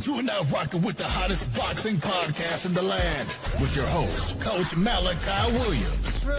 You are now rocking with the hottest boxing podcast in the land with your host, Coach Malachi Williams. True.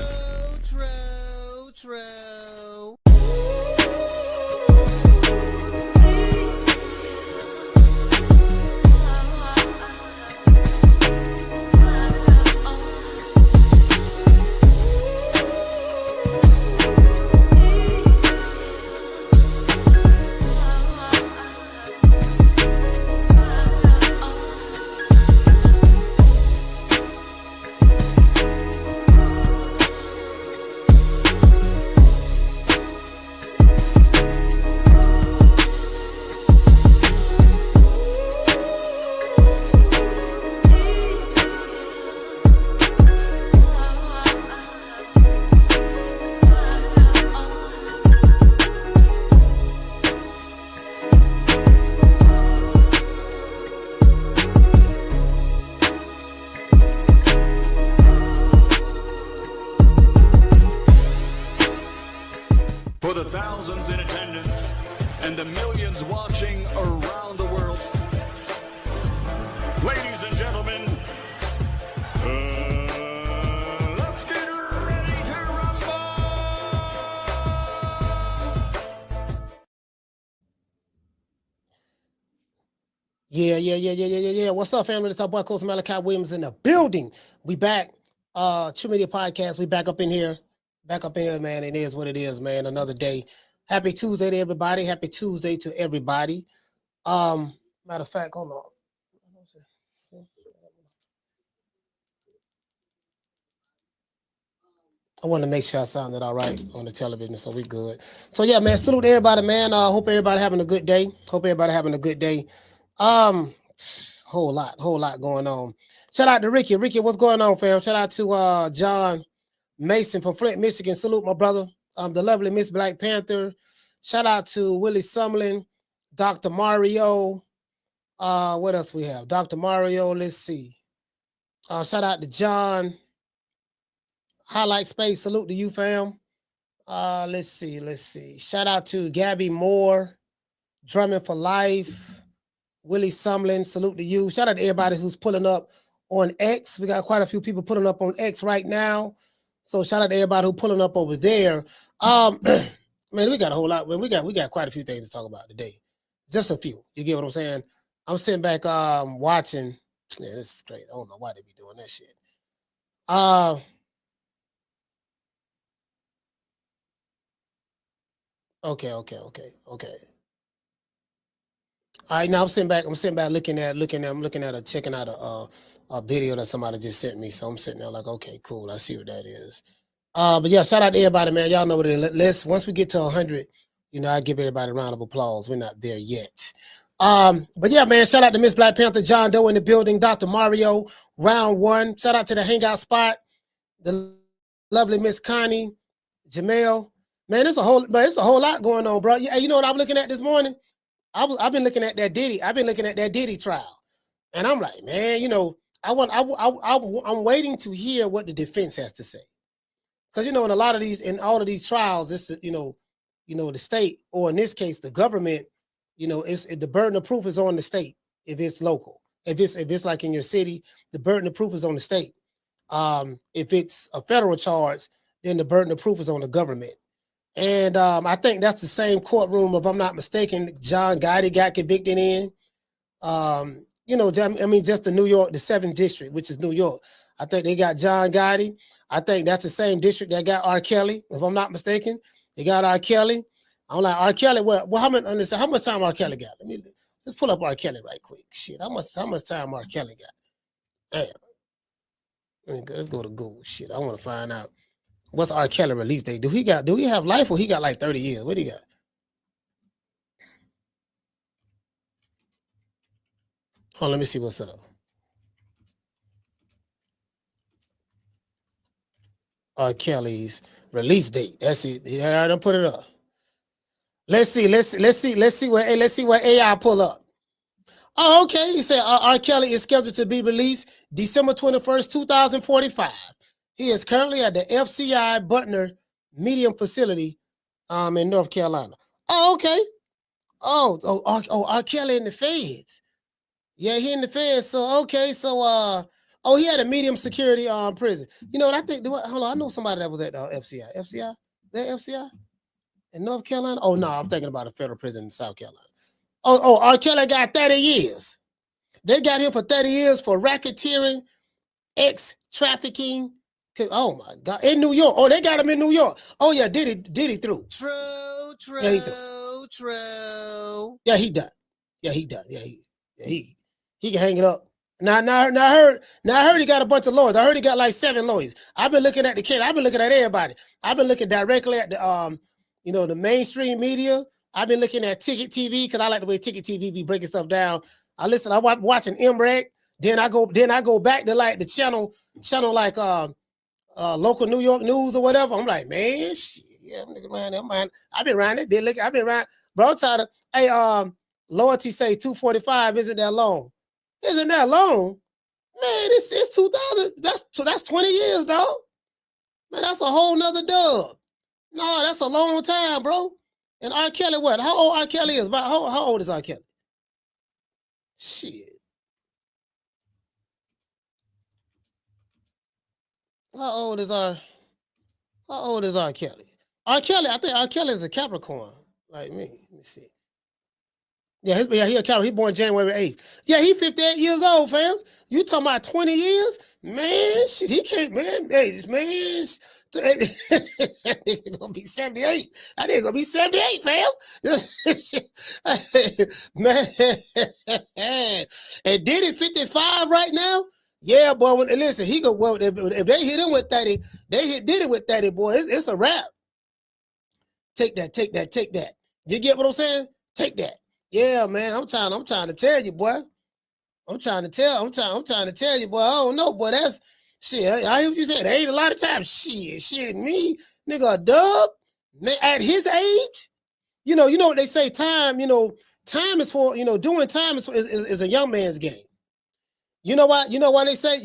For the thousands in attendance and the millions watching around the world, ladies and gentlemen, let's get ready to rumble! Yeah. What's up, family? It's our boy, Coach Malachi Williams in the building. We back. True Media Podcast. We back up in here. Man. It is what it is, man. Another day. Happy Tuesday to everybody. Matter of fact, hold on. I want to make sure I sounded all right on the television, so we good. So yeah, man, salute everybody, man. Hope everybody having a good day. Whole lot going on. Shout out to Ricky. Ricky, what's going on, fam? Shout out to John Mason from Flint, Michigan. Salute, my brother. The lovely Miss Black Panther. Shout out to Willie Sumlin, Dr. Mario. What else we have? Dr. Mario, let's see. Shout out to John. Highlight Space, salute to you, fam. Let's see. Shout out to Gabby Moore, Drumming for Life. Willie Sumlin, salute to you. Shout out to everybody who's pulling up on X. We got quite a few people pulling up on X right now. So shout out to everybody who pulling up over there. Man, we got a whole lot. We got quite a few things to talk about today. Just a few. You get what I'm saying? I'm sitting back watching. Yeah, this is crazy. I don't know why they be doing that shit. Okay. All right, now I'm sitting back checking out a video that somebody just sent me. So I'm sitting there like, okay, cool. I see what that is. But yeah, shout out to everybody, man. Y'all know what it is. Once we get to 100, I give everybody a round of applause. We're not there yet. But yeah, man, shout out to Miss Black Panther, John Doe in the building, Dr. Mario, round one. Shout out to the Hangout Spot, the lovely Miss Connie, Jamel. Man, it's a whole lot going on, bro. You know what I'm looking at this morning? I've been looking at that Diddy. I've been looking at that Diddy trial, and I'm like, man, I'm waiting to hear what the defense has to say, because in all of these trials, it's the state, or in this case, the government. The burden of proof is on the state if it's local. If it's like in your city, the burden of proof is on the state. If it's a federal charge, then the burden of proof is on the government. And I think that's the same courtroom, if I'm not mistaken, John Gotti got convicted in. Just the New York, the 7th district, which is New York. I think they got John Gotti. I think that's the same district that got R. Kelly, if I'm not mistaken. They got R. Kelly. I'm like, R. Kelly, how much time R. Kelly got? Let's pull up R. Kelly right quick. Shit, how much time R. Kelly got? Damn. Let's go to Google. Shit, I want to find out. What's R. Kelly release date? Do he have life, or he got like 30 years? What do he got? Oh, let me see what's up. R. Kelly's release date. That's it. Yeah, I don't put it up. Let's see what AI pull up. Oh, okay. He said R. Kelly is scheduled to be released December 21st, 2045. He is currently at the FCI Butner Medium Facility in North Carolina. Oh, okay. R. Kelly and the feds. Yeah, he in the feds. So okay, so oh, he had a medium security prison. You know what I think? Hold on, I know somebody that was at FCI. FCI? That FCI in North Carolina? Oh no, I'm thinking about a federal prison in South Carolina. Oh, R. Kelly got 30 years. They got him for 30 years for racketeering, trafficking. Oh my God, in New York. Oh, they got him in New York. Oh yeah, did he through? True. Yeah, he through. Yeah, he done. Yeah, he done. Yeah, he can hang it up. Now I heard he got a bunch of lawyers. I heard he got like 7 lawyers. I've been looking at the kid. I've been looking at everybody. I've been looking directly at the the mainstream media. I've been looking at Ticket TV because I like the way Ticket TV be breaking stuff down. I'm watching MREC. Then I go back to like the channel like local New York news or whatever. I'm like, man, shit, yeah, I'm nigga around there, man. I've been around it. I've been around. Bro, I'm tired of, hey, loyalty say 245 isn't that long. Isn't that long? Man, it's 2000. That's 20 years, dog. Man, that's a whole nother dub. No, that's a long time, bro. And R. Kelly, what? How old R. Kelly is? How old is R. Kelly? Shit. How old is R. Kelly? R. Kelly, I think R. Kelly is a Capricorn, like me. Let me see. Yeah, he a Capricorn. He born January 8th. Yeah, he 58 years old, fam. You talking about 20 years? Man, shit, he can't, man. Hey, man, that nigga gonna be 78. That nigga gonna be 78, fam. Man, and Diddy 55 right now. Yeah, boy. Listen, he go well. If they hit him with 30, they hit Diddy with 30, boy. It's a wrap. Take that. You get what I'm saying? Take that. Yeah, man. I'm trying to tell you, boy. I'm trying to tell you, boy. I don't know, boy. That's shit. I hear what you said. There ain't a lot of time. Shit, me, nigga, a dub, man, at his age. You know what they say, time is for, doing time is a young man's game. You know why they say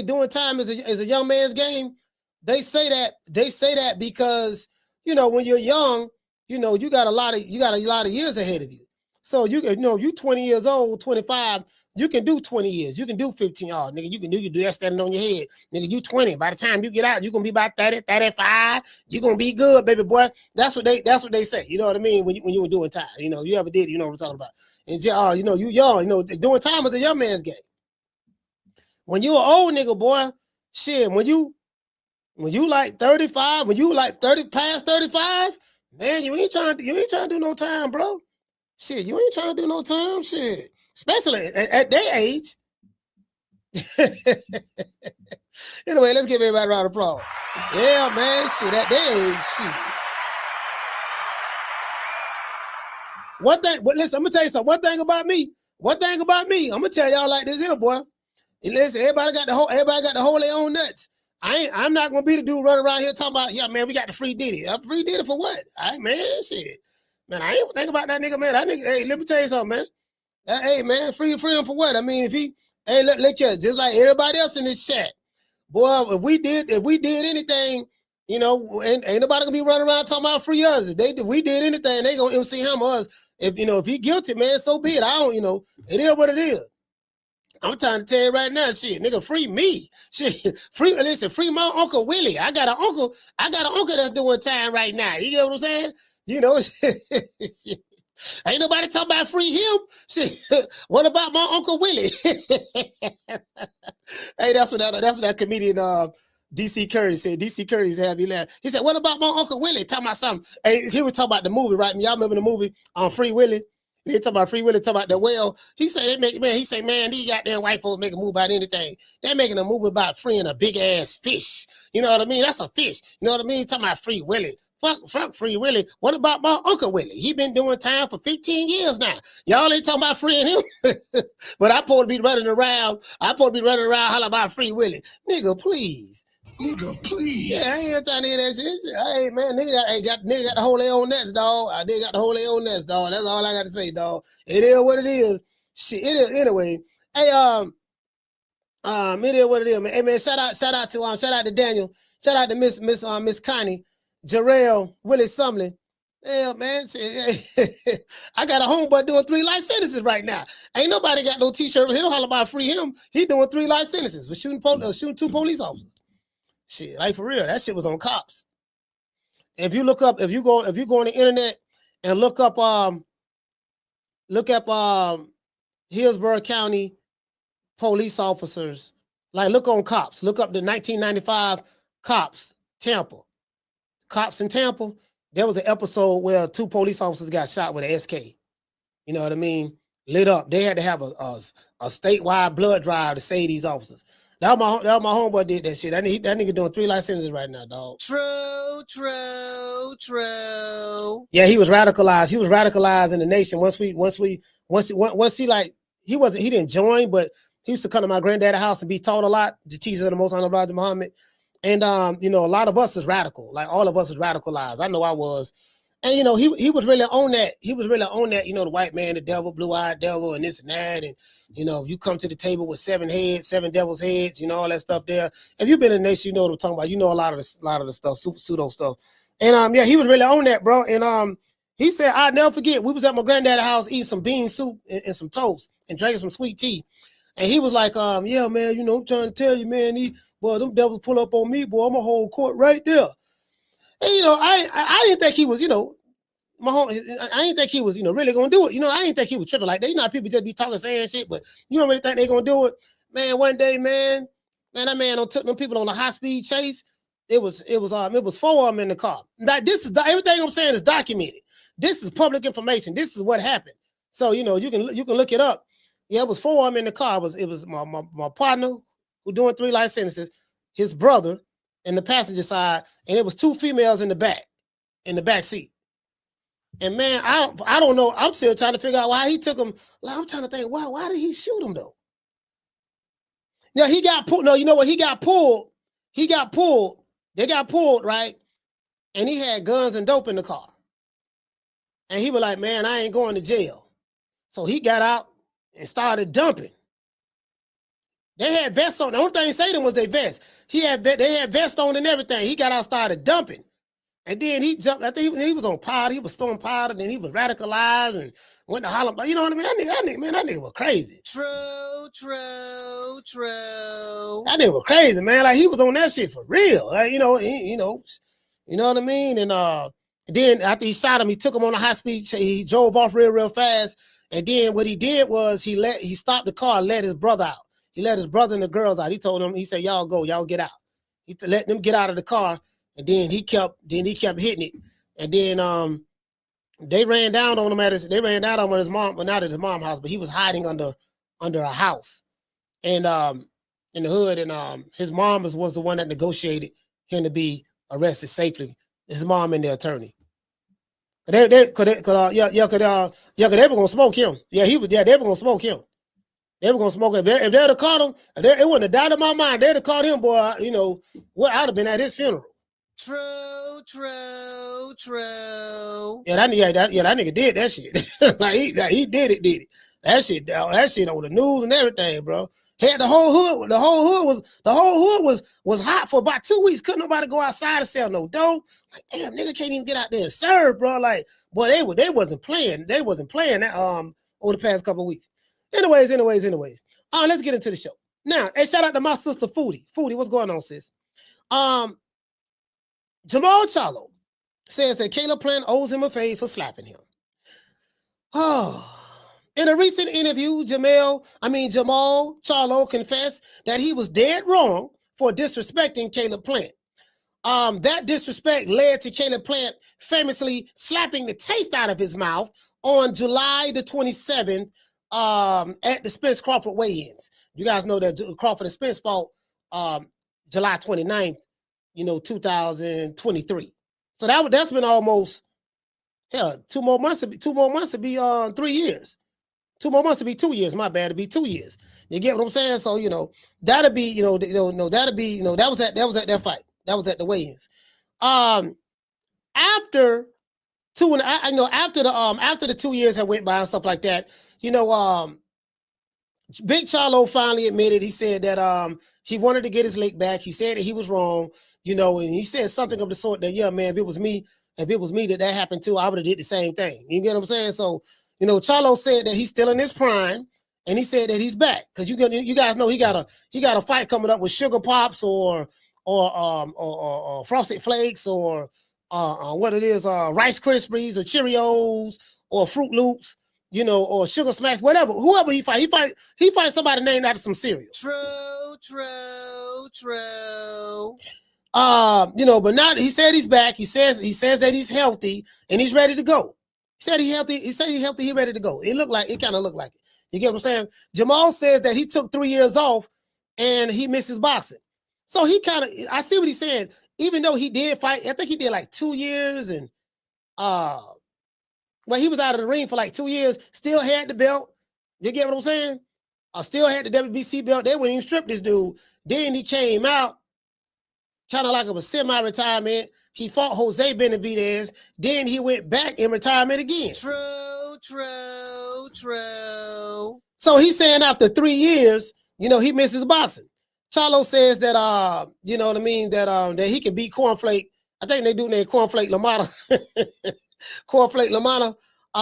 doing time is a young man's game? They say that because, when you're young, you got a lot of years ahead of you. So you 20 years old, 25, you can do 20 years. You can do 15. Oh, nigga, you do that standing on your head. Nigga, you 20. By the time you get out, you're gonna be about 30, 35. You're gonna be good, baby boy. That's what they say. You know what I mean? When you were doing time. You ever did, you know what I'm talking about. And you young, doing time is a young man's game. When you an old nigga, boy, shit, when you like 35, when you like 30 past 35, man, you ain't trying to do no time, bro. Shit, you ain't trying to do no time, shit. Especially at their age. Anyway, let's give everybody a round of applause. Yeah, man, shit, at their age, shit. Listen, I'm gonna tell you something. One thing about me, I'm gonna tell y'all like this here, boy. And listen, everybody got the whole their own nuts. I'm not gonna be the dude running around here talking about, yeah, man, we got the free Diddy. Free Diddy for what? Man, shit. Man, I ain't think about that nigga, man. That nigga, hey, let me tell you something, man. Hey, man, free him for what? I mean, if he, hey, look here, just like everybody else in this chat, boy, if we did anything, ain't nobody gonna be running around talking about free us. If we did anything, they gonna MC him or us. If he guilty, man, so be it. I don't, it is what it is. I'm trying to tell you right now, shit, nigga, free me. Shit, free my Uncle Willie. I got an uncle that's doing time right now. You get what I'm saying? Ain't nobody talking about free him. Shit, what about my Uncle Willie? Hey, that's what that comedian DC Curry said. DC Curry's have you laugh. He said, what about my Uncle Willie? Talking about something. Hey, he was talking about the movie, right? Y'all remember the movie on Free Willie? They talking about Free Willie, talking about the well. He said man, these goddamn white folks make a move about anything. They're making a move about freeing a big ass fish. You know what I mean? That's a fish. You know what I mean? Talking about Free Willie. Fuck Free Willie. What about my Uncle Willie? He been doing time for 15 years now. Y'all ain't talking about freeing him. But I'm supposed to be running around hollering about Free Willie. Nigga, please. Yeah, I ain't trying to hear that shit. Hey, man, nigga got the whole their own nest, dog. Nigga got the whole their own nest, dog. That's all I got to say, dog. It is what it is. Shit, it is anyway. Hey, it is what it is, man. Hey, man, shout out to Daniel. Shout out to Miss Connie, Jarrell, Willie Sumlin. Yeah, man. I got a homeboy doing 3 life sentences right now. Ain't nobody got no t-shirt. He'll holler about free him. He doing 3 life sentences for shooting 2 police officers. Shit, like for real. That shit was on cops. If you look up, if you go on the internet and look up Hillsborough County police officers, like look on cops, look up the 1995 cops, Tampa. Cops in Tampa. There was an episode where 2 police officers got shot with an SK. You know what I mean? Lit up. They had to have a statewide blood drive to save these officers. That was my homeboy did that shit. That nigga doing 3 life sentences right now, dog. True. Yeah, he was radicalized. He was radicalized in the nation. Once he didn't join, but he used to come to my granddad's house and be taught a lot. The teachers of the Most Honorable Elijah Muhammad. And a lot of us is radical. Like all of us is radicalized. I know I was. And he was really on that. He was really on that, the white man, the devil, blue-eyed devil, and this and that. And you come to the table with 7 heads, 7 devil's heads, all that stuff there. If you've been in the nation, you know what I'm talking about. You know a lot of the stuff, pseudo stuff. And he was really on that, bro. And he said, I'll never forget, we was at my granddad's house eating some bean soup and some toast and drinking some sweet tea. And he was like, yeah, man, I'm trying to tell you, man, them devils pull up on me, boy, I'm going to hold court right there. And, I didn't think he was, I didn't think he was, really going to do it. I didn't think he was tripping like that. How people just be talking, saying shit, but you don't really think they're going to do it. Man, one day, man, that man took them people on a high-speed chase. It was 4 of them in the car. Now, everything I'm saying is documented. This is public information. This is what happened. So, you can look it up. Yeah, it was 4 of them in the car. It was my partner who doing 3 life sentences, his brother in the passenger side, and it was 2 females in the back seat. And man, I don't know. I'm still trying to figure out why he took them. Like, I'm trying to think, why did he shoot him though? Yeah, he got pulled. No, you know what? He got pulled. They got pulled, right? And he had guns and dope in the car. And he was like, man, I ain't going to jail. So he got out and started dumping. They had vests on. The only thing he said was their vest. They had vests on and everything. He got out, started dumping. And then he jumped. I think he was on powder. He was throwing powder. Then he was radicalized and went to holler. You know what I mean? That nigga was crazy. True. That nigga was crazy, man. Like he was on that shit for real. Like, you know what I mean? And then after he shot him, he took him on a high speed. He drove off real fast. And then what he did was he stopped the car and let his brother out. He let his brother and the girls out. He told them, he said, y'all go, y'all get out. He let them get out of the car. And then he kept hitting it. And then they ran down on him at his mom, but not at his mom's house, but he was hiding under a house. And in the hood, and his mom was the one that negotiated him to be arrested safely. His mom and the attorney. They were gonna smoke him. They were gonna smoke him. They were gonna smoke him. If they'd have caught him, it wouldn't have died in my mind. They'd have caught him, boy. I'd have been at his funeral. True. Yeah, that nigga did that shit. he did it. That shit on the news and everything, bro. Had the whole hood was hot for about 2 weeks. Couldn't nobody go outside to sell no dope. Like, damn, nigga can't even get out there and serve, bro. Like, boy, they wasn't playing. They wasn't playing that over the past couple of weeks. Anyways. Let's get into the show. Now, hey, shout out to my sister Foodie. Foodie, what's going on, sis? Jermall Charlo says that Caleb Plant owes him a favor for slapping him. In a recent interview, Jermall Charlo confessed that he was dead wrong for disrespecting Caleb Plant. That disrespect led to Caleb Plant famously slapping the taste out of his mouth on July the 27th at the Spence Crawford weigh-ins. You guys know that Crawford and Spence fought July 29th, 2023. So that's been almost 2 more months to be 3 years. 2 more months to be 2 years. My bad, to be 2 years. You get what I'm saying? So that'll be that was at that fight. That was at the weigh-ins. After the 2 years had went by and stuff like that, Bib Charlo finally admitted. He said that he wanted to get his lick back. He said that he was wrong, and he said something of the sort that, yeah, man, if it was me, if it was me that happened to, I would have did the same thing. You get what I'm saying? So, Charlo said that he's still in his prime, and he said that he's back because you guys know he got a fight coming up with Sugar Pops or Frosted Flakes or what it is, Rice Krispies or Cheerios or Fruit Loops, or Sugar Smacks, whatever. Whoever he fight somebody named after some cereal. True. But now he said he's back. He says that he's healthy and he's ready to go. He said he's healthy. He's ready to go. It kind of looked like it. You get what I'm saying? Jermall says that he took 3 years off and he misses boxing. So I see what he's saying. Even though he did fight, I think he did like 2 years and he was out of the ring for like 2 years, still had the belt. You get what I'm saying? Still had the WBC belt. They wouldn't even strip this dude. Then he came out kind of like it was semi-retirement. He fought Jose Benavidez. Then he went back in retirement again. True. So he's saying after 3 years, he misses boxing. Charlo says that, you know what I mean, that he can beat Cork Flake. I think they do name Cork Flake Lamana. Cork Flake Lamana.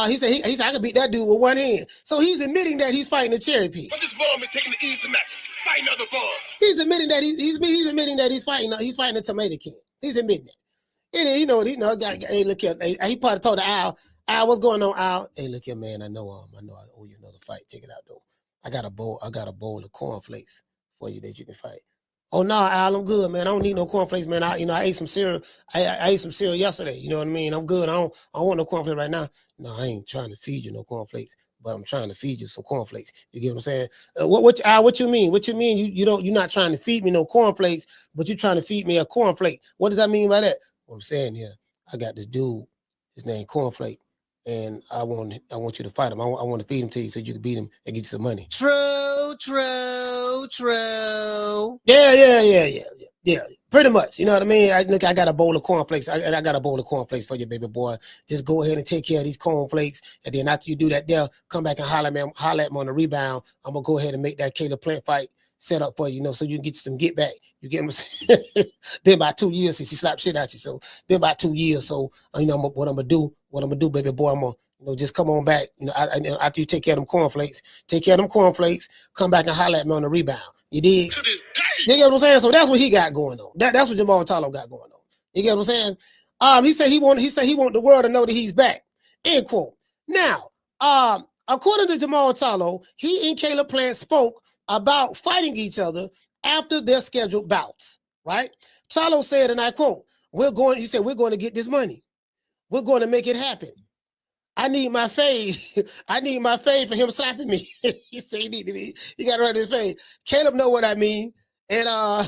He said I can beat that dude with one hand. So he's admitting that he's fighting a cherry pig. But this bum is taking the easy matches, fighting other bums. He's admitting that he's admitting that he's fighting a tomato can. He's admitting that. And then, hey, look here. He probably told the Al, what's going on, Al? Hey, look here, man. I know I owe you another fight. Check it out, though. I got a bowl of cornflakes for you that you can fight. Oh no, Al, I'm good, man. I don't need no cornflakes, man. I ate some cereal. I ate some cereal yesterday. You know what I mean? I'm good. I don't want no cornflakes right now. No, I ain't trying to feed you no cornflakes, but I'm trying to feed you some cornflakes. You get what I'm saying? What you mean? What you mean? You're not trying to feed me no cornflakes, but you're trying to feed me a cornflake. What does that mean by that? What I'm saying here, I got this dude. His name Cornflake. And I want you to fight him. I want to feed him to you so you can beat him and get you some money. True. Yeah. Pretty much. You know what I mean? I got a bowl of cornflakes. I got a bowl of cornflakes for you, baby boy. Just go ahead and take care of these cornflakes. And then after you do that there, come back and holler at me on the rebound. I'm going to go ahead and make that Caleb Plant fight set up for you, so you can get some get back. You get what I'm saying? Been about 2 years since he slapped shit at you. So been about 2 years. So what I'm gonna do, baby boy, I'm gonna just come on back. After you take care of them cornflakes, come back and holler at me on the rebound. You dig? To this day. You get what I'm saying? So that's what he got going on. That's what Jermall Charlo got going on. You get what I'm saying? He said he want the world to know that he's back. End quote. Now, according to Jermall Charlo, he and Caleb Plant spoke about fighting each other after their scheduled bouts, right? Charlo said, and I quote, we're going to get this money. We're going to make it happen. I need my fade. I need my fade for him slapping me. He said he got to run his fade. Caleb know what I mean. And I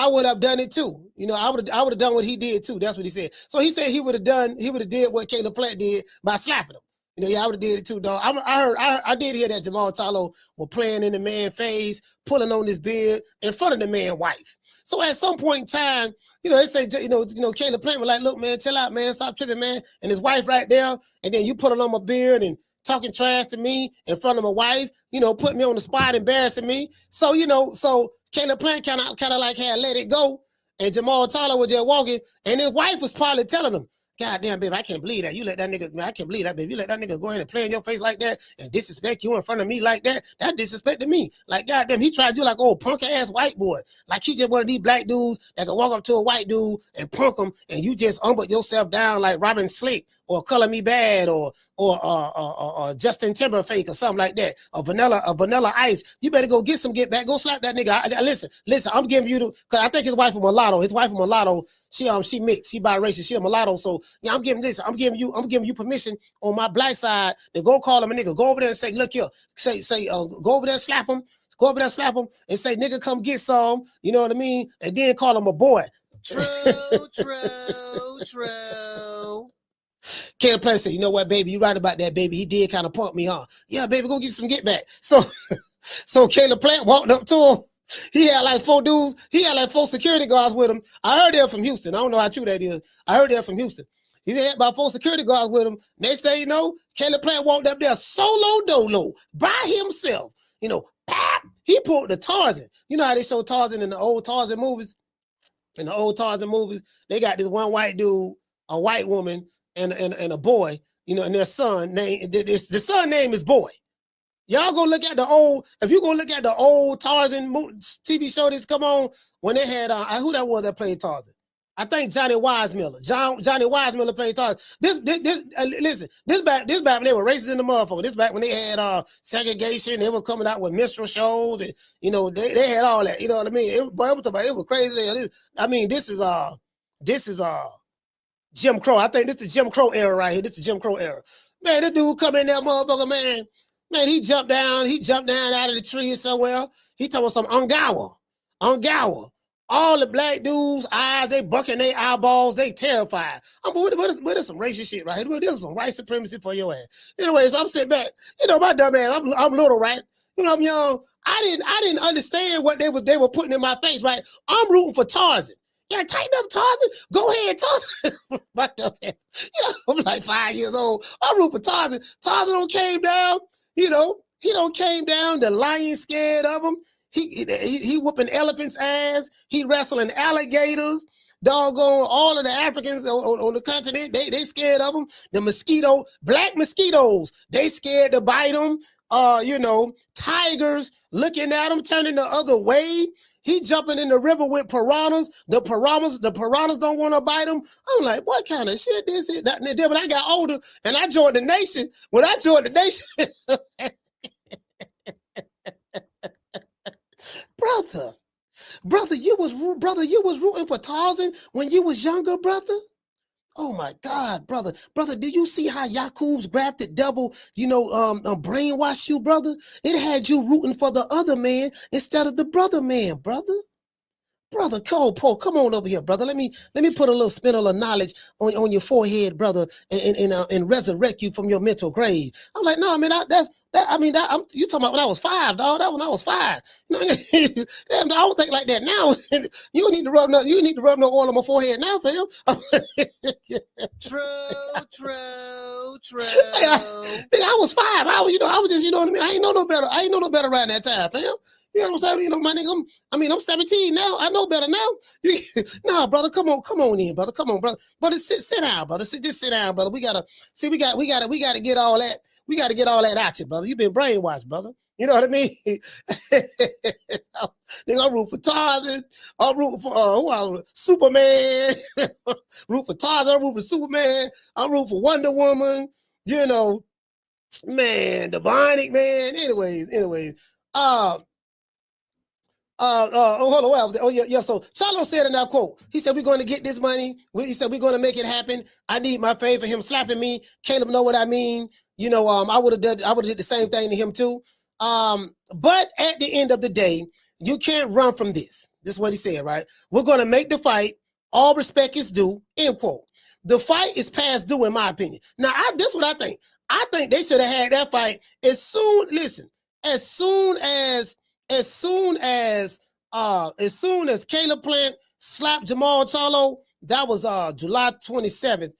would have done it too. I would have done what he did too. That's what he said. So he said he would have did what Caleb Plant did by slapping him. I would have did it too, dog. I did hear that Jermall Charlo was playing in the man's face, pulling on his beard in front of the man's wife. So at some point in time, they say, Caleb Plant was like, look, man, chill out, man, stop tripping, man. And his wife right there, and then you pulling on my beard and talking trash to me in front of my wife, putting me on the spot, embarrassing me. So, so Caleb Plant kind of like had let it go, and Jermall Charlo was just walking, and his wife was probably telling him, God damn, baby, I can't believe that. You let that nigga, man, I can't believe that, baby. You let that nigga go ahead and play in your face like that and disrespect you in front of me like that. That disrespected me. Like, goddamn, he tried you like old punk ass white boy. Like he just one of these black dudes that can walk up to a white dude and punk him, and you just humble yourself down like Robin Slick or Color Me Bad or Justin Timberlake or something like that. Or Vanilla Ice. You better go get back. Go slap that nigga. Listen, I'm giving you because I think his wife is mulatto. She mixed, she biracial, she a mulatto. So yeah, I'm giving you permission on my black side to go call him a nigga. Go over there and say, look here, go over there and slap him. Go over there and slap him and say, nigga, come get some. You know what I mean? And then call him a boy. True. Caleb Plant said, you know what, baby, you right about that, baby. He did kind of punk me, huh? Yeah, baby, go get some get back. So Caleb Plant walked up to him. He had like 4 dudes. He had like 4 security guards with him. I heard they're from Houston. I don't know how true that is. I heard they're from Houston. He had about 4 security guards with him. They say, Caleb Plant walked up there solo dolo by himself. Pop, he pulled the Tarzan. You know how they show Tarzan in the old Tarzan movies? In the old Tarzan movies, they got this one white dude a white woman and a boy, and their son name. The son name is Boy. Y'all go look at the old. If you go look at the old Tarzan TV show that's come on when they had who that was that played Tarzan. I think Johnny Weissmuller. Johnny Weissmuller played Tarzan. Listen. This back when they were racist in the motherfucker. This back when they had segregation. They were coming out with minstrel shows, and they had all that. You know what I mean? It was crazy. I mean, this is Jim Crow. I think this is Jim Crow era right here. This is Jim Crow era. Man, this dude come in there, motherfucker, man. Man, he jumped down out of the tree somewhere. He talking about some Ungawa. All the black dudes' eyes, they bucking their eyeballs, they terrified. But there's some racist shit right here. There's some white supremacy for your ass. Anyways, I'm sitting back. My dumb ass, I'm little, right? I'm young. I didn't understand what they were putting in my face, right? I'm rooting for Tarzan. Yeah, tighten up, Tarzan. Go ahead, Tarzan. My dumb ass. I'm like 5 years old. I'm rooting for Tarzan. Tarzan don't came down. He don't came down. The lion scared of him. He whooping elephants' ass. He wrestling alligators. Doggone all of the Africans on the continent. They scared of him. The black mosquitoes. They scared to bite them. Tigers looking at him, turning the other way. He jumping in the river with piranhas. The piranhas don't want to bite him. I'm like, what kind of shit this is? That, then when I got older and I joined the nation, brother, you was rooting for Tarzan when you was younger, brother. Oh my God, brother, do you see how Yakub's grafted devil, brainwash you, brother? It had you rooting for the other man instead of the brother man, brother. Brother, Paul, come on over here, brother. Let me put a little spindle of knowledge on your forehead, brother, and resurrect you from your mental grave. I'm like, no, man, you talking about when I was 5, dog. That when I was 5. Damn, I don't think like that now. You need to rub no oil on my forehead now, fam. True. I was 5. I was just, what I mean? I ain't know no better. I ain't know no better around that time, fam. You know what I'm saying? My nigga, I'm 17 now. I know better now. Nah, brother, come on in, brother. Come on, brother. Brother, sit down, brother. Just sit down, brother. We gotta get all that. We gotta get all that out you, brother. You've been brainwashed, brother. You know what I mean? Nigga, I'm rooting for Tarzan. I'm rooting for Superman. Root for Tarzan. I'm rooting for Superman. I'm rooting for Wonder Woman. Man, the Bionic Man. Anyways. Hold on. Oh, yeah. So Charlo said in that quote, he said, we're going to get this money. He said, we're going to make it happen. I need my favor. Him slapping me. Caleb know what I mean. I would have did the same thing to him too. But at the end of the day, you can't run from this. This is what he said, right? We're going to make the fight. All respect is due, end quote. The fight is past due, in my opinion. Now, this is what I think. I think they should have had that fight as soon as Caleb Plant slapped Jermall Charlo. That was July 27th,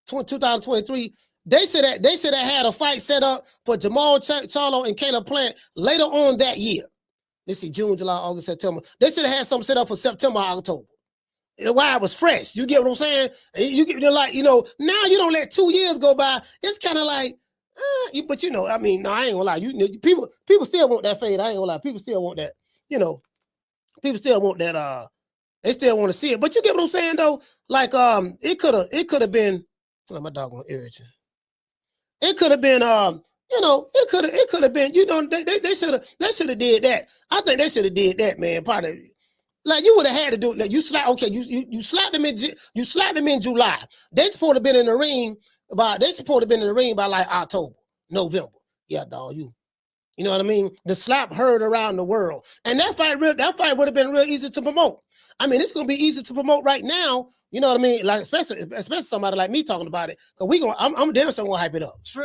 2023. They should have had a fight set up for Jermall Charlo and Caleb Plant later on that year. Let's see, June, July, August, September. They should have had something set up for September, October. Why it was fresh. You get what I'm saying? Now you don't let 2 years go by. It's kind of like, but no, I ain't gonna lie. People still want that fade. I ain't gonna lie. People still want that. People still want that. They still want to see it. But you get what I'm saying though? Like, it could have been. Oh, my dog gonna irritate. It could have been. It could have been. They should have did that. I think they should have did that, man. Probably. Like you would have had to do it. Like you slapped them in July. They supposed to have been in the ring by like October, November. Yeah, dog, you know what I mean? The slap heard around the world. And that fight would have been real easy to promote. It's gonna be easy to promote right now. You know what I mean? Like especially somebody like me talking about it. Cause I'm damn sure gonna hype it up. True.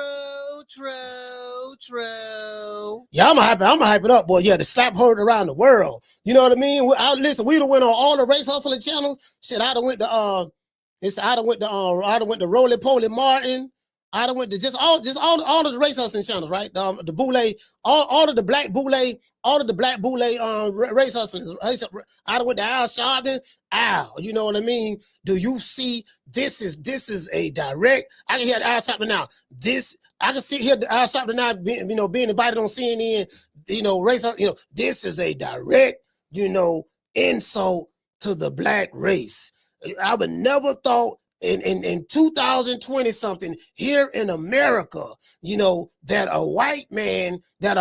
Yeah, I'm gonna hype it up, boy. Yeah, the slap heard around the world. You know what I mean? We'd have went on all the race hustling channels. Shit, I'd have went to Roly Poly Martin. I'd have went to just all of the race hustling channels, right? The Boule, all of the black Boule, all of the black boule race hustlers. I went to Al Sharpton. Al, you know what I mean? Do you see this is a direct? I can hear Al Sharpton now. I can see here Al Sharpton now being invited on CNN. This is a direct, insult to the black race. I would never thought in 2020 something here in America, that a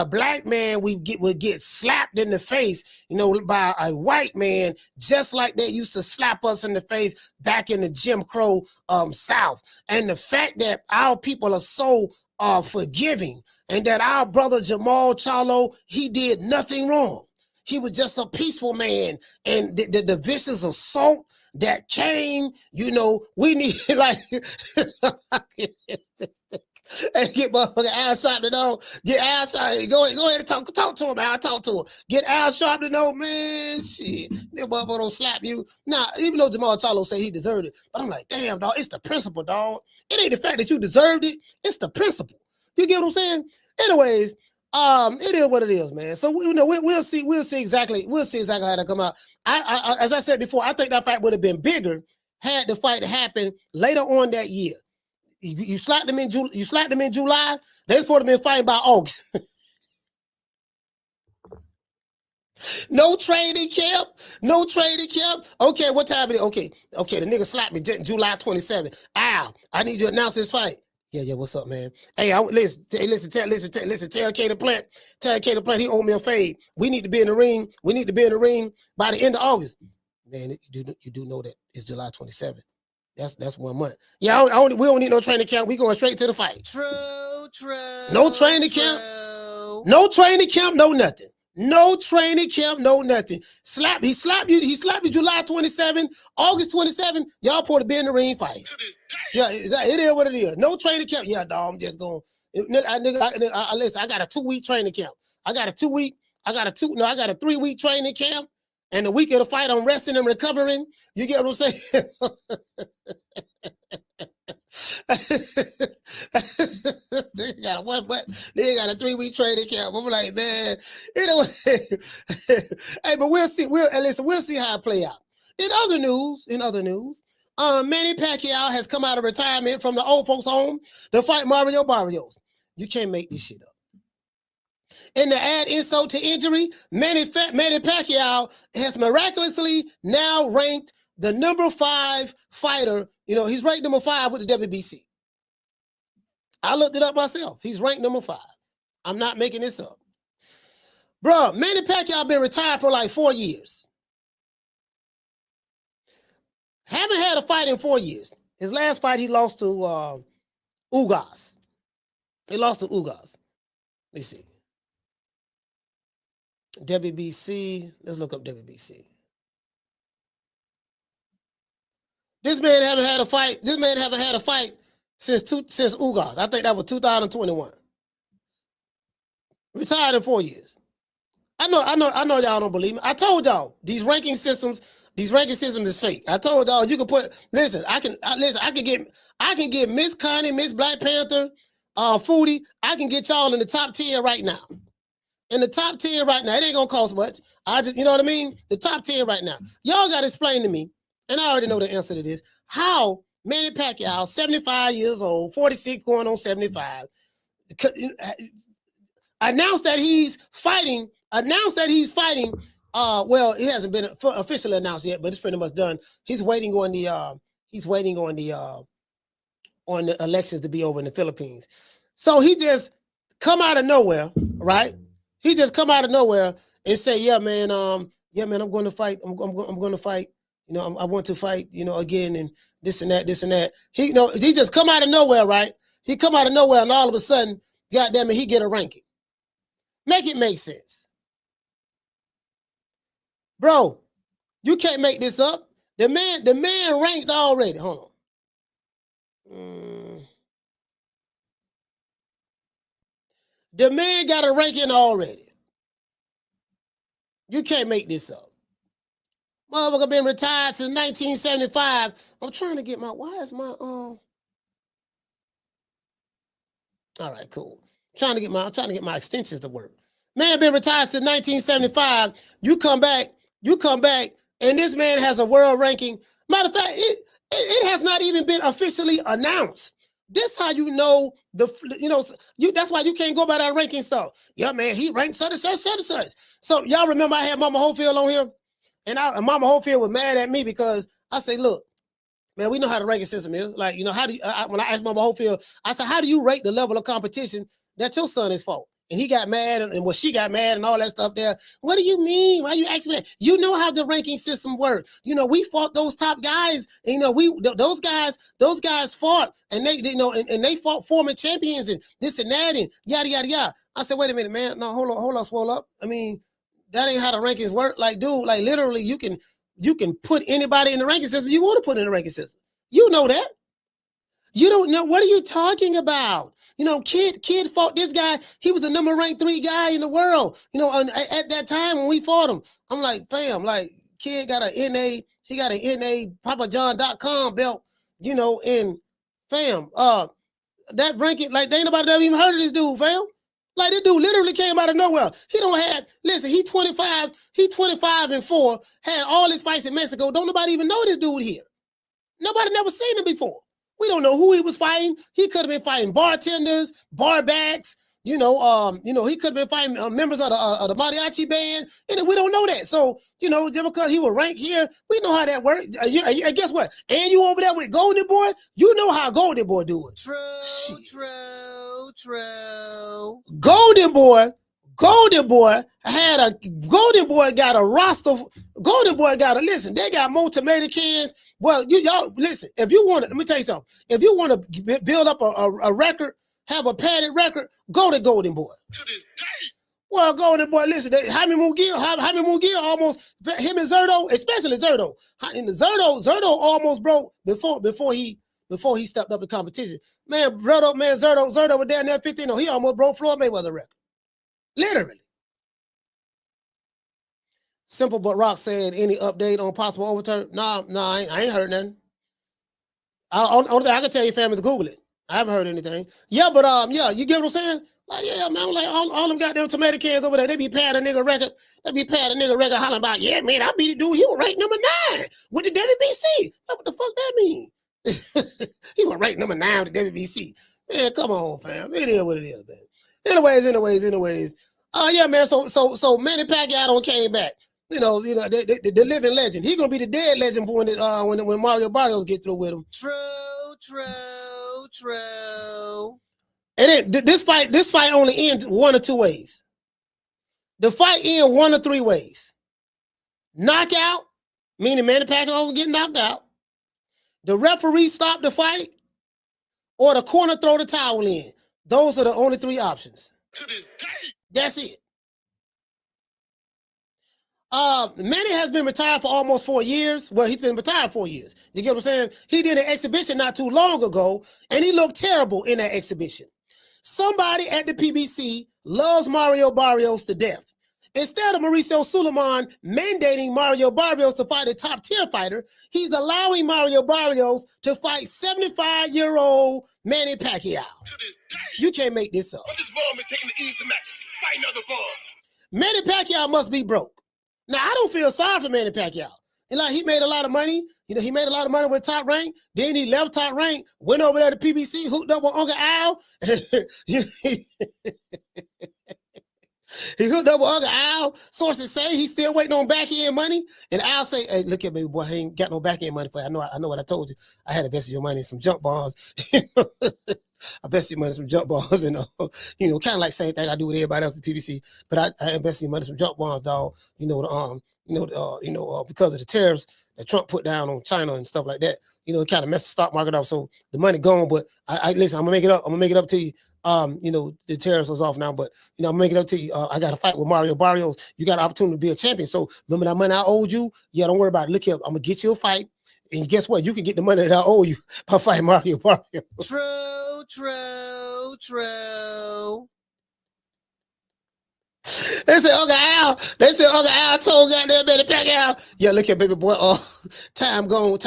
black man would get slapped in the face, by a white man, just like they used to slap us in the face back in the Jim Crow South. And the fact that our people are so forgiving, and that our brother Jermall Charlo, he did nothing wrong. He was just a peaceful man, and the vicious assault that came, we need and get motherfucking Al Sharpton, get Al Sharpton, go ahead and talk to him, Al, talk to him. Get Al Sharpton, man, shit, that motherfucker don't slap you. Nah, even though Jermall Charlo say he deserved it, but I'm like, damn, dog, it's the principle, dog. It ain't the fact that you deserved it, it's the principle. You get what I'm saying? Anyways, it is what it is, man. So we'll see exactly how that come out. I as I said before, I think that fight would have been bigger had the fight happened later on that year. You slapped them in July. They supposed to have been fighting by August. No training camp. Okay, what time it is? Okay, the nigga slapped me July 27th. Al, I need you to announce this fight. Yeah, what's up, man? Hey, listen, tell Cater Plant, he owed me a fade. We need to be in the ring. By the end of August. Man, you do know that it's July 27th. That's 1 month. Yeah, we don't need no training camp. We going straight to the fight. True. No training camp. No training camp, no nothing. No training camp, no nothing. He slapped you July 27, August 27. Y'all supposed to be in the ring fight. Yeah, it is what it is. No training camp. Yeah, dog, I'm just going. Listen, I got a 2-week training camp. I got a 3-week training camp. And the week of the fight, I'm resting and recovering. You get what I'm saying? They got a 3-week training camp. I'm like, man, anyway. Hey, but we'll see. We'll see how it play out. In other news, Manny Pacquiao has come out of retirement from the old folks' home to fight Mario Barrios. You can't make this shit up. And to add insult to injury, Manny Pacquiao has miraculously now ranked the number 5 fighter. He's ranked number 5 with the WBC. I looked it up myself. He's ranked number 5. I'm not making this up. Bro, Manny Pacquiao been retired for like 4 years. Haven't had a fight in 4 years. His last fight, he lost to Ugas. Let me see. WBC. Let's look up WBC. This man haven't had a fight since Ugas. I think that was 2021. Retired in 4 years. I know y'all don't believe me. I told y'all these ranking systems is fake. I told y'all you can put. Listen, I can get Miss Connie, Miss Black Panther, Foodie. I can get y'all in the top 10 right now. In the top 10 right now, it ain't gonna cost much. You know what I mean? The top 10 right now. Y'all gotta explain to me, and I already know the answer to this, how Manny Pacquiao, 75 years old, 46 going on 75, announced that he's fighting. Well, it hasn't been officially announced yet, but it's pretty much done. He's waiting on the elections to be over in the Philippines. So he just come out of nowhere, right? He just come out of nowhere and say, yeah, man, I'm going to fight. I'm going to fight. I want to fight, again, and this and that. He just come out of nowhere, right? He come out of nowhere, and all of a sudden, goddamn it, he get a ranking. Make it make sense. Bro, you can't make this up. The man ranked already. Hold on. The man got a ranking already. You can't make this up. Motherfucker been retired since 1975. I'm trying to get my, why is my, all right, cool. I'm trying to get my extensions to work. Man been retired since 1975. You come back, and this man has a world ranking. Matter of fact, it has not even been officially announced. This how you know that's why you can't go by that ranking stuff. Yeah, man, he ranked such and such, such and such. So y'all remember I had Mama Holyfield on here, and Mama Holyfield was mad at me because I say, look, man, we know how the ranking system is. Like, how do you, when I asked Mama Holyfield, I said, how do you rate the level of competition that your son is for? And he got mad, and she got mad, and all that stuff there. What do you mean? Why you asking me that? You know how the ranking system works. We fought those top guys. And, those guys fought, and they fought former champions and this and that and yada yada yada. I said, wait a minute, man. No, hold on, swole up. I mean, that ain't how the rankings work. Like, dude, like literally, you can put anybody in the ranking system you want to put in the ranking system. You know that. You don't know. What are you talking about? Kid fought this guy. He was the number ranked 3 guy in the world. At that time when we fought him, I'm like, fam, like kid got he got an NA PapaJohn.com belt, and fam, that ranking, like they ain't nobody ever even heard of this dude, fam. Like this dude literally came out of nowhere. He 25-4, had all his fights in Mexico. Don't nobody even know this dude here. Nobody never seen him before. We don't know who he was fighting. He could have been fighting bartenders, barbacks. He could have been fighting members of the mariachi band. And we don't know that. So, just because he was ranked here, we know how that works. And guess what? And you over there with Golden Boy, you know how Golden Boy do it. True. Golden Boy got a roster. Listen, they got more tomato cans. Well, y'all listen, if you want to, let me tell you something. If you want to build up a record, have a padded record, go to Golden Boy. To this day. Well, Golden Boy, listen, Jaime Munguia almost, him and Zerto, especially Zerto. And Zerto almost broke before he stepped up in competition. Zerto was down there 15. He almost broke Floyd Mayweather's record. Literally. Simple but Rock said, any update on possible overturn? Nah, I ain't heard nothing. Only thing I can tell you, family, to Google it. I haven't heard anything. Yeah, but you get what I'm saying? Like, yeah, man, like all them goddamn tomato cans over there, they be paying a nigga record. Hollering about, yeah, man, I beat a dude. He was ranked number 9 with the WBC. What the fuck that mean? He was ranked number 9 with the WBC. Man, come on, fam. It is what it is, man. Anyways. Yeah, man. So Manny Pacquiao came back. The living legend. He gonna be the dead legend when Mario Barrios get through with him. True. And then this fight only ends 1 or 2 ways. The fight ends 1 or 3 ways. Knockout, meaning Manny Pacquiao will get knocked out. The referee stop the fight, or the corner throw the towel in. Those are the only 3 options. To this day. That's it. Manny has been retired for almost 4 years. Well, he's been retired 4 years. You get what I'm saying? He did an exhibition not too long ago, and he looked terrible in that exhibition. Somebody at the PBC loves Mario Barrios to death. Instead of Mauricio Suleiman mandating Mario Barrios to fight a top-tier fighter, he's allowing Mario Barrios to fight 75-year-old Manny Pacquiao. To this day. You can't make this up. But this ball is taking the easy matches. Fight another ball. Manny Pacquiao must be broke. Now, I don't feel sorry for Manny Pacquiao. He made a lot of money. He made a lot of money with Top Rank. Then he left Top Rank, went over there to PBC, hooked up with Uncle Al. He hooked up with Uncle Al. Sources say he's still waiting on back-end money. And Al say, hey, look at me, boy, I ain't got no back-end money for you. I know what I told you. I had invested your money in some junk bonds. I invested your money in some junk bonds, and kind of like same thing I do with everybody else at PBC. But I invested your money in some junk bonds, dog. Because of the tariffs that Trump put down on China and stuff like that. It kind of messed the stock market up. So the money gone, but I listen. I'm gonna make it up. I'm gonna make it up to you. The tariffs was off now, but I'm gonna make it up to you. I got to fight with Mario Barrios. You got an opportunity to be a champion. So remember that money I owed you? Yeah, don't worry about it. Look here, I'm gonna get you a fight. And guess what? You can get the money that I owe you by fighting Mario Barrios. True. They said Uncle Al. Told goddamn Manny Pacquiao. Yeah, look at baby boy. Time gone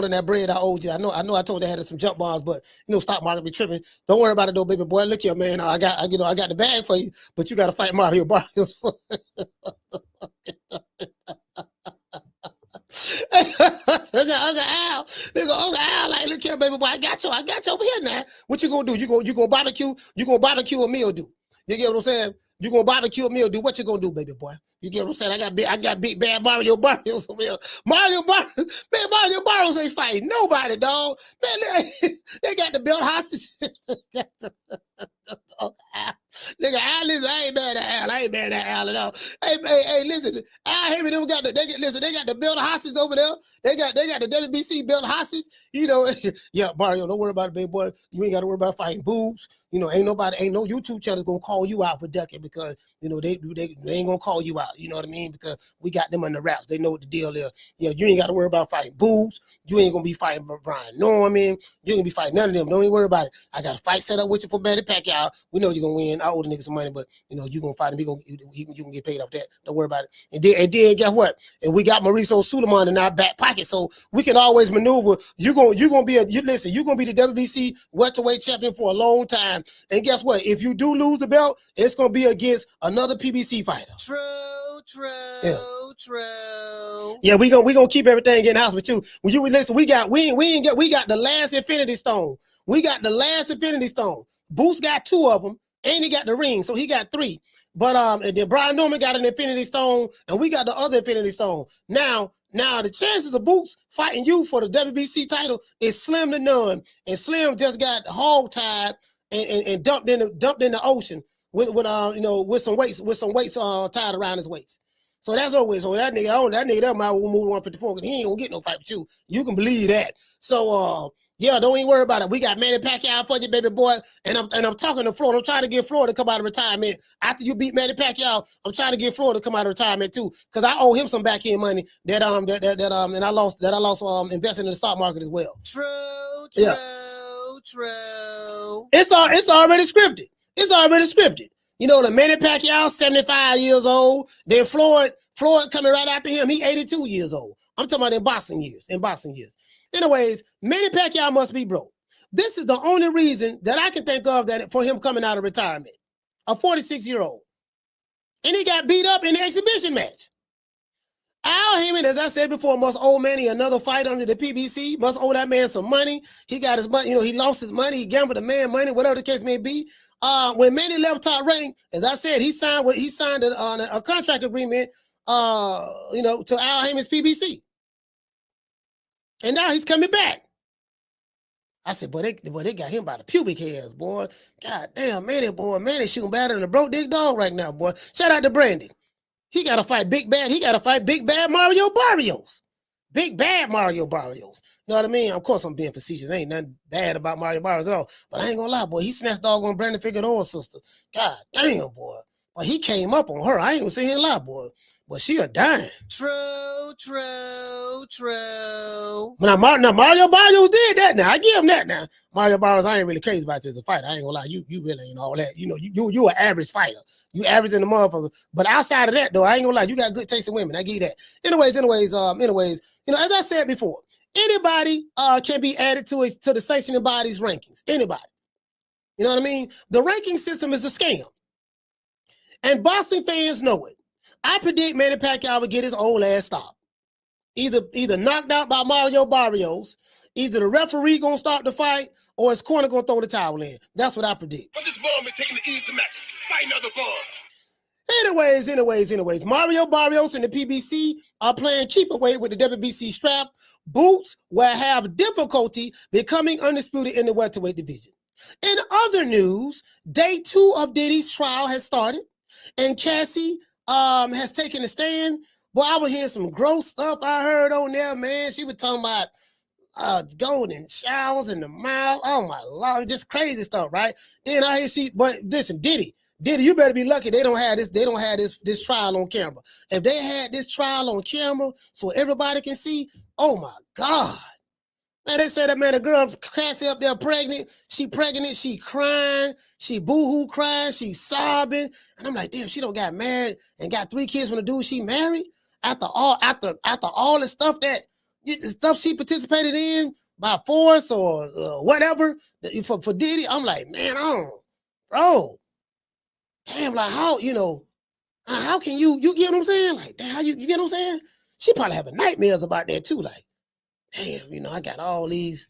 in that bread I owed you. I know. I told they had some jump bars, but stock market be tripping. Don't worry about it though, baby boy. Look here, man. I got the bag for you, but you got to fight Mario Barrios. Uncle Al, like, look here, baby boy. I got you over here now. What you gonna do? You gonna barbecue? You gonna barbecue a meal? Do you get what I'm saying? You gonna barbecue a meal? Do what you gonna do, baby boy? You get what I'm saying? I got big bad Mario Barrios over here. Mario Barrios ain't fighting nobody, dog. Man, they got the belt hostage. Nigga, Al, listen, I ain't mad at Al at all. Hey, listen, Al Heyman them got they got the belt hostage over there. They got the WBC belt hostage. Yeah, Mario, don't worry about it, baby boy. You ain't got to worry about fighting boobs. Ain't no YouTube channel gonna call you out for ducking because they ain't gonna call you out. You know what I mean? Because we got them on the wraps. They know what the deal is. Yeah, you ain't got to worry about fighting boobs. You ain't gonna be fighting Brian Norman. You ain't gonna be fighting none of them. Don't even worry about it. I got a fight set up with you for Manny Pacquiao. We know you're gonna win. I owe the nigga some money, but you gonna fight him. You can get paid off that. Don't worry about it. And then guess what? And we got Mauricio Suleiman in our back pocket, so we can always maneuver. You're gonna be the WBC welterweight champion for a long time. And guess what? If you do lose the belt, it's gonna be against another PBC fighter. True. Yeah, we gonna keep everything in house with you. When you listen, we got the last Infinity Stone. We got the last Infinity Stone. Boots got 2 of them, and he got the ring, so he got 3. But and then Brian Norman got an Infinity Stone, and we got the other Infinity Stone. Now the chances of Boots fighting you for the WBC title is slim to none. And Slim just got hog tied and dumped in the ocean with some weights tied around his waist. So that's always so that nigga might move 154 because he ain't gonna get no fight with you. You can believe that. So yeah, don't even worry about it. We got Manny Pacquiao for you, baby boy. And I'm talking to Florida. I'm trying to get Florida to come out of retirement. After you beat Manny Pacquiao, I'm trying to get Florida to come out of retirement too. Because I owe him some back end money that I lost investing in the stock market as well. True. It's already scripted. The Manny Pacquiao, 75 years old. Then Floyd coming right after him. He 82 years old. I'm talking about in boxing years. Anyways, Manny Pacquiao must be broke. This is the only reason that I can think of that for him coming out of retirement. A 46-year-old. And he got beat up in the exhibition match. Al Heyman, as I said before, must owe Manny another fight under the PBC, must owe that man some money. He got his money, he lost his money, he gambled the man money, whatever the case may be. When Manny left Top Rank, as I said, he signed a contract agreement, to Al Heyman's PBC. And now he's coming back. I said, boy, they got him by the pubic hairs, boy. God damn, Manny shooting better than a broke dick dog right now, boy. Shout out to Brandon. He got to fight big bad Mario Barrios. Big bad Mario Barrios. You know what I mean? Of course, I'm being facetious. Ain't nothing bad about Mario Barrios at all. But I ain't gonna lie, boy. He snatched dog on Brandon Figueroa's sister. God damn, boy. But he came up on her. I ain't gonna say him lie, boy. But she a dime. True. Now Mario Barrios did that. Now I give him that. Now Mario Barrios, I ain't really crazy about you as a fighter. I ain't gonna lie, you really ain't all that. You an average fighter. You average in the motherfucker. But outside of that, though, I ain't gonna lie, you got good taste in women. I give you that. Anyways, as I said before, anybody can be added to the sanctioning body's rankings. Anybody. You know what I mean? The ranking system is a scam, and boxing fans know it. I predict Manny Pacquiao will get his old ass stopped. Either knocked out by Mario Barrios, either the referee gonna stop the fight, or his corner gonna throw the towel in. That's what I predict. But this ball been taking the easy matches. Fight another ball. Anyways, Mario Barrios and the PBC are playing keep away with the WBC strap. Boots will have difficulty becoming undisputed in the welterweight division. In other news, day 2 of Diddy's trial has started, and Cassie has taken a stand. Boy, I was hearing some gross stuff I heard on there, man. She was talking about golden showers in the mouth. Oh my Lord, just crazy stuff, right? Then I hear but listen, Diddy, you better be lucky they don't have this trial on camera. If they had this trial on camera so everybody can see, oh my God. Man, they said that, man, the girl Cassie up there pregnant. She pregnant. She crying. She boo-hoo crying. She sobbing. And I'm like, damn, she don't got married and got 3 kids from the dude she married. After all the stuff the stuff she participated in by force or whatever for Diddy, I'm like, man, bro, damn, like how how can you get what I'm saying? Like, damn, how you get what I'm saying? She probably having nightmares about that too. Like, damn, I got all these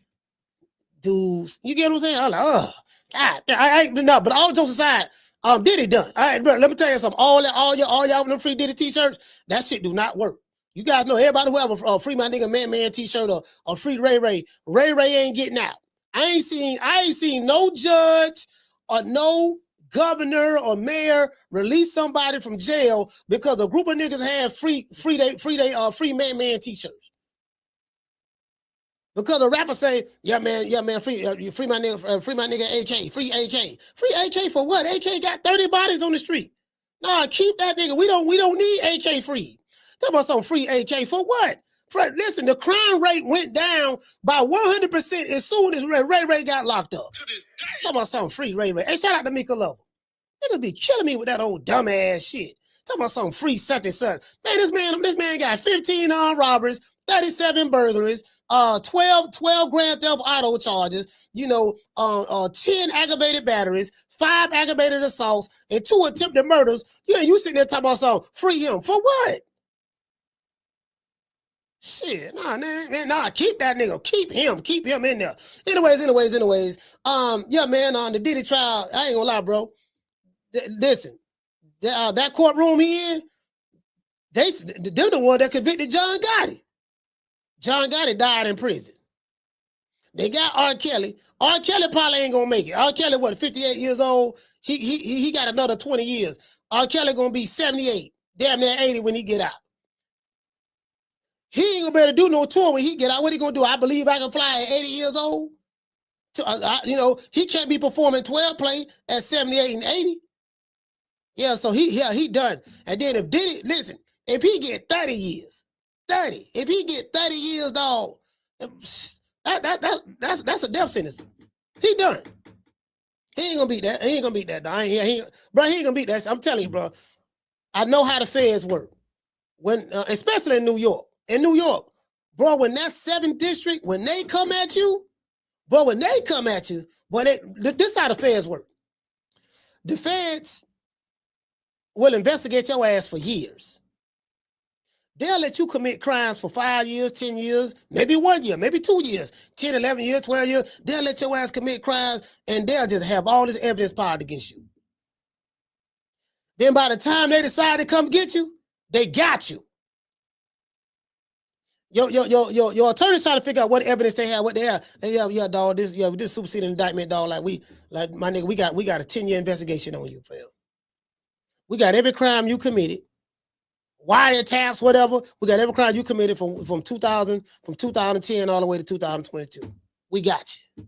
dudes. You get what I'm saying? I'm like, oh, God, no. But all jokes aside, Diddy done. All right, bro. Let me tell you something. All y'all with them free Diddy t-shirts, that shit do not work. You guys know everybody who have a free my nigga man t-shirt or free Ray ain't getting out. I ain't seen no judge or no governor or mayor release somebody from jail because a group of niggas had free man t-shirts. Because the rapper say, yeah man, free my nigga AK, free AK for what? AK got 30 bodies on the street. Nah, keep that nigga. We don't need AK free. Talk about some free AK for what? Listen, the crime rate went down by 100% as soon as Ray got locked up. Talk about something free Ray. Hey, shout out to Mika Love. Niggas be killing me with that old dumbass shit. Talk about some free such and such. Man, this man got 15 armed robberies, 37 burglaries, 12 grand theft auto charges, 10 aggravated batteries, 5 aggravated assaults, and 2 attempted murders. You sitting there talking about something, free him. For what? Shit, nah, keep that nigga. Keep him in there. Anyways. Yeah, man, on the Diddy trial, I ain't gonna lie, bro. Listen, that courtroom he in, they're the one that convicted John Gotti. John Gotti died in prison. They got R. Kelly. R. Kelly probably ain't gonna make it. R. Kelly, 58 years old? He got another 20 years. R. Kelly gonna be 78, damn near 80 when he get out. He ain't gonna be able to do no tour when he get out. What he gonna do? I Believe I Can Fly at 80 years old? He can't be performing 12 play at 78 and 80. Yeah, so he done. And then if he get 30 years, if he get 30 years, dog, that's a death sentence. He done. He ain't gonna beat that. He ain't gonna beat that, dog. He ain't gonna beat that. I'm telling you, bro. I know how the feds work. When, especially in New York. In New York, bro, when that 7th district, when they come at you, boy, this how the feds work. The feds will investigate your ass for years. They'll let you commit crimes for 5 years, 10 years, maybe 1 year, maybe 2 years, 10, 11 years, 12 years. They'll let your ass commit crimes and they'll just have all this evidence piled against you. Then by the time they decide to come get you, they got you. Your attorney's trying to figure out what evidence they have, what they have. Yeah, dog, this superseding indictment, dog. Like my nigga, we got a 10-year investigation on you, fam. We got every crime you committed, wiretaps, whatever. We got every crime you committed from 2010 all the way to 2022. We got you.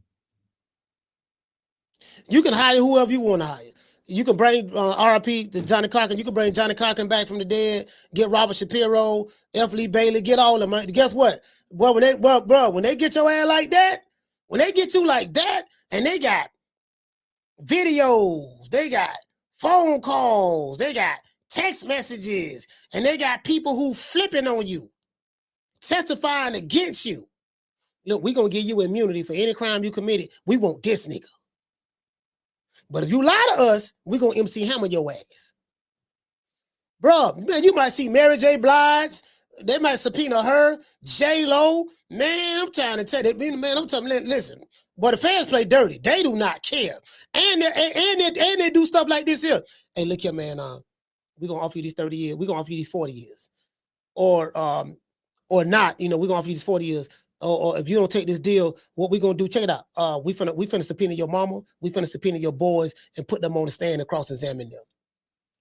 You can hire whoever you want to hire. You can bring RIP to Johnny Cochran. You can bring Johnny Cochran back from the dead. Get Robert Shapiro, F. Lee Bailey. Get all of them. Guess what? Well, when they get your ass like that, when they get you like that, and they got videos, they got phone calls, they got text messages, and they got people who flipping on you, testifying against you. Look, we're gonna give you immunity for any crime you committed. We want this nigga. But if you lie to us, we're going to MC Hammer your ass. Bro, man, you might see Mary J. Blige. They might subpoena her, J-Lo. Man, I'm trying to tell you, man, I'm telling you, listen. But the fans play dirty. They do not care. And they do stuff like this here. Hey, look here, man, we're going to offer you these 30 years. We're going to offer you these 40 years. Or not, we're going to offer you these 40 years. Or if you don't take this deal, what we gonna do? Check it out. We finna subpoena your mama. We finna subpoena your boys and put them on the stand and cross-examine them.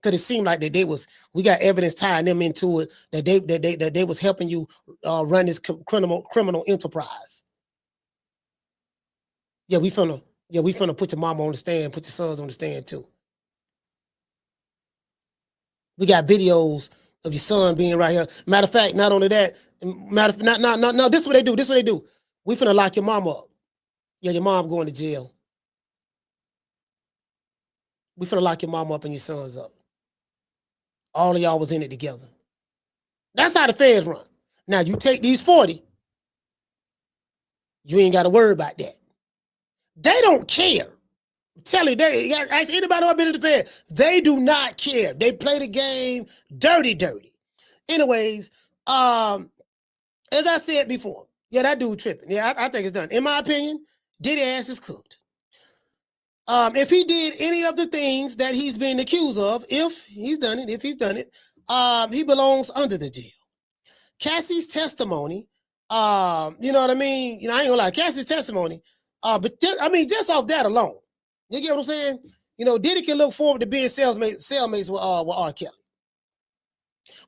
Cause it seemed like that we got evidence tying them into it that they was helping you run this criminal enterprise. Yeah, we finna put your mama on the stand, put your sons on the stand too. We got videos of your son being right here. Matter of fact, not only that. This is what they do. We finna lock your mom up. Yeah, your mom going to jail. We finna lock your mom up and your sons up. All of y'all was in it together. That's how the feds run. Now you take these 40, you ain't got to worry about that. They don't care. I'm telling you, ask anybody who been in the Fed. They do not care. They play the game dirty. Anyways, as I said before, yeah, that dude tripping. Yeah, I think it's done. In my opinion, Diddy ass is cooked. If he did any of the things that he's been accused of, if he's done it, he belongs under the jail. Cassie's testimony, you know what I mean? You know, I ain't gonna lie, Cassie's testimony, but just off that alone, you get what I'm saying? You know, Diddy can look forward to being cellmates with R. Kelly.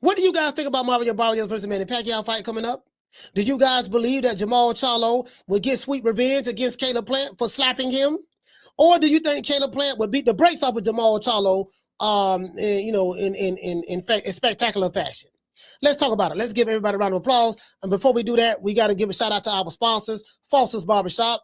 What do you guys think about Mario Barrios versus Manny Pacquiao fight coming up? Do you guys believe that Jermall Charlo would get sweet revenge against Caleb Plant for slapping him? Or do you think Caleb Plant would beat the brakes off of Jermall Charlo, in spectacular fashion? Let's talk about it. Let's give everybody a round of applause. And before we do that, we got to give a shout out to our sponsors, Foster's Barbershop.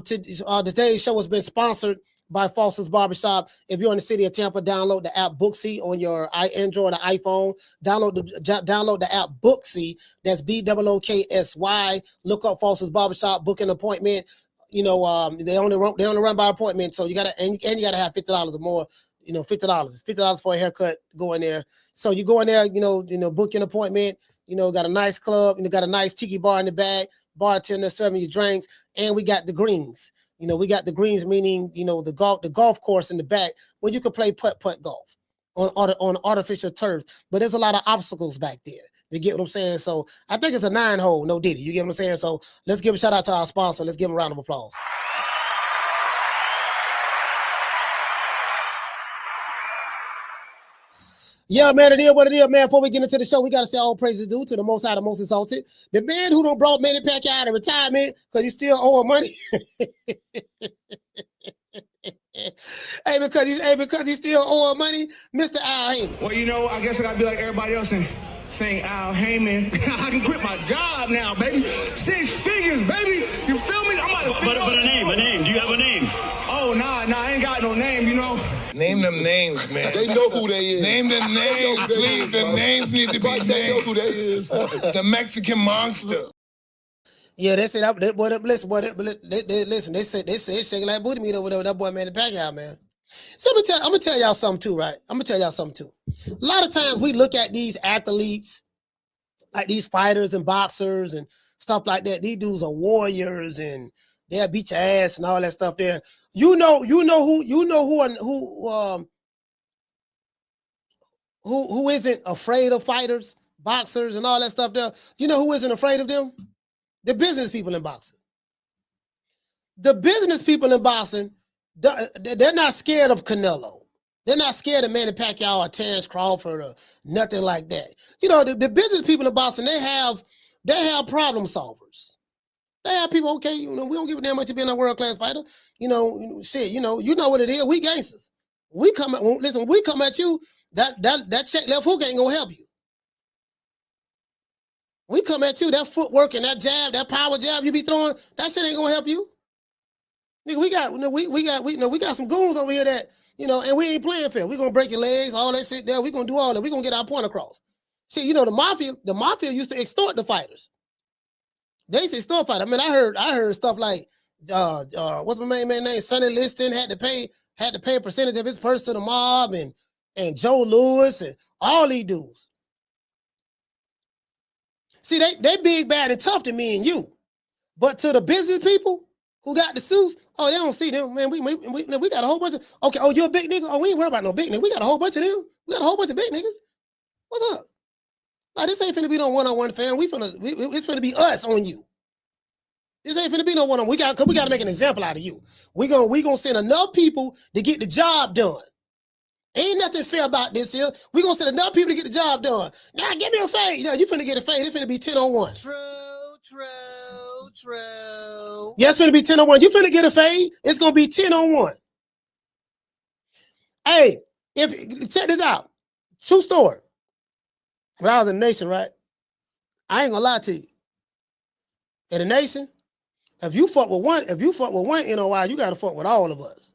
Today's show has been sponsored by Foster's Barbershop. If you're in the city of Tampa, download the app Booksy on your Android or iPhone. Download the app Booksy. That's BOOKSY. Look up Foster's Barbershop. Book an appointment. You know, they only run by appointment, so you gotta have $50 or more. You know, $50. It's $50 for a haircut. Go in there. So you go in there. You know, book an appointment. You know, got a nice club. You know, got a nice tiki bar in the back. Bartender serving you drinks, and we got the greens. You know, we got the greens, meaning the golf course in the back where you can play putt golf on artificial turf. But there's a lot of obstacles back there. You get what I'm saying? So I think it's a 9-hole, no Diddy. You get what I'm saying? So let's give a shout out to our sponsor. Let's give him a round of applause. Yeah, man, it is what it is, man. Before we get into the show, we got to say all praises due to the Most High, the Most Exalted. The man who done brought Manny Pacquiao out of retirement because he still owing money. because he's still owing money, Mr. Al Heyman. Well, you know, I guess I gotta be like everybody else and saying Al Heyman. I can quit my job now, baby. 6 figures, baby. You feel me? But a name. Do you have a name? Oh, nah, I ain't got no name, you know. Name them names, man. They know who they is. Name them names, please. The names need to be named. They know who they is. The Mexican monster. Yeah, they said listen, they said it's shaking like booty meat over there with that boy Manny Pacquiao, man. So I'm gonna tell y'all something too, right? A lot of times we look at these athletes, like these fighters and boxers and stuff like that. These dudes are warriors and they'll beat your ass and all that stuff there. Who isn't afraid of fighters, boxers, and all that stuff there? You know who isn't afraid of them? The business people in boxing. The business people in boxing, they're not scared of Canelo. They're not scared of Manny Pacquiao or Terrence Crawford or nothing like that. You know, the business people in boxing, they have problem solvers. They have people, okay, we don't give a damn much to being a world-class fighter. You know what it is. We gangsters. We come at you, that check left hook ain't gonna help you. We come at you, that footwork and that jab, that power jab you be throwing, that shit ain't gonna help you. Nigga, we got some goons over here that, and we ain't playing fair. We gonna break your legs, all that shit there. We gonna do all that. We gonna get our point across. See, the mafia used to extort the fighters. They used to extort fighters. I mean, I heard stuff like, what's my main man name? Sonny Liston had to pay a percentage of his purse to the mob, and Joe Lewis and all these dudes. See, they big, bad, and tough to me and you. But to the business people who got the suits, oh, they don't see them, man. We got a whole bunch of, okay, oh, you're a big nigga? Oh, we ain't worried about no big nigga. We got a whole bunch of them. We got a whole bunch of big niggas. What's up? Like, this ain't finna be no one-on-one, fam. It's finna be us on you. This ain't finna be no one-on-one. We gotta make an example out of you. We gonna send enough people to get the job done. Ain't nothing fair about this here. We gonna send enough people to get the job done. Now, give me a fade. You finna get a fade. It's finna be 10-on-1. True. Yeah, it's finna be 10-on-1. You finna get a fade. It's gonna be 10-on-1. Hey, check this out. True story. When I was in the Nation, right? I ain't gonna lie to you. In the Nation, if you fuck with one NOI, you gotta fuck with all of us.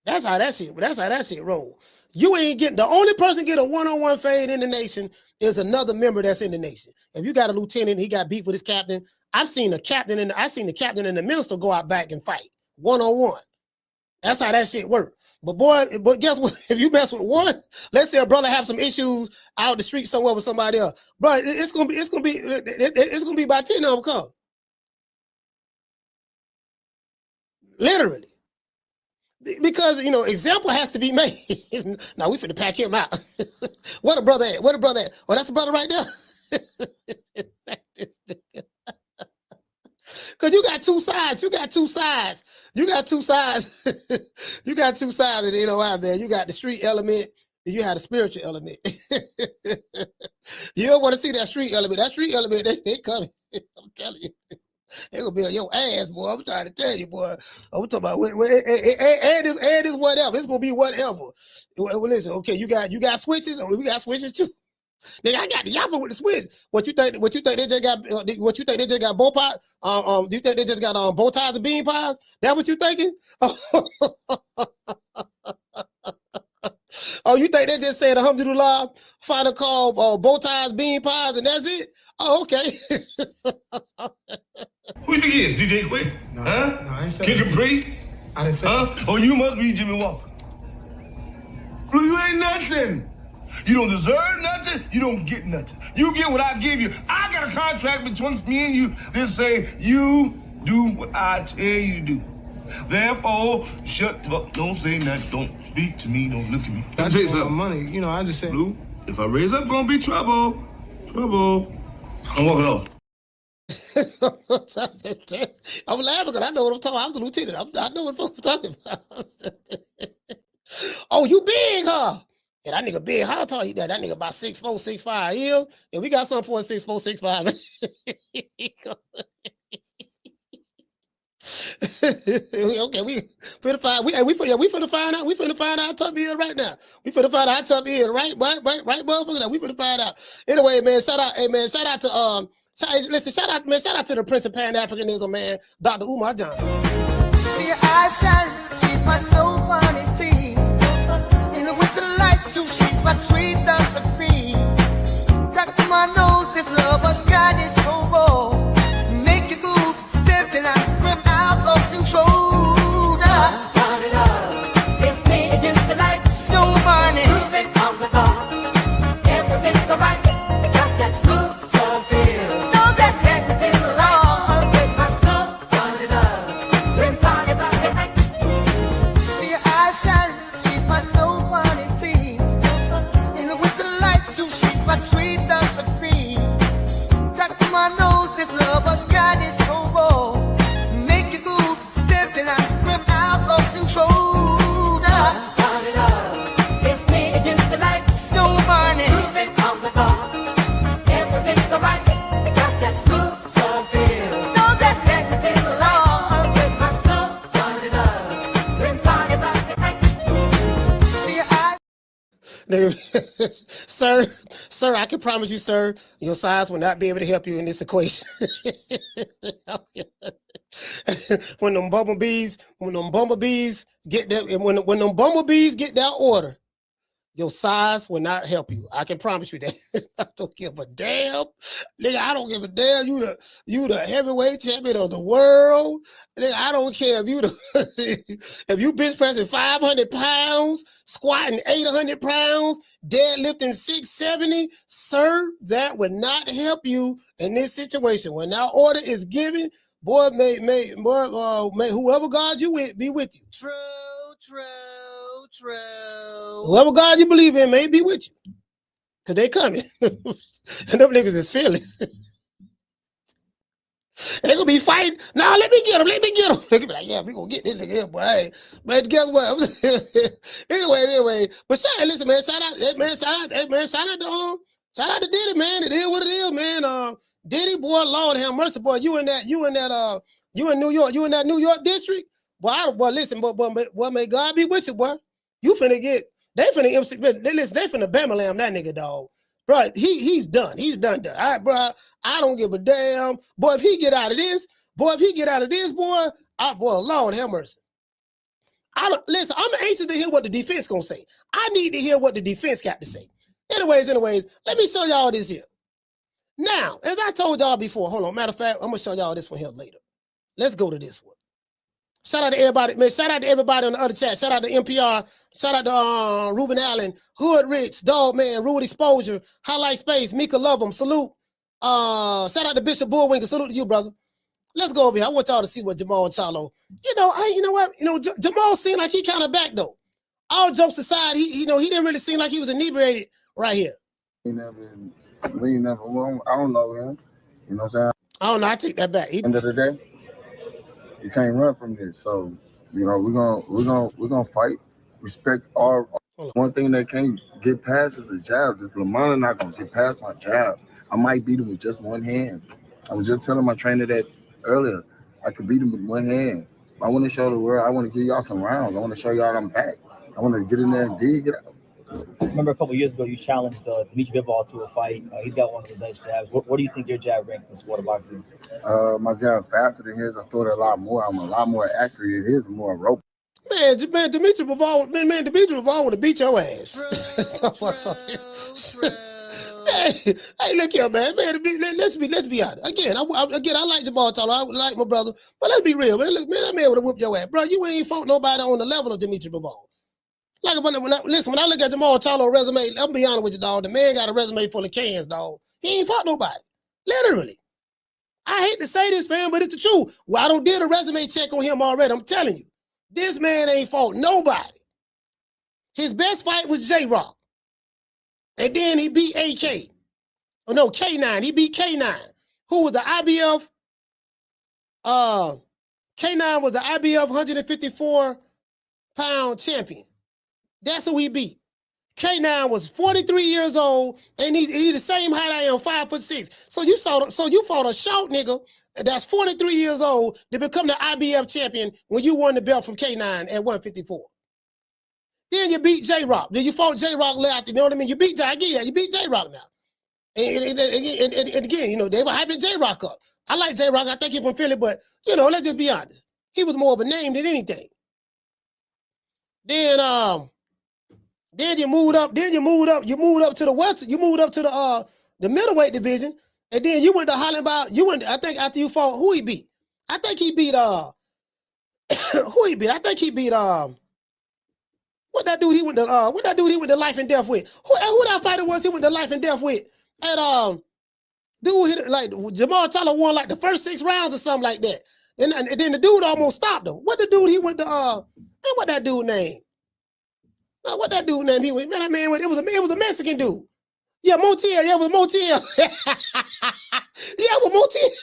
That's how that shit roll. You ain't getting, the only person get a one-on-one fade in the nation is another member that's in the nation. If you got a lieutenant, he got beef with his captain. I've seen the captain and the minister go out back and fight one-on-one. That's how that shit work. But guess what? If you mess with one, let's say a brother have some issues out the street somewhere with somebody else, bro, it's gonna be about 10 of them come. Literally. Because, example has to be made. Now we finna pack him out. What a brother at? Oh, that's a brother right there. Because you got two sides. You got two sides of the NOI, man. You got the street element, and you have the spiritual element. You don't want to see that street element. That street element, they coming. I'm telling you. They gonna be on your ass, boy. I'm trying to tell you, boy. I'm talking about add this whatever. It's gonna be whatever. Well, listen, okay, you got switches, or we got switches too. Nigga, I got the yapper with the switch. What you think they just got? What you think they just got bow pies? Do you think they just got bow ties and bean pies? That what you thinking? Oh, you think they just said alhamdulillah, final call, bow ties, bean pies, and that's it? Oh, okay. Who you think he is? DJ Quick? No, huh? No, I ain't saying Kid that. Capri? I didn't say that. Oh, you must be Jimmy Walker. Blue, you ain't nothing. You don't deserve nothing. You don't get nothing. You get what I give you. I got a contract between me and you that say you do what I tell you to do. Therefore, shut up. Don't say nothing. Don't speak to me. Don't look at me. I just want money. I just said. Blue, if I raise up, gonna be trouble. Trouble. I'm walking off. I'm laughing because I know what I'm talking about. I'm the lieutenant. I know what I'm talking about. Oh, you big, huh? Yeah, that nigga big. How tall you that? That nigga about 6'4", 6'5". Yeah, and we got something for a 6'4", 6'5". Okay, we finna find out. We finna find out how tough he is right now. We finna find out how tough he is, right, motherfucker. We finna find out. Anyway, man, shout out to shout out to the Prince of Pan-Africanism, man, Dr. Umar Johnson. See your eyes shining, she's my soul bunny, please. In the with the lights, so she's my sweet Dr. Queen. Talk to my nose, this lover's got is so raw. Make you move, stepping out of control. Turn it up, it's me against the light. Snow bunny, Moving on the bar, everything's alright. Got that smooth soul feel. no, that's Dancing in the light, with my snow, turn it up. We're party about the night. see your eyes shining, she's my soul bunny, please. In the with the lights, so she's my sweet Dr. Queen. Talk to my nose, this lover's got is so raw. Make you move, stepping out of control. Turn it up, it's me against the light. Snow bunny, Moving on the bar, everything's alright. Got that smooth soul feel. no, that's Dancing in the light, with my snow, turn it up. We're party about the night. see your eyes. Nigga, sir, I can promise you, sir, your size will not be able to help you in this equation. When them bumblebees get that, when them bumblebees get that order, your size will not help you. I can promise you that. I don't give a damn. Nigga, I don't give a damn. You the heavyweight champion of the world. Nigga, I don't care if you bench pressing 500 pounds, squatting 800 pounds, deadlifting 670, sir, that would not help you in this situation. When that order is given, boy, may whoever God you with be with you. True. Whoever God you believe in may be with you. Cause they coming. And them niggas is fearless. They gonna be fighting. Nah, let me get him. They gonna be like, yeah, we gonna get this nigga here, boy. Hey, but guess what? anyway. But listen, man, shout out to Diddy, man. It is what it is, man. Diddy, boy, Lord have mercy, boy. You in New York, you in that New York district. Boy, listen, boy, may God be with you, boy. You finna they finna MC, they finna Bamalam that nigga, dog. Bro, he's done. He's done. All right, bro, I don't give a damn. Boy, if he get out of this, Boy, if he get out of this, boy, Lord have mercy. Listen, I'm anxious to hear what the defense gonna say. I need to hear what the defense got to say. Anyways, let me show y'all this here. Now, as I told y'all before, hold on. Matter of fact, I'm gonna show y'all this one here later. Let's go to this one. Shout out to everybody, man. Shout out to everybody on the other chat. Shout out to NPR. Shout out to Ruben Allen, Hood Rich, Dog Man, Rude Exposure, Highlight Space, Mika Love 'em, salute. Shout out to Bishop Bullwinkle, salute to you, brother. Let's go over here. I want y'all to see what Jermall Charlo. You know what? Jermall seemed like he kind of back though. All jokes aside, he didn't really seem like he was inebriated right here. We never won. I don't know him. You know what I'm saying? I don't know. I take that back. End of the day, you can't run from this. So, we're gonna fight. Respect all. One thing that can't get past is a jab. This Lamana not gonna get past my jab. I might beat him with just one hand. I was just telling my trainer that earlier. I could beat him with one hand. I want to show the world. I want to give y'all some rounds. I want to show y'all I'm back. I want to get in there and dig it out. I remember a couple of years ago you challenged Dimitri Bivol to a fight. He's got one of his nice jabs. What do you think your jab rank in sport of boxing? My jab faster than his. I throw it a lot more. I'm a lot more accurate. His is more rope. Man, Dimitri Bivol would have beat your ass. Hey, look here, man. Let's be honest. Again, I like Jermall Charlo. I like my brother, but let's be real, man. Look, man, that man would have whooped your ass, bro. You ain't fought nobody on the level of Dimitri Bivol. Like when I look at Jermall Charlo resume, I'm be honest with you, dog. The man got a resume full of cans, dog. He ain't fought nobody, literally. I hate to say this, man, but it's the truth. Well, I don't did a resume check on him already. I'm telling you, this man ain't fought nobody. His best fight was J-Rock. And then he beat AK. Oh, no, K9. He beat K9, who was the IBF. K9 was the IBF 154-pound champion. That's who he beat. K9 was 43 years old, and he's the same height I am, 5'6". So you fought a short nigga that's 43 years old to become the IBF champion when you won the belt from K9 at 154. Then you beat J-Rock. Then you fought J-Rock last. You know what I mean? You beat You beat J-Rock now. And again, they were hyping J-Rock up. I like J-Rock. I think he's from Philly, but let's just be honest. He was more of a name than anything. Then you moved up. You moved up to the West. You moved up to the middleweight division, and then you went to Holland. I think after you fought, who he beat? I think he beat who he beat? I think he beat what that dude he went to life and death with? Who that fighter was he went to life and death with? And dude hit like Jermall Charlo won like the first 6 rounds or something like that. And then the dude almost stopped him. What the dude he went to what that dude name? What that dude name he went? Man, it was a Mexican dude. Yeah, Montiel. Yeah, it was Montiel. Yeah, it was Montiel.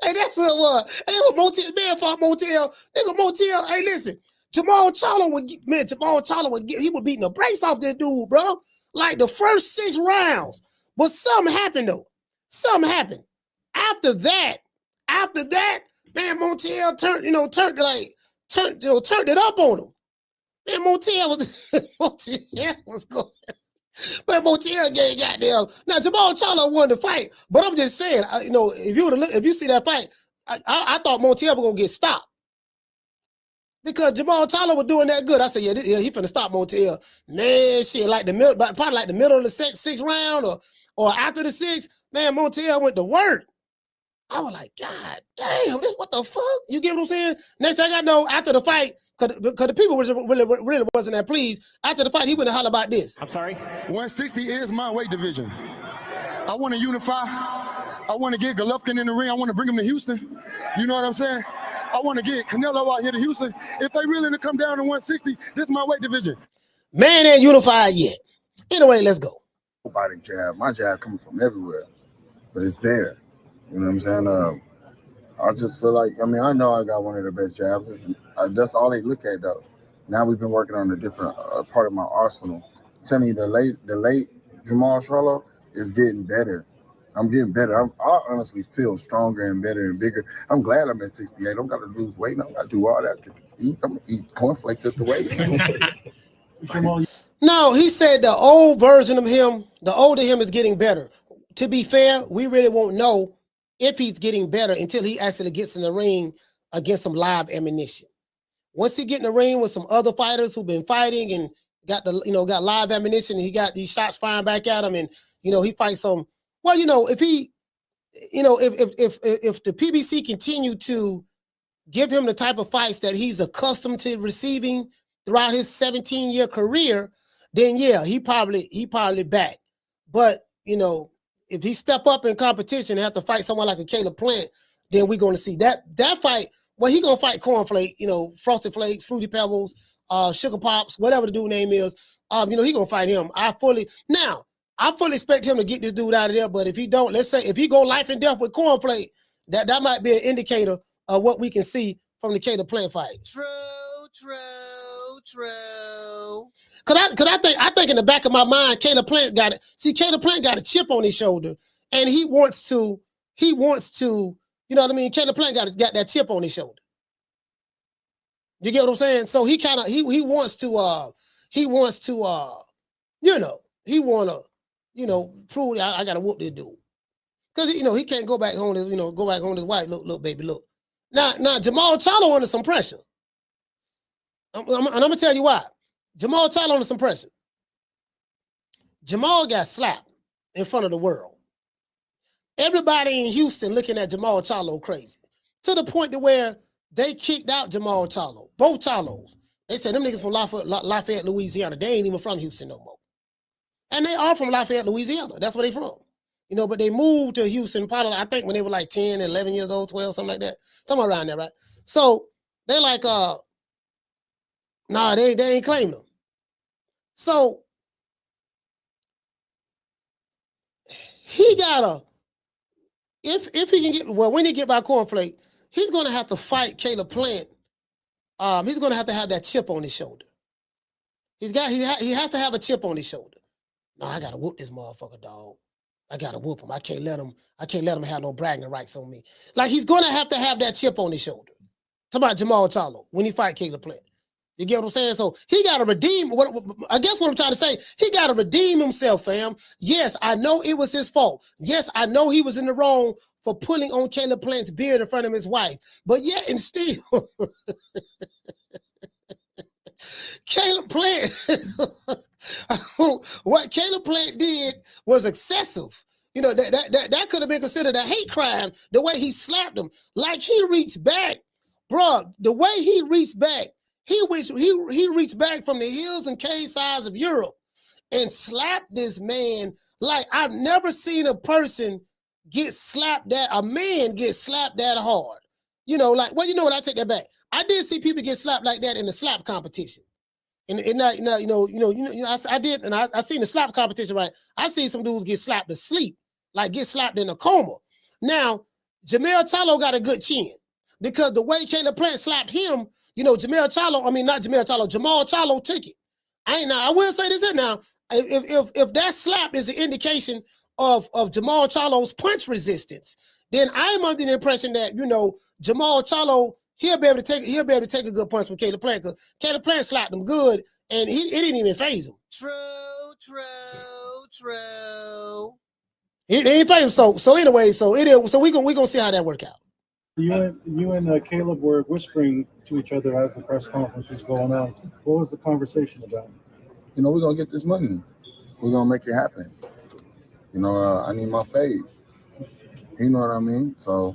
That's who it was. Hey, it was Montiel. Man fought Montiel. Nigga, Montiel. Hey, listen. Jermall Charlo would beating the brakes off this dude, bro. Like the first 6 rounds. But something happened though. Something happened. After that, man, Montiel turned it up on him. Man, Montiel was going. But Montiel gave goddamn. Now Jermall Charlo won the fight, but I'm just saying, if you see that fight, I thought Montiel was gonna get stopped. Because Jermall Charlo was doing that good. I said, yeah, he finna stop Montiel. Man, shit, probably like the middle of the 6th round or after the 6th, man, Montiel went to work. I was like, God damn, what the fuck? You get what I'm saying? Next thing I know, after the fight, because the people really wasn't that pleased, after the fight, he went to holler about this. I'm sorry? 160 is my weight division. I want to unify. I want to get Golovkin in the ring. I want to bring him to Houston. You know what I'm saying? I want to get Canelo out here to Houston. If they really to come down to 160, this is my weight division. Man ain't unified yet. Anyway, let's go. Nobody jab. My jab coming from everywhere, but it's there. You know what I'm saying? I just feel like, I know I got one of the best jabs. That's all they look at, though. Now we've been working on a different part of my arsenal. I'm telling you, the late Jermall Charlo is getting better. I'm getting better. I honestly feel stronger and better and bigger. I'm glad I'm at 68. I don't got to lose weight. I don't got to do all that. I get to eat. I'm going to eat cornflakes at the weight. No, he said the old version of him, the older him is getting better. To be fair, we really won't know if he's getting better until he actually gets in the ring against some live ammunition. Once he get in the ring with some other fighters who've been fighting and got got live ammunition, and he got these shots firing back at him, and he fights some. Well, if he, if the PBC continue to give him the type of fights that he's accustomed to receiving throughout his 17-year career, then yeah, he probably back. But if he step up in competition and have to fight someone like a Caleb Plant, then we're going to see that fight. Well, he gonna fight Cornflake, Frosted Flakes, Fruity Pebbles, Sugar Pops, whatever the dude name is. He gonna fight him. I fully expect him to get this dude out of there. But if he don't, let's say if he go life and death with Cornflake, that might be an indicator of what we can see from the Caleb Plant fight. True. Cause I think in the back of my mind, Caleb Plant got it. See, Caleb Plant got a chip on his shoulder, and he wants to. You know what I mean? Caleb Plant got that chip on his shoulder. You get what I'm saying? So he kind of he wants to prove that I gotta whoop this dude. Cause he can't go back home to to his wife. Look, baby, look. Now Jermall Charlo under some pressure. And I'm gonna tell you why. Jermall Charlo under some pressure. Jermall got slapped in front of the world. Everybody in Houston looking at Jermall Charlo crazy, to the point to where they kicked out Jermall Charlo, both Charlos. They said them niggas from Lafayette, Louisiana. They ain't even from Houston no more. And they are from Lafayette, Louisiana. That's where they from. But they moved to Houston, probably, I think when they were like 10, 11 years old, 12, something like that. Somewhere around there, right? So they're like, nah, they ain't claiming them. So he got if he can get, when he get by Cornflake, he's going to have to fight Caleb Plant. He's going to have that chip on his shoulder. He has to have a chip on his shoulder. No, I got to whoop this motherfucker, dog. I got to whoop him. I can't let him have no bragging rights on me. Like, he's going to have that chip on his shoulder. Talk about Jermall Charlo when he fight Caleb Plant. You get what I'm saying? So he got to redeem. I guess what I'm trying to say, he got to redeem himself, fam. Yes, I know it was his fault. Yes, I know he was in the wrong for pulling on Caleb Plant's beard in front of his wife. But yet and still, Caleb Plant, what Caleb Plant did was excessive. That could have been considered a hate crime. The way he slapped him, like he reached back, bro. The way he reached back. He reached back from the hills and cave sides of Europe and slapped this man like I've never seen a man get slapped that hard. I take that back. I did see people get slapped like that in the slap competition. I did, and I seen the slap competition, right? I seen some dudes get slapped to sleep, like get slapped in a coma. Now, Jermall Charlo got a good chin because the way Caleb Plant slapped him, Jermall Charlo took it. I will say this here now. If that slap is an indication of Jermall Charlo's punch resistance, then I'm under the impression that Jermall Charlo he'll be able to take a good punch from Caleb Plant, because Caleb Plant slapped him good and it didn't even phase him. True. It ain't phase him. So anyway, so we gonna see how that work out. You and Caleb were whispering to each other as the press conference was going on. What was the conversation about? We're going to get this money. We're going to make it happen. I need my fade. You know what I mean? So,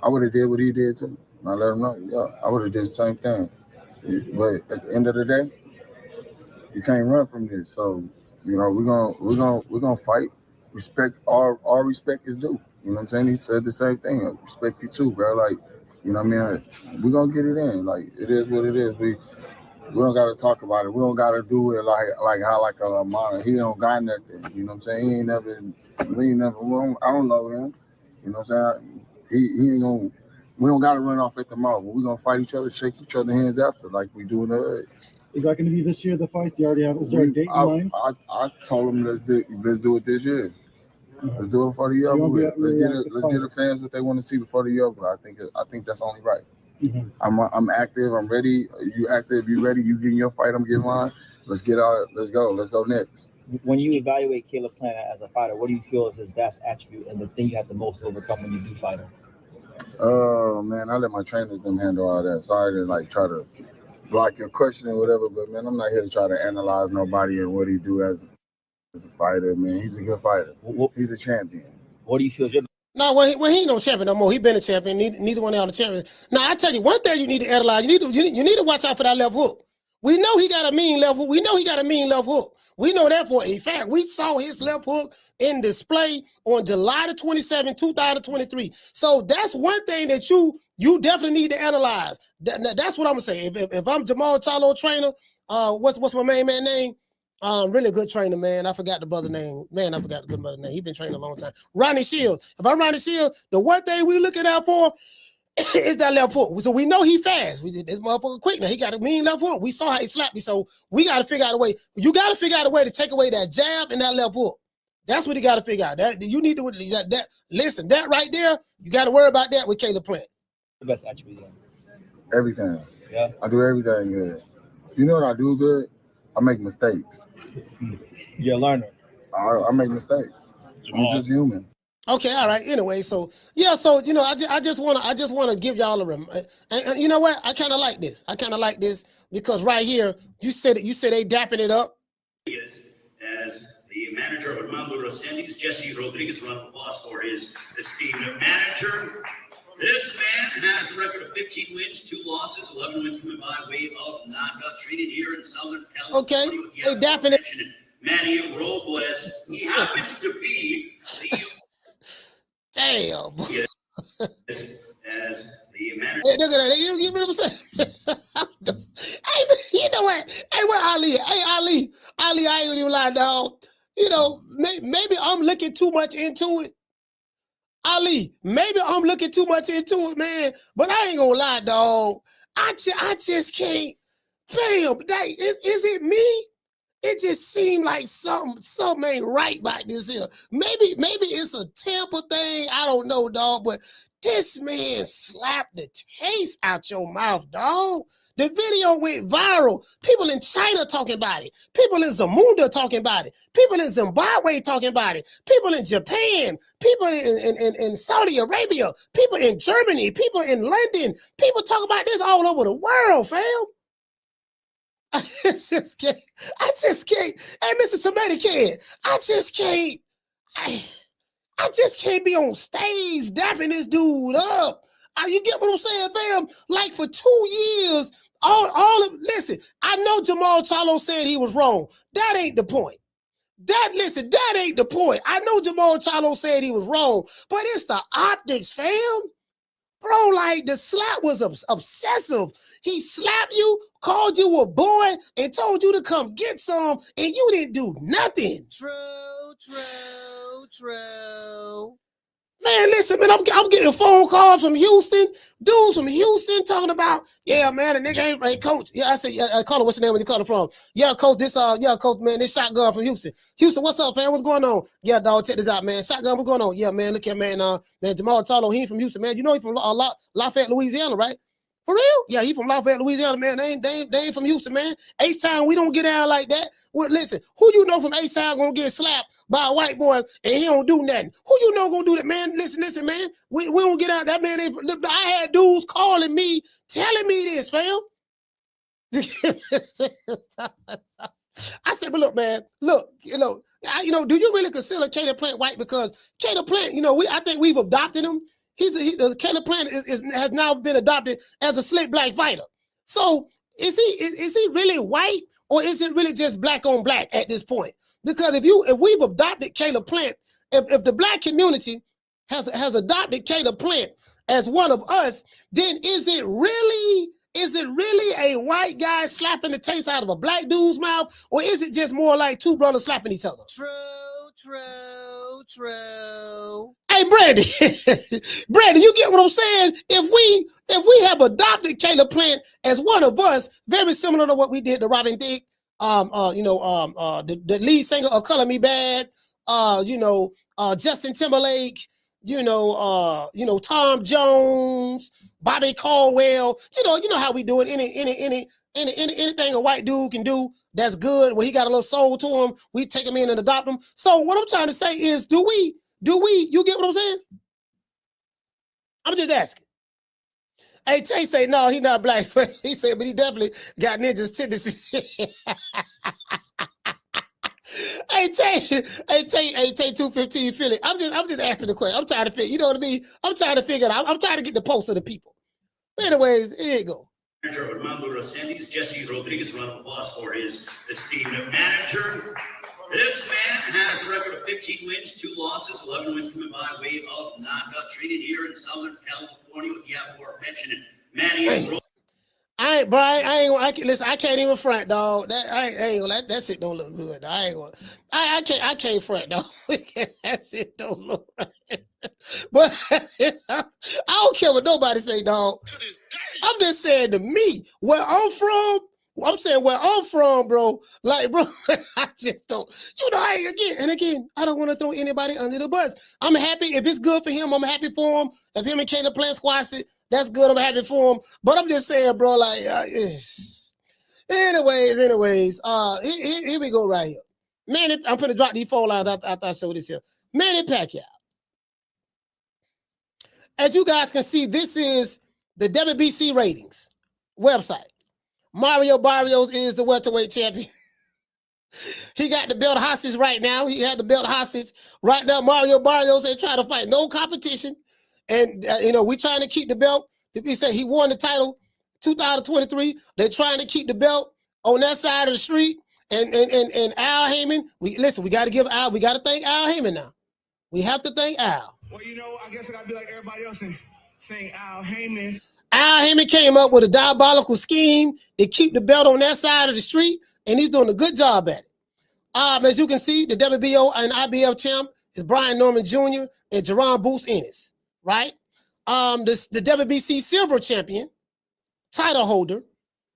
I would have did what he did too. And I let him know, yeah, I would have did the same thing. But at the end of the day, you can't run from this. So, we're gonna fight. Respect, all respect is due. You know what I'm saying? He said the same thing. I respect you too, bro. Like, what I mean? We're going to get it in. Like, it is what it is. We don't got to talk about it. We don't got to do it like how a Lamana. He don't got nothing. You know what I'm saying? I don't know him. You know what I'm saying? He ain't going to, we don't got to run off at the mouth. We're going to fight each other, shake each other's hands after like we do in the hood. Is that going to be this year, the fight? You already have, is there a date in mind? I told him let's do it this year. Let's do it for the year. Let's get the fans what they want to see before the year. I think that's only right. Mm-hmm. I'm active. I'm ready. You active? You ready? You getting your fight? I'm getting mine. Let's get out. Let's go. Let's go next. When you evaluate Caleb Plant as a fighter, what do you feel is his best attribute and the thing you have to most overcome when you do fight him? Oh man, I let my trainers them handle all that. Sorry to like try to block your question or whatever, but man, I'm not here to try to analyze nobody and what he do as a fighter. Man, he's a good fighter. He's a champion. What do you feel? No, well, he ain't no champion no more. He been a champion. Neither one of y'all the champions. Now I tell you one thing: you need to analyze. You need to watch out for that left hook. We know he got a mean left hook. We know he got a mean left hook. We know that for a fact. We saw his left hook in display on July the 27th, 2023. So that's one thing that you definitely need to analyze. That's what I'm gonna say. If I'm Jermall Charlo trainer, what's my main man name? Really good trainer, man. I forgot the brother name. Man, I forgot the good brother name. He's been training a long time. Ronnie Shields. If I'm Ronnie Shields, the one thing we looking out for is that left hook. So we know he fast. This motherfucker quick now. He got a mean left hook. We saw how he slapped me. So we got to figure out a way. You got to figure out a way to take away that jab and that left hook. That's what you got to figure out. That you need to listen. That right there, you got to worry about that with Caleb Plant. The best attribute. Everything. Yeah. I do everything good. You know what I do good? I make mistakes. You're a learner. I make mistakes. I'm just human. Okay, all right. Anyway, so yeah, so you know, I just want to give y'all and you know what? I kind of like this. Because right here, you said they dapping it up. As the manager of Armando Rossendi's, Jesse Rodriguez, round of applause for his esteemed manager. This man has a record of 15 wins, 2 losses, 11 wins coming by way of knockout, treated here in Southern California. Okay, they dapping it. Manny Robles. He happens to be the damn. As the manager. Hey, look at that. You get what I'm saying? Hey, you know what? Hey, where Ali? Hey, Ali, I ain't even lie, dog. You know, maybe I'm looking too much into it. Ali, maybe I'm looking too much into it, man. But I ain't gonna lie, dog. I just can't. Fam, is it me? It just seemed like something ain't right about this here. Maybe it's a Tampa thing. I don't know, dog. But this man slapped the taste out your mouth, dog. The video went viral. People in China talking about it. People in Zamunda talking about it. People in Zimbabwe talking about it. People in Japan. People in Saudi Arabia. People in Germany. People in London. People talk about this all over the world, fam. I just can't. Hey, Mr. Somebody Can. I just can't be on stage dapping this dude up. You get what I'm saying, fam? Like for 2 years, listen, I know Jermall Charlo said he was wrong. That ain't the point. That ain't the point. I know Jermall Charlo said he was wrong, but it's the optics, fam. Bro, like the slap was obsessive. He slapped you, called you a boy, and told you to come get some, and you didn't do nothing. True. Man, listen, man, I'm getting phone calls from Houston. Dudes from Houston talking about, yeah, man, the nigga ain't right, coach. Yeah, I said, I call her, what's your name when you call her from? Yeah, coach, coach, man, this shotgun from Houston. Houston, what's up, man? What's going on? Yeah, dog, check this out, man. Shotgun, what's going on? Yeah, man, look here, man. Man, Jermall Charlo, he ain't from Houston, man. You know he from Lafayette, Louisiana, right? For real? Yeah, he from Lafayette, Louisiana, man. They ain't from Houston, man. H-Town, we don't get down like that. Well, listen, who you know from H-Town gonna get slapped by a white boy and he don't do nothing? Who you know gonna do that, man? Listen, man. We don't get out. That man ain't. I had dudes calling me, telling me this, fam. I said, but look, man, look, do you really consider Caleb Plant white? Because Caleb Plant, I think we've adopted him. Caleb Plant has now been adopted as a slick black fighter. So is he really white, or is it really just black on black at this point? Because if we've adopted Caleb Plant, if the black community has adopted Caleb Plant as one of us, then is it really a white guy slapping the taste out of a black dude's mouth, or is it just more like two brothers slapping each other? True. Hey, Brandon, you get what I'm saying? If we have adopted Caleb Plant as one of us, very similar to what we did to Robin Thicke, the lead singer of Color Me Bad, Justin Timberlake, Tom Jones, Bobby Caldwell, you know how we do it. Anything a white dude can do that's good, when he got a little soul to him, we take him in and adopt him. So what I'm trying to say is, do we, you get what I'm saying? I'm just asking. Hey, Tay say, no, he's not black. He said, but he definitely got ninjas tendencies. Hey, Tay 215 Philly. I'm just asking the question. I'm trying to figure, you know what I mean? I'm trying to figure it out. I'm trying to get the pulse of the people. Anyways, here you go. Manager Armando Rosendi's Jesse Rodriguez, round of applause for his esteemed manager. This man has a record of 15 wins, 2 losses, 11 wins coming by way of knockout. Treated here in Southern California with the aforementioned Manny. Hey, listen, I can't even front, dog. That shit don't look good. I can't front, dog. That shit don't look right. But I don't care what nobody say, dog. I'm just saying, to me, where I'm from, bro. Like, bro, I just don't, again, I don't want to throw anybody under the bus. I'm happy if it's good for him. I'm happy for him. If him and Caleb playing squash it, that's good. I'm happy for him. But I'm just saying, bro, like, anyways, here we go right here. Manny, I'm going to drop these 4 lines after I show this here. Manny Pacquiao. As you guys can see, this is the WBC ratings website. Mario Barrios is the welterweight champion. He got the belt hostage right now. He had the belt hostage right now. Mario Barrios ain't trying to fight no competition. And, we trying to keep the belt. He said he won the title 2023. They're trying to keep the belt on that side of the street. And Al Heyman, we got to thank Al Heyman now. We have to thank Al. Well, I guess I got to be like everybody else and thank Al Heyman. Al Heyman came up with a diabolical scheme to keep the belt on that side of the street, and he's doing a good job at it. As you can see, the WBO and IBF champ is Brian Norman Jr. and Jerron Boots Ennis, right? The WBC silver champion, title holder,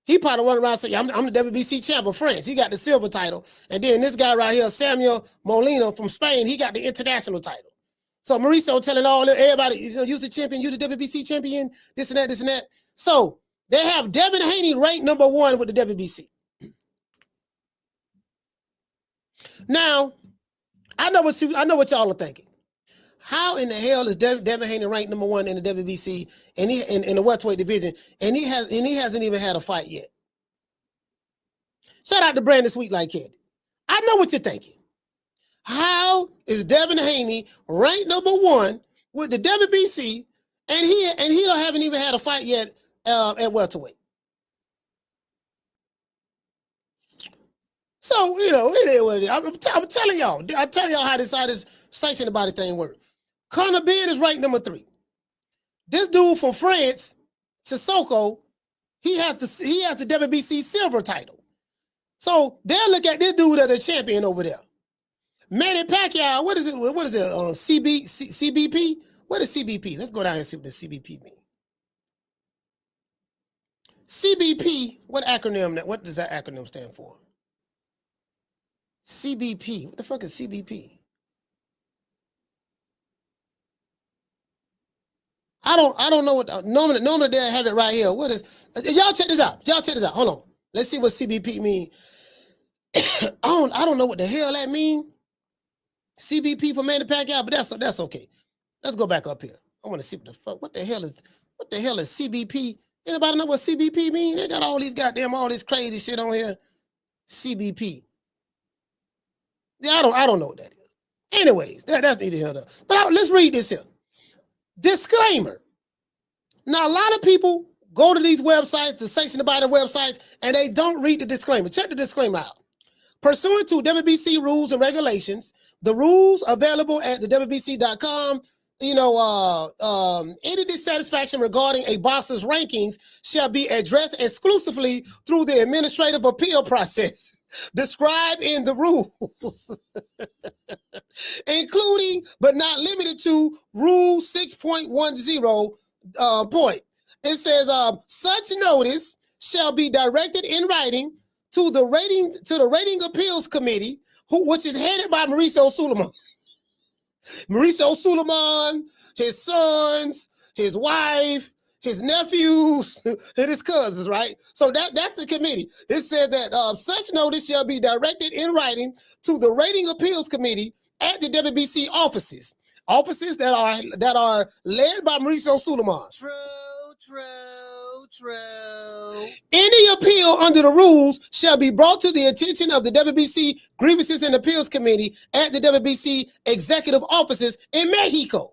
he probably run around and say, I'm the WBC champ of France. He got the silver title. And then this guy right here, Samuel Molina from Spain, he got the international title. So Mauricio telling everybody, you're the champion, you're the WBC champion, this and that. So they have Devin Haney ranked number 1 with the WBC. Now, I know what y'all are thinking. How in the hell is Devin Haney ranked number 1 in the WBC and he in the welterweight division, and he hasn't even had a fight yet? Shout out to Brandon Sweet Like Candy. I know what you're thinking. How is Devin Haney ranked number 1 with the WBC, and he haven't even had a fight yet at welterweight? So it is what it is. I'm telling y'all. How this sanctioned body thing works. Conor Beard is ranked number 3. This dude from France, Sissoko, he has the WBC silver title. So they'll look at this dude as a champion over there. Manny Pacquiao, what is it? CBP? What is CBP? Let's go down and see what the CBP means. CBP, what does that acronym stand for? CBP. What the fuck is CBP? I don't know what normally they have it right here. What is y'all check this out? Hold on. Let's see what CBP means. I don't know what the hell that means. CBP for Manny Pacquiao, but that's okay. Let's go back up here. I want to see what the hell is CBP? Anybody know what CBP means? They got all this crazy shit on here. CBP. Yeah, I don't know what that is. Anyways, that's neither here nor there. But let's read this here. Disclaimer. Now, a lot of people go to these websites, the sanctioned body websites, and they don't read the disclaimer. Check the disclaimer out. Pursuant to WBC rules and regulations, the rules available at the WBC.com, any dissatisfaction regarding a boxer's rankings shall be addressed exclusively through the administrative appeal process described in the rules, including but not limited to Rule 6.10 point. It says such notice shall be directed in writing to the rating appeals committee, which is headed by Mauricio Suleiman. Mauricio Suleiman, his sons, his wife, his nephews, and his cousins, right? So that's the committee. It said that such notice shall be directed in writing to the Rating Appeals Committee at the WBC offices that are led by Mauricio Suleiman. True. Any appeal under the rules shall be brought to the attention of the WBC Grievances and Appeals Committee at the WBC executive offices in Mexico.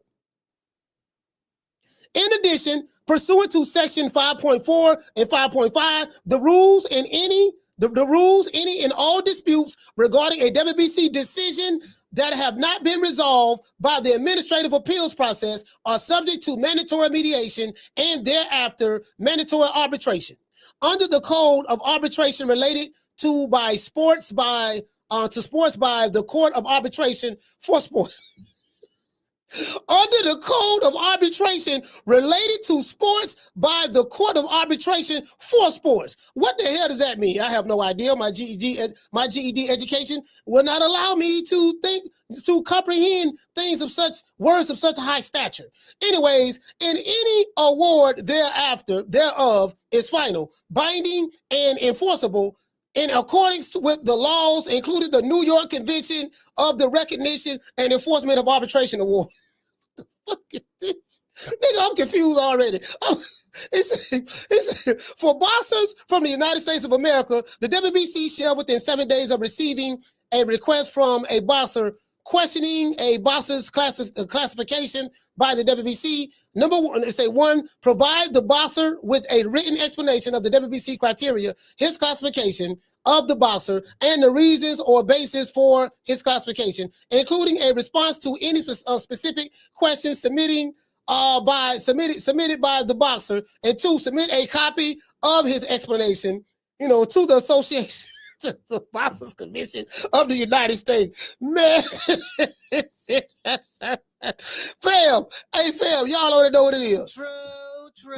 In addition, pursuant to section 5.4 and 5.5, the rules and any and all disputes regarding a WBC decision that have not been resolved by the administrative appeals process are subject to mandatory mediation and thereafter mandatory arbitration. Under the code of arbitration related to sports by the Court of Arbitration for Sports. Under the code of arbitration related to sports by the Court of Arbitration for Sports. What the hell does that mean? I have no idea. My GED education will not allow me to comprehend words of such a high stature. Anyways, in any award thereof is final, binding, and enforceable in accordance with the laws, including the New York Convention of the Recognition and Enforcement of Arbitration Award. What the fuck is this? Nigga, I'm confused already. It's for boxers from the United States of America, the WBC shall, within 7 days of receiving a request from a boxer questioning a boxer's classification by the WBC, provide the boxer with a written explanation of the WBC criteria, his classification of the boxer, and the reasons or basis for his classification, including a response to any specific questions submitted by the boxer, and 2, submit a copy of his explanation, to the association. The Boxers Commission of the United States. Man. Fam, y'all already know what it is. True.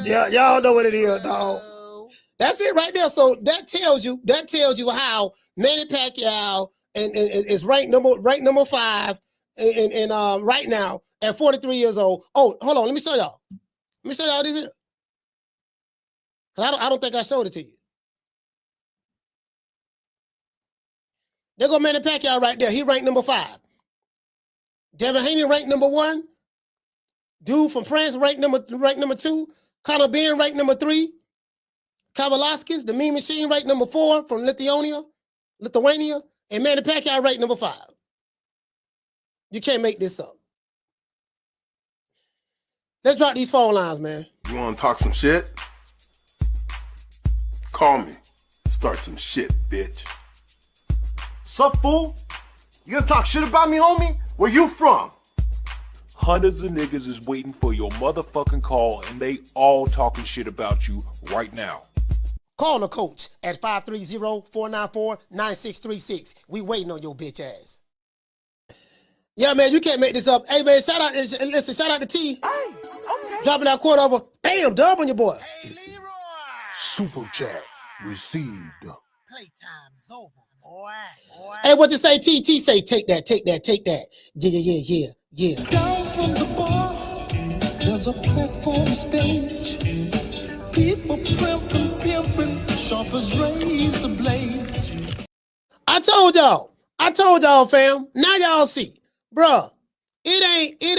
Yeah, y'all know what it is, dog. That's it right there. So that tells you how Manny Pacquiao is ranked number 5 and right now at 43 years old. Oh, hold on, let me show y'all. This here. I don't think I showed it to you. There go Manny Pacquiao right there. He ranked number 5. Devin Haney ranked number 1. Dude from France ranked number 2. Conor Benn ranked number 3. Kavalaskis, the Mean Machine, ranked number 4 from Lithuania. And Manny Pacquiao ranked number 5. You can't make this up. Let's drop these phone lines, man. You want to talk some shit? Call me. Start some shit, bitch. Sup, fool? You gonna talk shit about me, homie? Where you from? Hundreds of niggas is waiting for your motherfucking call, and they all talking shit about you right now. Call the coach at 530-494-9636. We waiting on your bitch ass. Yeah, man, you can't make this up. Hey, man, shout out to T. Hey, okay. Dropping that quarter over. Bam, dub on your boy. Hey, Leroy. Super chat received. Playtime's over, boy. Hey, what you say, T? T say, take that. Yeah. Down from the bar, there's a platform stage. People pimping, sharp as razor blades. I told y'all, fam. Now y'all see, bruh. It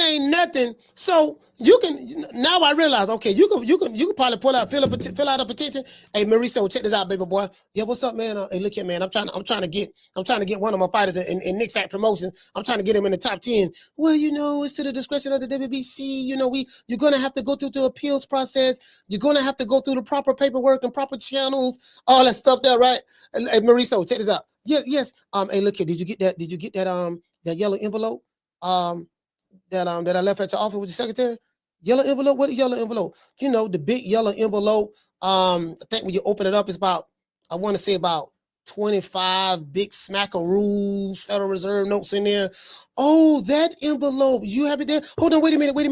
ain't nothing. So you can now I realize, okay, you can probably fill out a petition. Hey, Mauricio, check this out, baby boy. Yeah, what's up, man? Hey, look here, man. I'm trying to get one of my fighters in Nick's Act Promotions. I'm trying to get him in the top 10. Well, it's to the discretion of the WBC. You're gonna have to go through the appeals process. You're gonna have to go through the proper paperwork and proper channels, all that stuff there, right? Hey, Mauricio, check this out. Yes. Hey, look here. Did you get that yellow envelope? That I left at your office with the secretary? Yellow envelope? What a yellow envelope? The big yellow envelope. I think when you open it up, it's about 25 big smackaroos, Federal Reserve notes in there. Oh, that envelope. You have it there? Hold on, wait a minute. Because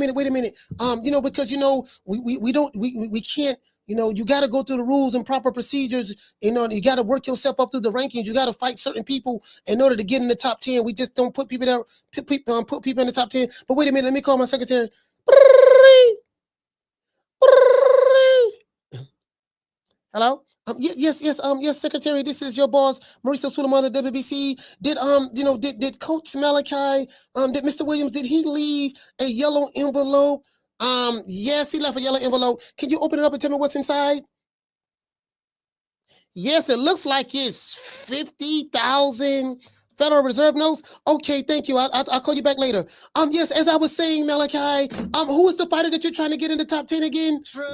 we can't. You got to go through the rules and proper procedures. You got to work yourself up through the rankings. You got to fight certain people in order to get in the top 10. We just don't put people there, put people in the top 10. But wait a minute, let me call my secretary. Hello? Yes, Secretary. This is your boss, Mauricio Suleiman, the WBC. Did Coach Malachi, did Mr. Williams, did he leave a yellow envelope? Yes, he left a yellow envelope. Can you open it up and tell me what's inside? Yes, it looks like it's 50,000 Federal Reserve notes. Okay, thank you. I'll call you back later. Yes, as I was saying, Malachi, who is the fighter that you're trying to get in the top 10 again? True.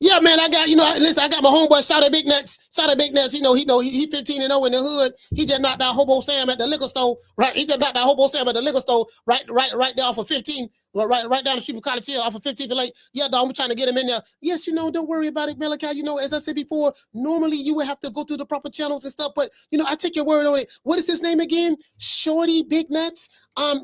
Yeah, man, listen, I got my homeboy Shout at Big Nuts. Shout at Big Nuts. He 15-0 in the hood. He just knocked out Hobo Sam at the liquor store. Right, he just knocked out Hobo Sam at the liquor store. Right there off of 15. Right down the street from College Hill, off of 15th and Lake. Yeah, dog, I'm trying to get him in there. Yes, don't worry about it, Malachi. As I said before, normally you would have to go through the proper channels and stuff, but I take your word on it. What is his name again? Shorty Big Nuts.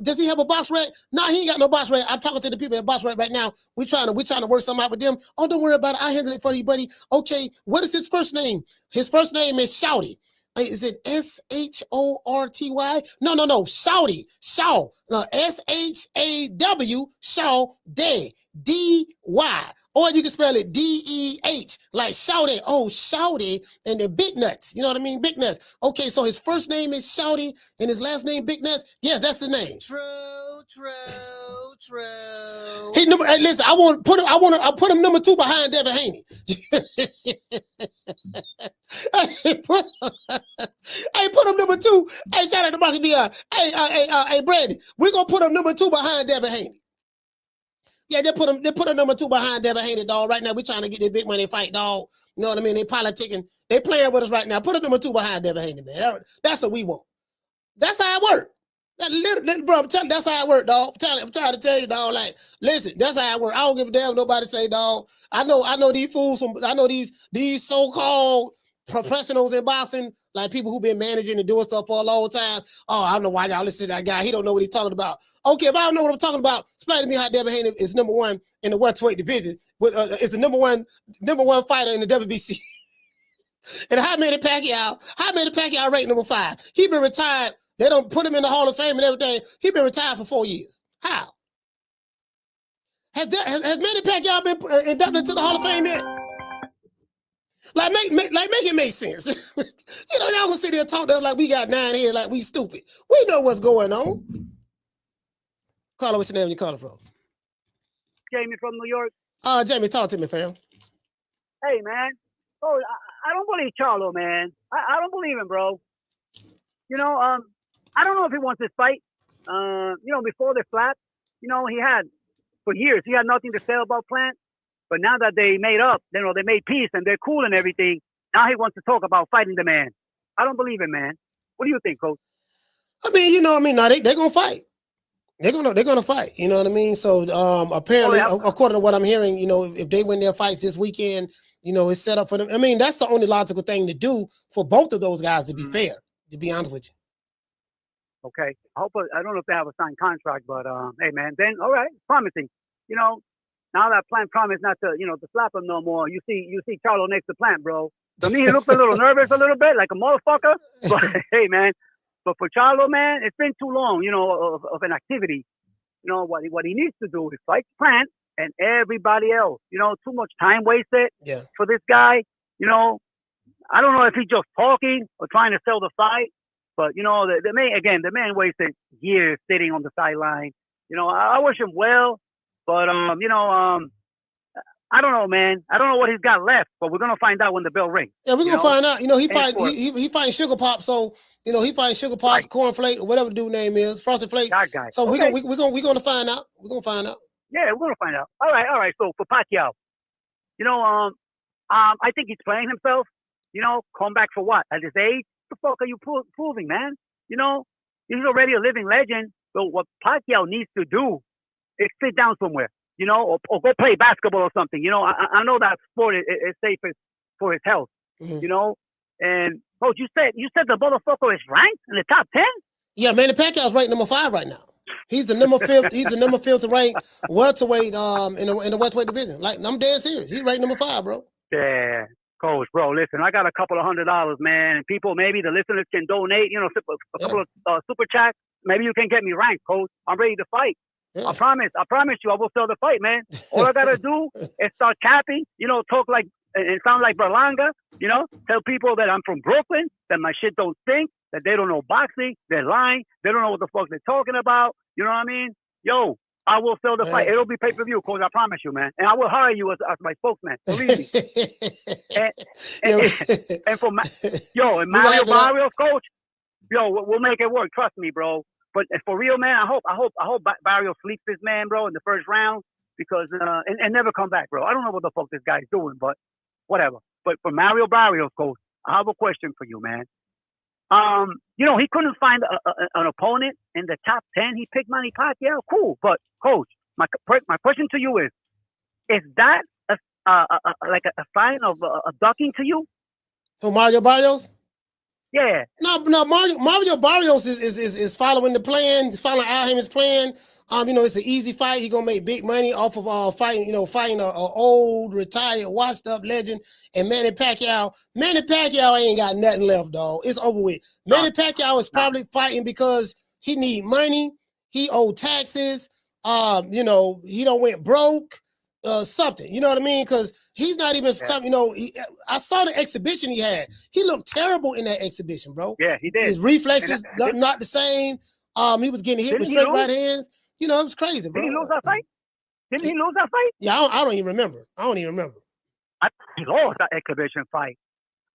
Does he have a box rate? No, he ain't got no box rate. I'm talking to the people at box rate right now. We're trying to work something out with them. Oh, don't worry about it. I'll handle it for you, buddy. Okay, what is his first name? His first name is Shouty. Is it Shorty? No. Shouty. Shaw. No, Shaw. Shaw. D-Y. Or you can spell it D-E-H. Like Shouty. Oh, Shouty. And the Big Nuts. You know what I mean? Big Nuts. Okay, so his first name is Shouty and his last name Big Nuts. Yes, that's his name. True. Hey, listen, I put him number 2 behind Devin Haney. Put him number 2. Hey, shout out to Marky B.I. Hey, Brandon, we're gonna put him number 2 behind Devin Haney. Yeah, they put him number 2 behind Devin Haney, dog. Right now, we're trying to get this big money fight, dog. You know what I mean? They politicking, they playing with us right now. Put him number 2 behind Devin Haney, man. That's what we want. That's how it works. Bro, that's how it works, dog. I'm trying to tell you, dog. Like, listen, that's how it works. I don't give a damn what nobody say, dog. I know these fools I know these so-called professionals in boxing, like people who've been managing and doing stuff for a long time. Oh, I don't know why y'all listen to that guy. He don't know what he's talking about. Okay, if I don't know what I'm talking about, explain to me how Devin Haney is number 1 in the welterweight division. Is the number one fighter in the WBC. And how many Pacquiao ranked number 5? He been retired. They don't put him in the Hall of Fame and everything. He been retired for 4 years. How? Has Manny Pacquiao been inducted into the Hall of Fame yet? Like make it make sense. Y'all gonna sit there and talk to us like we got 9 heads, like we stupid. We know what's going on. Caller, what's your name? You calling from? Jamie from New York. Jamie, talk to me, fam. Hey, man. Oh, I don't believe Charlo, man. I don't believe him, bro. I don't know if he wants this fight. Before the flap, he had, for years, he had nothing to say about Plant. But now that they made up, they made peace and they're cool and everything, now he wants to talk about fighting the man. I don't believe him, man. What do you think, Coach? I mean, no, they're going to fight. They're gonna fight. You know what I mean? So apparently, according to what I'm hearing, if they win their fights this weekend, it's set up for them. I mean, that's the only logical thing to do for both of those guys, to be fair, to be honest with you. Okay. I don't know if they have a signed contract, but hey, man, then all right, promising. Now that Plant promised not to, to slap him no more. You see Charlo next to Plant, bro. To me, he looked a little nervous, a little bit like a motherfucker. But hey, man. But for Charlo, man, it's been too long, of an activity. What he needs to do is fight Plant and everybody else. Too much time wasted for this guy. I don't know if he's just talking or trying to sell the fight. But, the man wasted years sitting on the sideline. I wish him well. But, I don't know, man. I don't know what he's got left. But we're going to find out when the bell rings. Yeah, we're going to find out. He fighting Sugar Pop. So, he fighting Sugar Pops, right. Corn Flake, or whatever the dude name is, Frosted Flakes. That guy. So we're going to find out. We're going to find out. Yeah, we're going to find out. All right. So for Pacquiao, I think he's playing himself. Come back for what? At his age? What the fuck are you proving, man? He's already a living legend. So what Pacquiao needs to do is sit down somewhere, or go play basketball or something. I know that sport is safe for his health, and Coach, you said the motherfucker is ranked in the top 10? Yeah, Manny Pacquiao's ranked number 5 right now. He's the number 5th. He's the number 5th ranked welterweight in the welterweight division. Like, I'm dead serious. He's ranked number 5, bro. Yeah, Coach, bro. Listen, I got a couple of $100, man, and people, maybe the listeners can donate. A couple of super chats. Maybe you can get me ranked, Coach. I'm ready to fight. I promise you, I will sell the fight, man. All I gotta do is start capping, talk like and sound like Berlanga, tell people that I'm from Brooklyn, that my shit don't stink, that they don't know boxing, they're lying, they don't know what the fuck they're talking about. You know what I mean? Yo, I will sell the fight. It'll be pay-per-view, Coach. I promise you, man. And I will hire you as my spokesman. Believe me. and for Mario Barrios, Coach. We'll make it work. Trust me, bro. But for real, man, I hope Barrios sleeps this man, bro, in the first round because and never come back, bro. I don't know what the fuck this guy's doing, but whatever. But for Mario Barrios, Coach, I have a question for you, man. He couldn't find an opponent in the top 10. He picked Manny Pacquiao. Cool. But, Coach, my question to you is that like a sign of ducking to you? Who, Mario Barrios? Yeah. No, Mario Barrios is following the plan, following Al Heyman's plan. It's an easy fight. He's gonna make big money off of fighting a old, retired, washed up legend. And Manny Pacquiao ain't got nothing left, dog. It's over with. Manny Pacquiao is probably fighting because he need money. He owed taxes. He don't went broke. Something. You know what I mean? Because he's not even I saw the exhibition he had. He looked terrible in that exhibition, bro. Yeah, he did. His reflexes not the same. He was getting hit with straight right hands. It was crazy, bro. Did he lose that fight? Didn't he lose that fight? Yeah, I don't even remember. He lost that exhibition fight.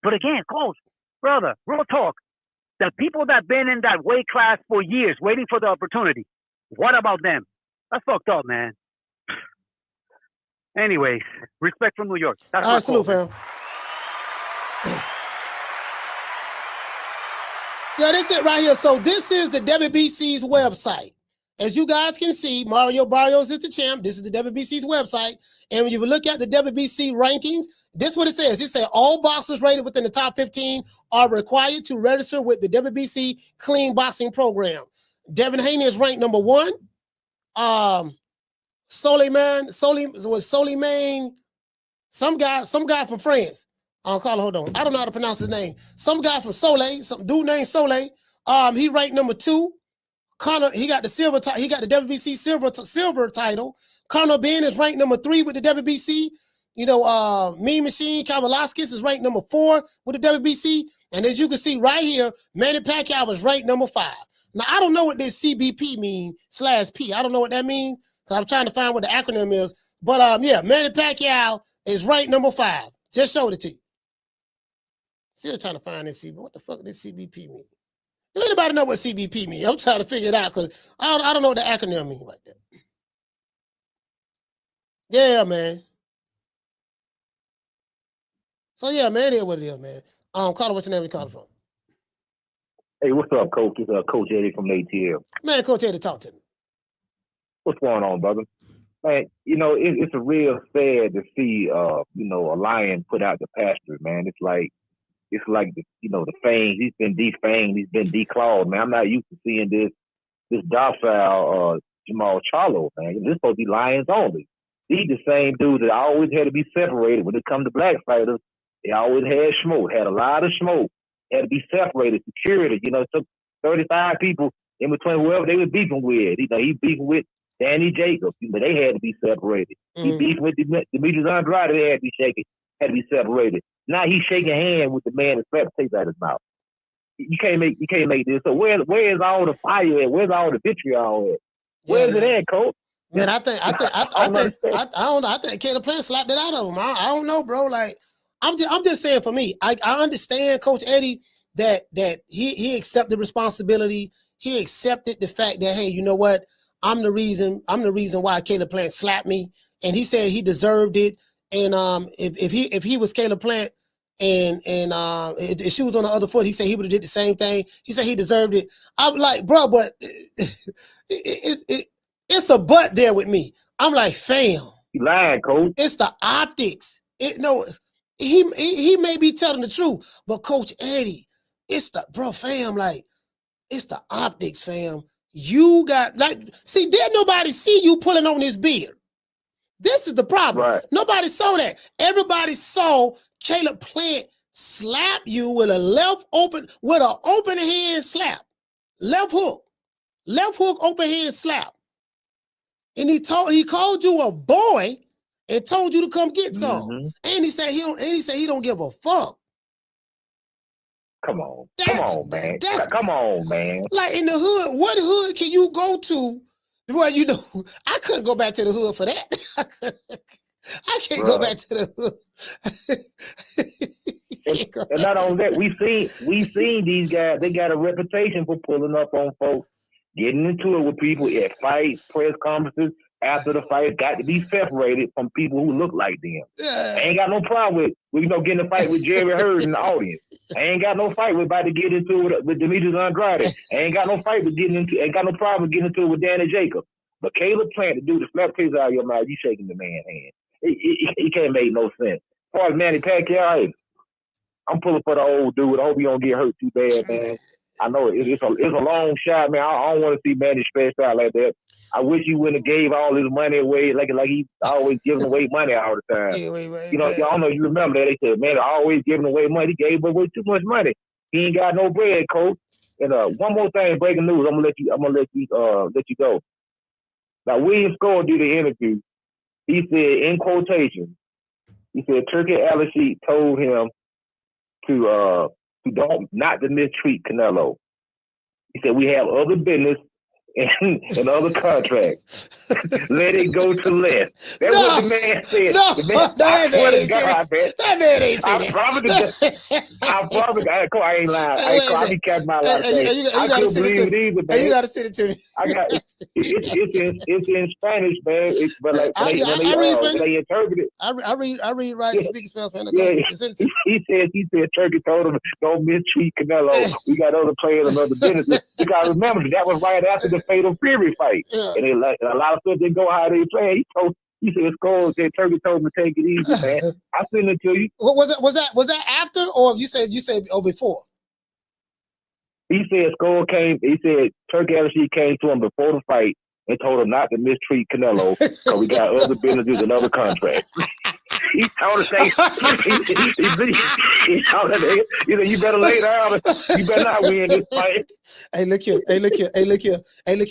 But again, Coach, brother, real talk. The people that been in that weight class for years waiting for the opportunity, what about them? That's fucked up, man. Anyways, respect from New York. That's all right, salute, fam. Yeah, that's it right here. So this is the WBC's website. As you guys can see, Mario Barrios is the champ. This is the WBC's website. And when you look at the WBC rankings, this is what it says. It says all boxers rated within the top 15 are required to register with the WBC Clean Boxing Program. Devin Haney is ranked number 1. Soliman, some guy from France. Hold on. I don't know how to pronounce his name. Some guy from Soleil, some dude named Soleil. He ranked number 2. Conor, he got the silver. He got the WBC silver title. Conor Ben is ranked number 3 with the WBC. Mean Machine Kavalaskis is ranked number 4 with the WBC. And as you can see right here, Manny Pacquiao is ranked number 5. Now I don't know what this CBP mean /P. I don't know what that means. I'm trying to find what the acronym is. But Manny Pacquiao is ranked number 5. Just showed it to you. Still trying to find this CBP. What the fuck does CBP mean? Do anybody know what CBP means? I'm trying to figure it out because I don't know what the acronym means right there. Yeah, man. So yeah, man, it is what it is, man. Carter, what's your name? You calling from? Hey, what's up, Coach? It's Coach Eddie from ATL. Man, Coach Eddie, talk to me. What's going on, brother? Man, it's a real sad to see, a lion put out the pasture, man. It's like the fangs. He's been defanged. He's been declawed, man. I'm not used to seeing this docile Jermall Charlo, man. This supposed to be lions only. He's the same dude that always had to be separated when it comes to black fighters. They always had smoke, had a lot of smoke, had to be separated, security. It took 35 people in between whoever they were beefing with. He beefing with Danny Jacobs, but they had to be separated. He beefing with Demetrius Andrade, they had to be separated. Now he's shaking hands with the man that slapped tape out of his mouth. You can't make this. So where is all the fire at? Where's all the vitriol at? Where's it at, Coach? Man, I think Caleb Plant slapped it out of him. I don't know, bro. Like I'm just saying for me, I understand Coach Eddie that he accepted responsibility. He accepted the fact that, hey, you know what? I'm the reason why Caleb Plant slapped me. And he said he deserved it. And if he was Caleb Plant and if she was on the other foot, he said he would have did the same thing. He said he deserved it. I'm like, bro, but it's a but there with me. I'm like, fam. You lying, Coach. It's the optics. He may be telling the truth, but Coach Eddie, it's the fam, like, it's the optics, fam. You got did nobody see you pulling on this beard? This is the problem. Right. Nobody saw that. Everybody saw Caleb Plant slap you with an open hand slap. Left hook, open hand slap. and he called you a boy and told you to come get some. Mm-hmm. And he said he don't give a fuck. Come on, man. Come on, man. Like in the hood, what hood can you go to? Well, you know, I couldn't go back to the hood for that. I can't go back to the hood. And not only that, we seen these guys. They got a reputation for pulling up on folks, getting into it with people at fights, press conferences. After the fight, got to be separated from people who look like them. I ain't got no problem with getting a fight with Jerry Hurd in the audience. I ain't got no fight with about to get into it with Demetrius Andrade. I ain't got no fight with ain't got no problem with getting into it with Danny Jacobs. But Caleb Plant, the dude, the slap taste out of your mouth, you shaking the man's hand. He can't make no sense. As far as Manny Pacquiao, hey, I'm pulling for the old dude. I hope he don't get hurt too bad, man. I know it's a long shot, man. I don't want to see Manny stretched out like that. I wish he wouldn't have gave all his money away like he always giving away money all the time. You know, I don't know if you remember that. They said, man, always giving away money. He gave away too much money. He ain't got no bread, coach. And one more thing, breaking news. I'm gonna let you go. Now William Score did the interview. He said in quotation, he said Turkey Al-Sheikh told him to not to mistreat Canelo. He said we have other business and other contracts. Let it go to less. That's what the man said. That man ain't said it. I promise. I ain't lying. I be catching my life. I couldn't believe it either, man. You gotta send it to me. It's in Spanish, man. But like they interpret it. I read right. Speak Spanish, man. Yeah, he said Turkey told him don't mistreat Canelo. We got other players and other businesses. You gotta remember that was right after the Fatal Fury fight, and a lot of stuff didn't go how they play. He said Skull said Turkey told him to take it easy, man. I sent it to you. What was that after, or you said before? He said Skull came. He said Turkey Al-Sheikh came to him before the fight and told him not to mistreat Canelo because we got other businesses and other contracts. He told us, he told us, you better lay down. You better not win this fight. Hey, look here,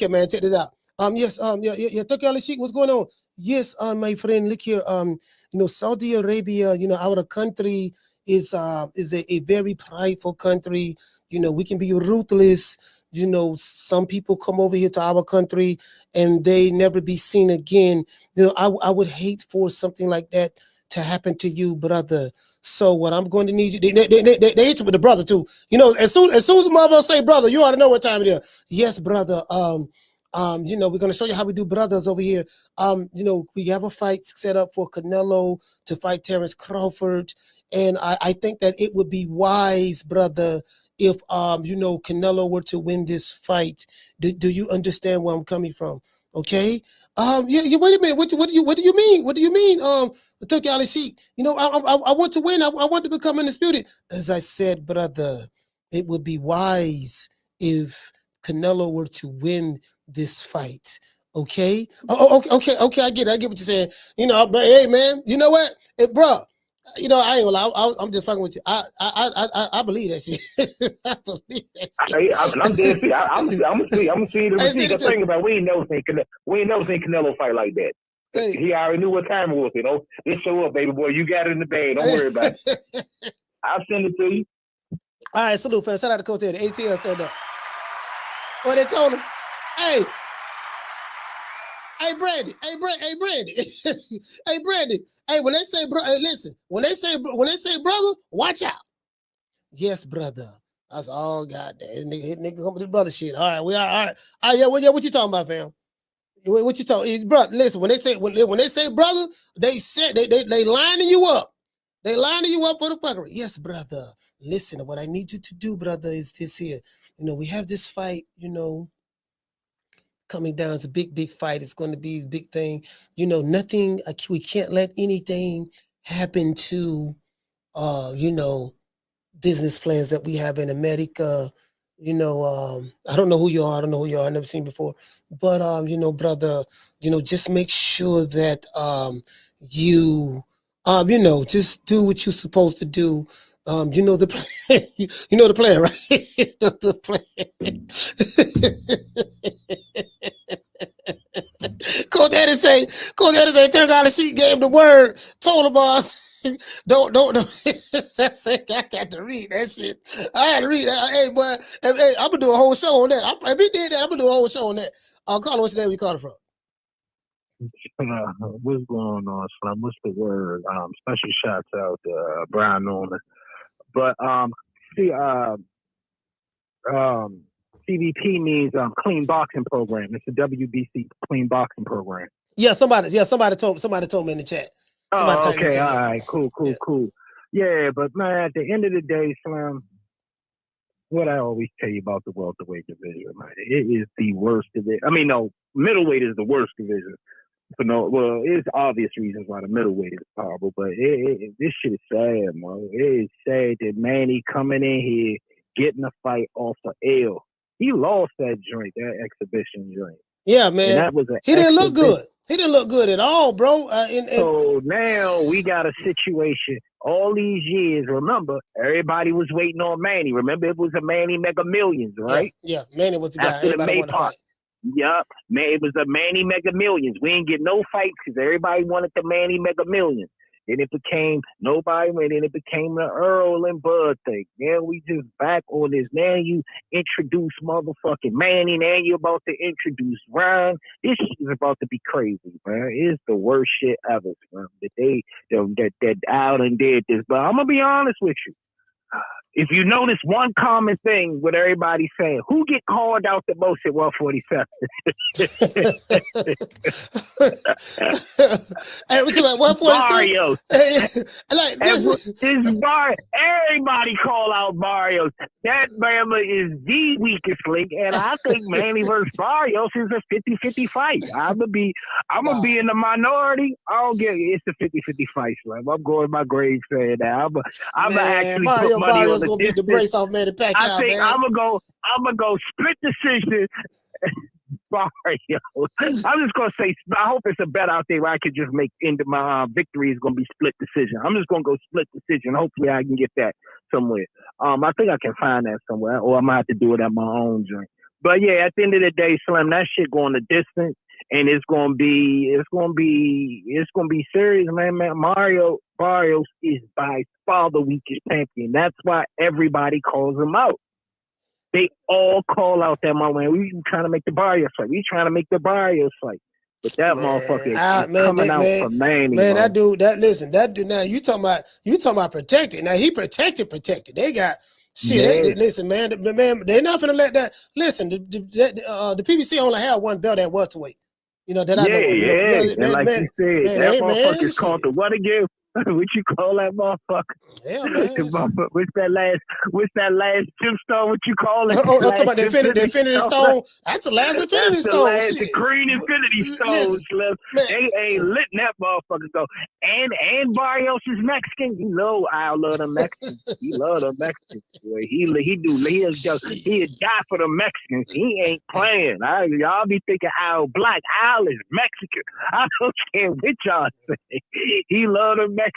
man. Check this out. Turkey Al-Sheikh, what's going on? Yes, my friend, look here. Saudi Arabia, our country is a very prideful country. We can be ruthless. Some people come over here to our country and they never be seen again. I would hate for something like that to happen to you, brother. So what I'm going to need you, they hit you with the brother too. As soon as the mother say brother, you ought to know what time it is. Yes, brother. We're going to show you how we do brothers over here. We have a fight set up for Canelo to fight Terrence Crawford. And I think that it would be wise, brother, if, Canelo were to win this fight. Do you understand where I'm coming from? Okay. Wait a minute. What do you mean? What do you mean? Turkey Al-Sheikh, I want to win. I want to become undisputed. As I said, brother, it would be wise if Canelo were to win this fight. Okay. Okay. I get it. I get what you're saying. But hey, man, you know what? Hey, bro, I ain't gonna lie. I'm just fucking with you. I believe that shit. I believe that shit. I'm dead. I'm gonna see the receipt. The thing about we ain't never seen Canelo fight like that. Hey. He already knew what time it was. Just show up, baby boy. You got it in the bag. Don't worry about it. I'll send it to you. All right, salute, fam. Shout out to Coach Eddie. ATL stand up. Well, they told him, hey, Brandy. Hey, Brandy. Hey, when they say, bro, hey, listen. When they say brother, watch out. Yes, brother. That's all. Goddamn, nigga come with the brother shit. All right, we all right. All right, what you talking about, fam? What you talking, bro? Listen, when they say brother, they lining you up. They lining you up for the fuckery. Yes, brother. Listen, what I need you to do, brother, is this here. We have this fight, coming down. It's a big fight. It's going to be a big thing. Nothing, we can't let anything happen to, business plans that we have in America. I don't know who you are. I've never seen before. But, brother, just make sure that you, just do what you're supposed to do. The plan. The plan, right? The plan. Coach Daddy say, turn out the sheet, gave him the word, told him, don't. I got to read that shit. I had to read that. Hey, boy, hey, I'm gonna do a whole show on that. If he did that, I'm gonna do a whole show on that. Carlo, what's the name we called it from? What's going on, Slim? What's the word? Special shouts out to Brian Norman. But CBP means clean boxing program. It's a WBC clean boxing program. Yeah, somebody told me in the chat. Oh, okay, all right, cool. Yeah, but man, at the end of the day, Slim, what I always tell you about the welterweight division, man, it is the worst division. I mean, no, middleweight is the worst division. Well, it's obvious reasons why the middleweight is horrible, but this shit is sad, man. It is sad that Manny coming in here getting a fight off of L. He lost that joint, that exhibition joint. Yeah, man. And that was he didn't look good. He didn't look good at all, bro. So now we got a situation. All these years, remember, everybody was waiting on Manny. Remember, it was a Manny Mega Millions, right? Yeah, Manny was the guy. After the May part. Yup, man, it was a Manny Mega Millions. We didn't get no fights because everybody wanted the Manny Mega Millions. Then it became nobody went, and it became the Earl and Bud thing. Now we just back on this. Now you introduce motherfucking Manny. Now you're about to introduce Ryan. This shit is about to be crazy, man. It's the worst shit ever, man. That out and did this. But I'm gonna be honest with you. If you notice one common thing with everybody saying, who get called out the most at 147? Hey, what you about 147? Everybody call out Barrios. That Bama is the weakest link, and I think Manny versus Barrios is a 50-50 fight. I'm gonna be in the minority. I don't get it. It's a 50-50 fight, Slim. I'm going my grave saying that. I'm gonna actually put money on the gonna beat the brace off Manny Pacquiao. I think man. I'm gonna go split decision. Barrios. I'm just gonna say. I hope it's a bet out there where I could just make into my victory is gonna be split decision. I'm just gonna go split decision. Hopefully, I can get that somewhere. I think I can find that somewhere, or I might have to do it at my own joint. But yeah, at the end of the day, Slim, that shit going the distance, and it's gonna be serious, man. Mario Barrios is by far the weakest champion. That's why everybody calls him out. They all call out that man. We trying to make the Barrios fight. We trying to make the Barrios fight. But that motherfucker is coming out for Manny. Man, that dude. Now you talking about protected. Now he protected. They got shit. Yeah. Listen, man. They're not gonna let that. Listen, the PBC only have one belt at welterweight. You know that I know. And like you said, that motherfucker's called the what again? What you call that motherfucker? Yeah, man. What's that last gemstone? What you call it? Oh, I'm talking about the Infinity Stone. That's the last Infinity Stone. The green Infinity Stone. They ain't letting that motherfucker go. And Barrios is Mexican. You know I love them Mexicans. He love them Mexicans. He'll die for the Mexicans. He ain't playing. Y'all be thinking Al Black. Al is Mexican. I don't care what y'all say. He love them Mexicans,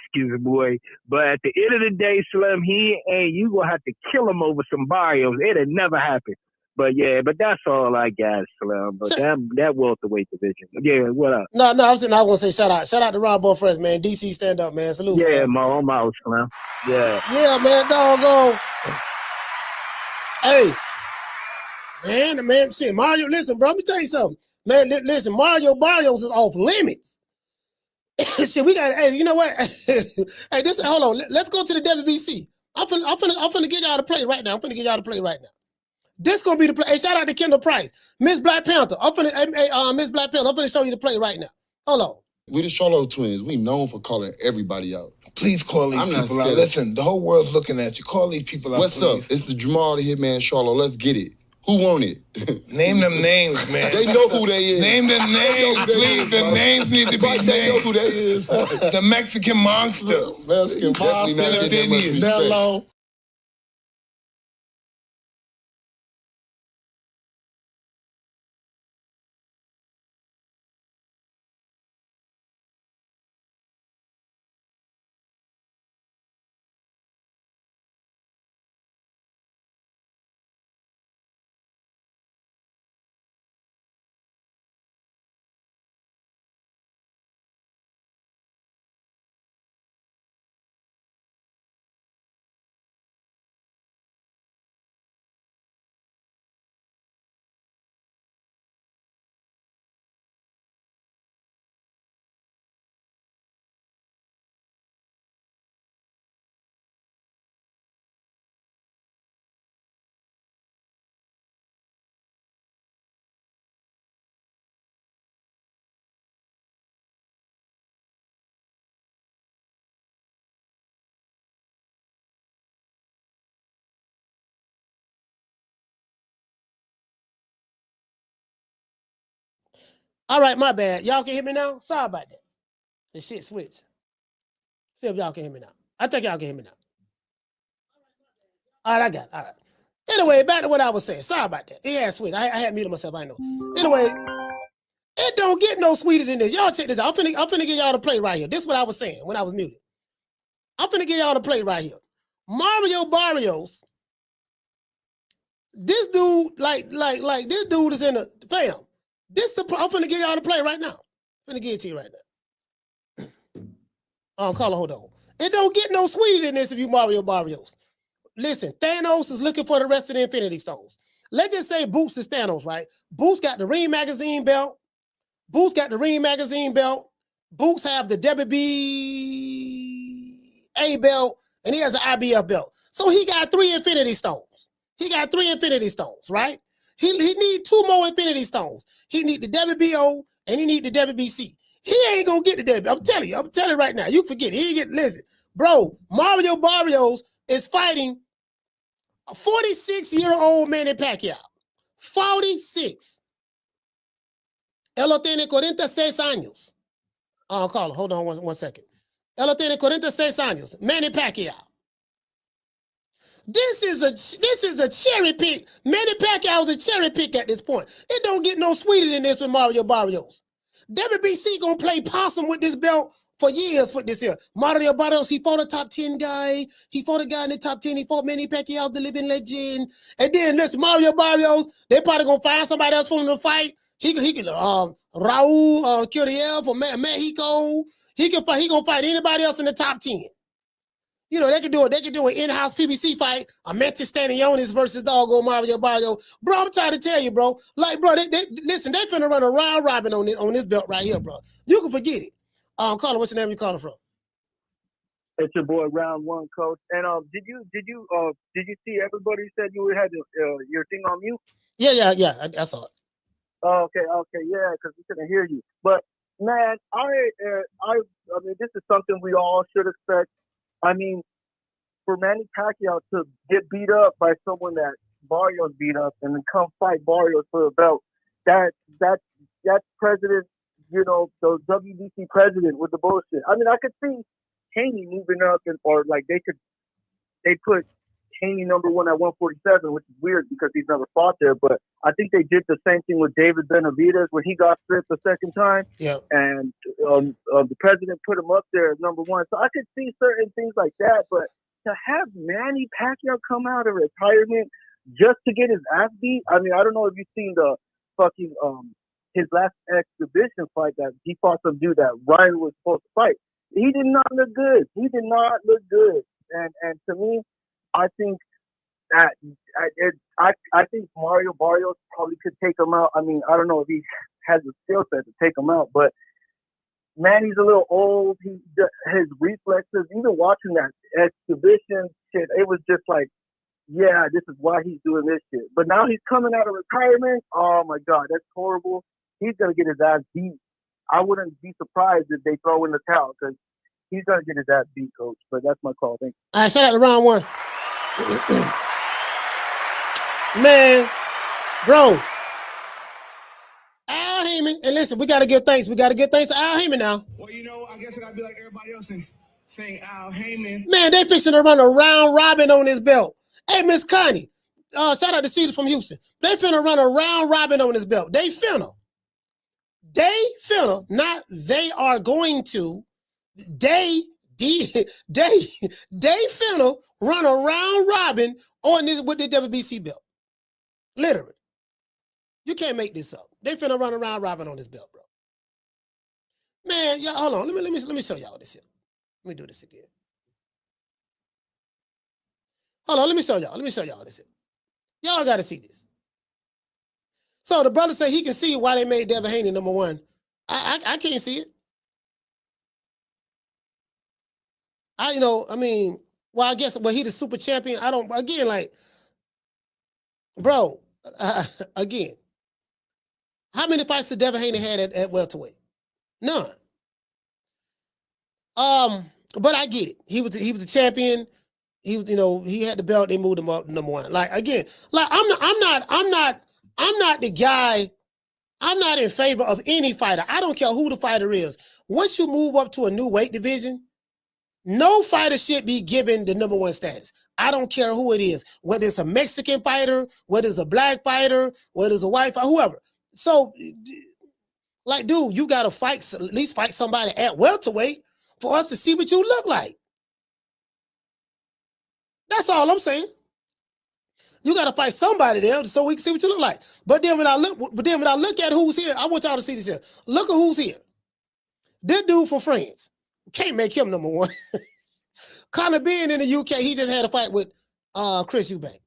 boy. But at the end of the day, Slim, you gonna have to kill him over some Barrios. It'll never happen. But yeah, that's all I got, Slim. But that welterweight division. Yeah, what up? No, I was gonna say shout out to Rob Bull first, man. DC stand up, man. Salute. Yeah, man. I'm out, Slim. Yeah. Yeah, man, doggone. Hey, man, shit, Mario, listen, bro, let me tell you something. Man, listen, Mario Barrios is off limits. Shit, we got. Hey, you know what? Hey, hold on. Let's go to the WBC. I'm finna get y'all to play right now. This gonna be the play. Hey, shout out to Kendall Price, Miss Black Panther. Miss Black Panther. I'm finna show you the play right now. Hold on. We the Charlo twins. We known for calling everybody out. Please call these people out. Listen, the whole world's looking at you. Call these people out. What's up? It's the Jermall the Hitman Charlo. Let's get it. Who won it? Name them names, man. They know who they is. Name them names, please. The names need to be named. They know who they is. The Mexican monster. Mexican monster. Nello. All right, my bad. Y'all can hear me now? Sorry about that. The shit switched. See if y'all can hear me now. I think y'all can hear me now. All right, I got it. All right. Anyway, back to what I was saying. Sorry about that. It had switched. I had muted myself. I know. Anyway, it don't get no sweeter than this. Y'all check this out. I'm finna get y'all to play right here. This is what I was saying when I was muted. I'm finna get y'all to play right here. Mario Barrios. This dude, like this dude is in the fam. I'm finna get y'all to play right now. I'm finna get it to you right now. Carlo, hold on. It don't get no sweeter than this if you Mario Barrios. Listen, Thanos is looking for the rest of the Infinity Stones. Let's just say Boots is Thanos, right? Boots got the Ring Magazine belt. Boots got the Ring Magazine belt. Boots have the WBA belt, and he has an IBF belt. So he got 3 Infinity Stones. He got 3 Infinity Stones, right? He need 2 more Infinity Stones. He need the WBO and he need the WBC. He ain't gonna get the WBO. I'm telling you right now. You forget. He ain't get, listen, bro, Mario Barrios is fighting a 46-year-old Manny Pacquiao. 46. Él tiene 46 años. Carlo, hold on one second. Él tiene 46 años. Manny Pacquiao. This is a cherry pick. Manny Pacquiao is a cherry pick at this point. It don't get no sweeter than this with Mario Barrios. WBC gonna play possum with this belt for years for this year. Mario Barrios, he fought a top 10 guy. He fought a guy in the top 10. He fought Manny Pacquiao, the living legend. And then listen, Mario Barrios, they probably gonna find somebody else for him to fight. He can Raul Curiel from Mexico. He gonna fight anybody else in the top 10. You know, they can do an in-house PBC fight, a Mentis Stanionis versus doggone Mario Barrios. Bro, I'm trying to tell you, bro. Like, bro, listen, they finna run a round robin on this belt right here, bro. You can forget it. Carlo, what's your name? You calling from? It's your boy Round One, Coach. And did you see everybody said you had your thing on mute? Yeah. I saw it. Okay, yeah, because we couldn't hear you. But man, I mean, this is something we all should expect. I mean, for Manny Pacquiao to get beat up by someone that Barrios beat up and then come fight Barrios for a belt, that's president, you know, the WBC president with the bullshit. I mean, I could see Haney moving up, or like they put Haney number 1 at 147, which is weird because he's never fought there. But I think they did the same thing with David Benavidez when he got stripped the second time. Yeah. And the president put him up there as number 1. So I could see certain things like that. But to have Manny Pacquiao come out of retirement just to get his ass beat, I mean, I don't know if you've seen the fucking his last exhibition fight that he fought some dude that Ryan was supposed to fight. He did not look good. And to me, I think that I think Mario Barrios probably could take him out. I mean, I don't know if he has the skill set to take him out, but man, he's a little old. His reflexes, even watching that exhibition shit, it was just like, yeah, this is why he's doing this shit. But now he's coming out of retirement. Oh my God, that's horrible. He's gonna get his ass beat. I wouldn't be surprised if they throw in the towel because he's gonna get his ass beat, Coach. But that's my call. Thank you. All right, shout out to Round One. Man, bro, Al Heyman, and listen, we gotta give thanks. We gotta give thanks to Al Heyman now. Well, you know, I guess I gotta be like everybody else and saying Al Heyman. Man, they fixing to run a round robin on this belt. Hey, Miss Connie, shout out to Cedar from Houston. They finna run a round robin on this belt. They finna, not they are going to. They finna run a round robin on this with the WBC belt. Literally. You can't make this up. They finna run a round robin on this belt, bro. Man, y'all, hold on. Let me show y'all this here. Let me do this again. Hold on, let me show y'all this here. Y'all gotta see this. So the brother said he can see why they made Devin Haney number 1. I can't see it. I guess he the super champion. I don't, again, like, bro, again, how many fights did Devin Haney had at welterweight? None. But I get it. He was the champion. He was, he had the belt. They moved him up to number 1. Like, again, like I'm not the guy. I'm not in favor of any fighter. I don't care who the fighter is. Once you move up to a new weight division, no fighter should be given the number one status. I don't care who it is, whether it's a Mexican fighter, whether it's a black fighter, whether it's a white fighter, whoever. So, like, dude, you got to fight, at least fight somebody at welterweight for us to see what you look like. That's all I'm saying. You got to fight somebody there so we can see what you look like. But then when I look at who's here, I want y'all to see this here. Look at who's here. This dude for France. Can't make him number one. Conor being in the UK, he just had a fight with Chris Eubank.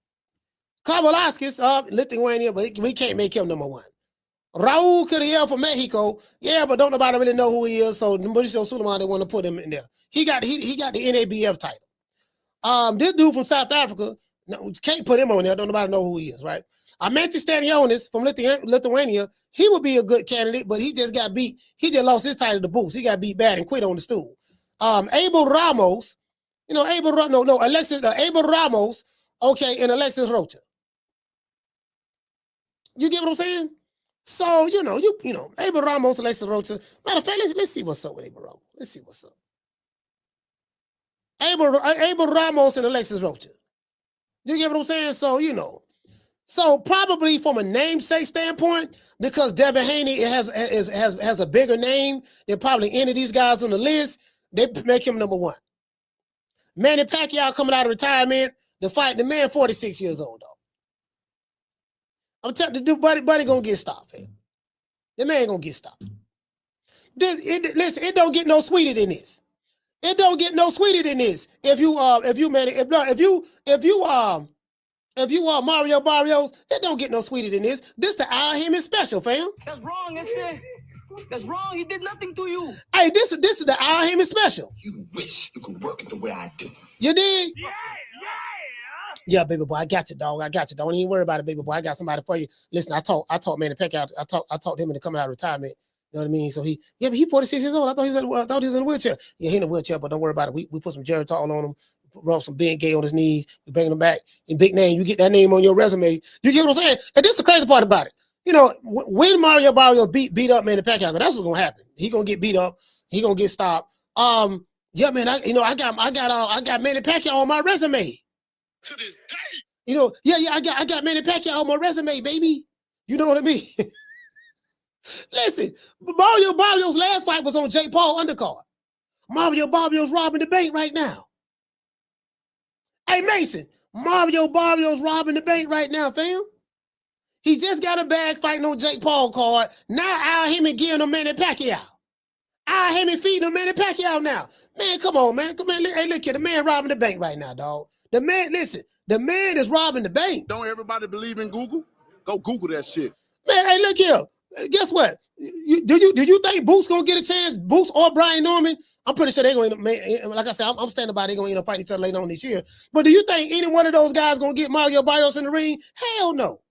Kavalaskis, Lithuania, but we can't make him number one. Raul Carriel from Mexico, yeah, but don't nobody really know who he is, so Mauricio Sulaiman, they want to put him in there. He got the NABF title. This dude from South Africa, no, can't put him on there, don't nobody know who he is, right? Mantis Stanionis from Lithuania, he would be a good candidate, but he just got beat. He just lost his title to Boots. He got beat bad and quit on the stool. Abel Ramos, Abel Ramos, okay, and Alexis Rocha. You get what I'm saying? So, Abel Ramos, Alexis Rocha. Matter of fact, let's see what's up with Abel Ramos. Let's see what's up. Abel Ramos and Alexis Rocha. You get what I'm saying? So, So probably from a namesake standpoint, because Devin Haney has a bigger name than probably any of these guys on the list, they make him number one. Manny Pacquiao coming out of retirement to fight the man 46 years old, though. I'm telling you, the dude, buddy gonna get stopped, man. The man gonna get stopped. Listen, it don't get no sweeter than this. It don't get no sweeter than this. If you Mario Barrios, it don't get no sweeter than this. This the Al Heyman special, fam. That's wrong, that's wrong. He did nothing to you. Hey, this is the Al Heyman special. You wish you could work it the way I do. You dig? Yeah, baby boy, I got you, dog. I got you. Don't even worry about it, baby boy. I got somebody for you. Listen, I taught Manny Pacquiao. I taught him into coming out of retirement. You know what I mean? So he 46 years old. I thought he was in a wheelchair. Yeah, he in a wheelchair, but don't worry about it. We put some Geritol on him. Rub some Ben Gay on his knees, we bring him back in big name. You get that name on your resume. You get what I'm saying? And this is the crazy part about it. When Mario Barrios beat up Manny Pacquiao, that's what's gonna happen. He gonna get beat up. He gonna get stopped. Yeah, man. I got Manny Pacquiao on my resume. To this day. I got Manny Pacquiao on my resume, baby. You know what I mean? Listen, Mario Barrios' last fight was on Jake Paul undercard. Mario Barrios robbing the bank right now. Hey, Mason, Mario Barrios robbing the bank right now, fam. He just got a bag fighting on Jake Paul card. Now Al Heyman giving him Manny Pacquiao. Al Heyman feeding him Manny Pacquiao now. Man, come on, man. Come on. Hey, look here. The man robbing the bank right now, dog. The man is robbing the bank. Don't everybody believe in Google? Go Google that shit. Man, hey, look here. Guess what? Do you think Boots gonna get a chance? Boots or Brian Norman? I'm pretty sure they're going to, like I said, I'm standing by. They're going to fight each other later on this year. But do you think any one of those guys going to get Mario Barrios in the ring? Hell no.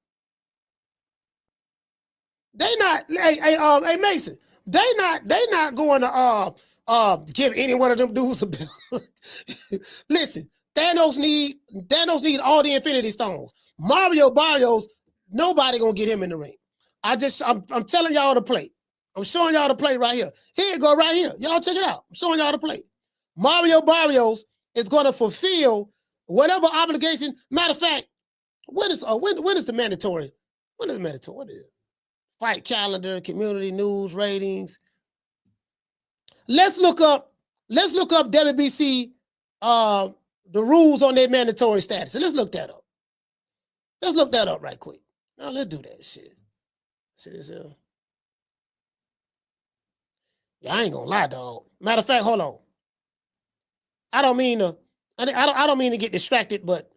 They not. Hey Mason. They not going to give any one of them dudes a belt. Listen, Thanos need all the Infinity Stones. Mario Barrios, nobody gonna get him in the ring. I'm telling y'all to play. I'm showing y'all the play right here. Here it go right here. Y'all check it out. I'm showing y'all the play. Mario Barrios is going to fulfill whatever obligation. Matter of fact, when is the mandatory? When is the mandatory? What is it? Fight calendar, community news, ratings. Let's look up WBC the rules on their mandatory status. So let's look that up. Let's look that up right quick. Now let's do that shit. See this here? Yeah, I ain't gonna lie, dog. Matter of fact, hold on. I don't mean to get distracted, but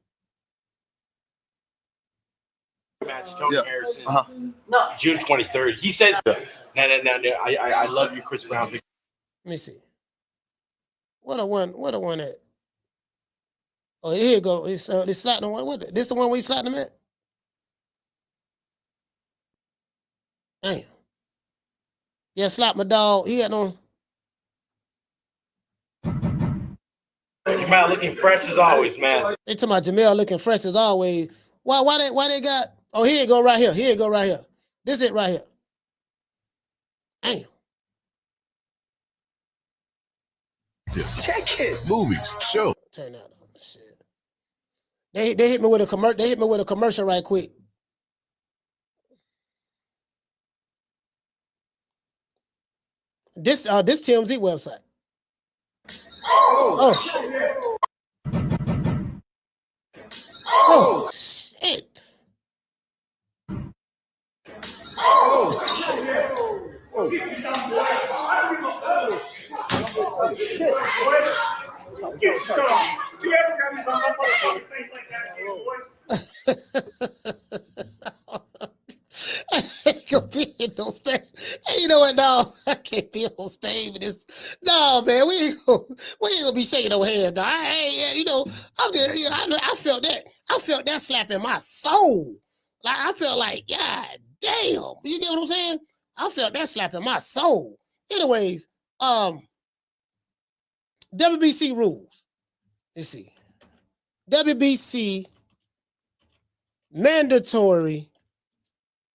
match Tony Harrison, June 23rd. He says, "No, I love you, Chris Brown." Let me see. What a one at? Oh, here you go. This slapping one. What? This the one where he slapped him at? Damn. Yeah, slap my dog. He had on. Jamal looking fresh as always, man. They talking about Jamel looking fresh as always. Why they got? Oh, here you go right here. Here you go right here. This it right here. Damn. Check it. Movies, show. Turn that on. Shit. They hit me with a commercial. They hit me with a commercial right quick. This TMZ website. Oh shit. I can't be on stage. Hey, you know what? No, I can't be on stage with this. No, man, we ain't gonna be shaking no hands. No. I'm just, I felt that. I felt that slap in my soul. Like I felt like, God damn. You get what I'm saying? I felt that slap in my soul. Anyways, WBC rules. Let's see. WBC mandatory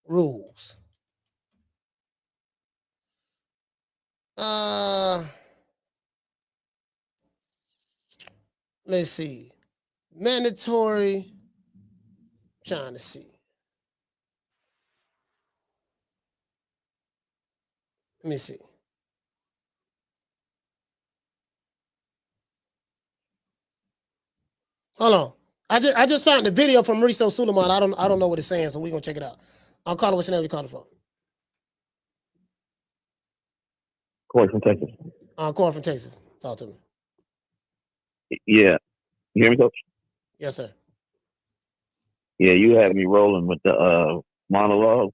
rules. Let's see. Mandatory. Trying to see. Let me see. Hold on. I just found the video from Mauricio Suleiman. I don't know what it's saying, so we're gonna check it out. I'll call it what's your name you calling from. Corey from Texas. Cork from Texas. Talk to me. Yeah. You hear me, Coach? Yes, sir. Yeah, you had me rolling with the monologue.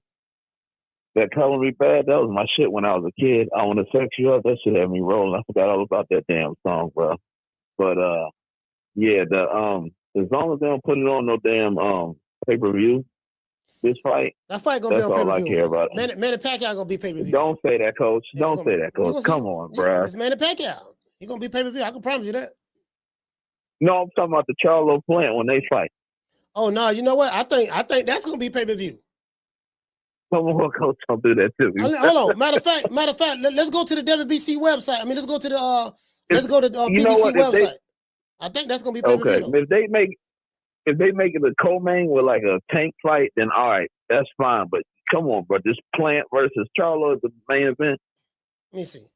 That Color Me Bad, that was my shit when I was a kid. I Want to Sex You Up, that shit had me rolling. I forgot all about that damn song, bro. But yeah, as long as they don't put it on no damn pay-per-view, this fight, that fight gonna be on pay-per-view. That's all I care about. Manny Pacquiao gonna be pay-per-view. Don't say that, Coach. Don't say that, Coach. Come on, bro. It's Manny Pacquiao. He gonna be pay-per-view. I can promise you that. No, I'm talking about the Charlo plant when they fight. Oh no, you know what? I think that's gonna be pay-per-view. Come on, Coach, don't do that to me. Hold on. Matter of fact, let's go to the WBC website. I mean, let's go to the PBC website. I think that's gonna be pay-per-view. Okay, if they make it a co-main with like a tank fight, then all right, that's fine. But come on, bro, this Plant versus Charlo is the main event. Let me see.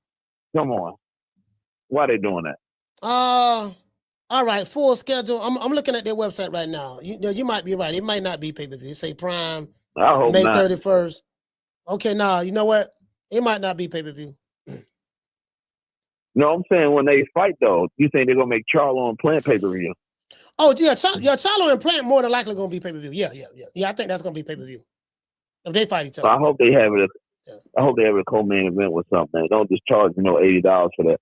Come on, why they doing that? All right, full schedule. I'm looking at their website right now. You might be right. It might not be pay-per-view. Say Prime. I hope May not. 31st. Okay, nah, you know what? It might not be pay-per-view. No, I'm saying when they fight though, you think they're gonna make Charlo and Plant pay-per-view? Oh yeah, Charlo and Plant more than likely gonna be pay-per-view. Yeah. I think that's gonna be pay-per-view. If they fight each other. So I hope they have it. I hope they have a co-main event with something. Don't just charge $80 for that.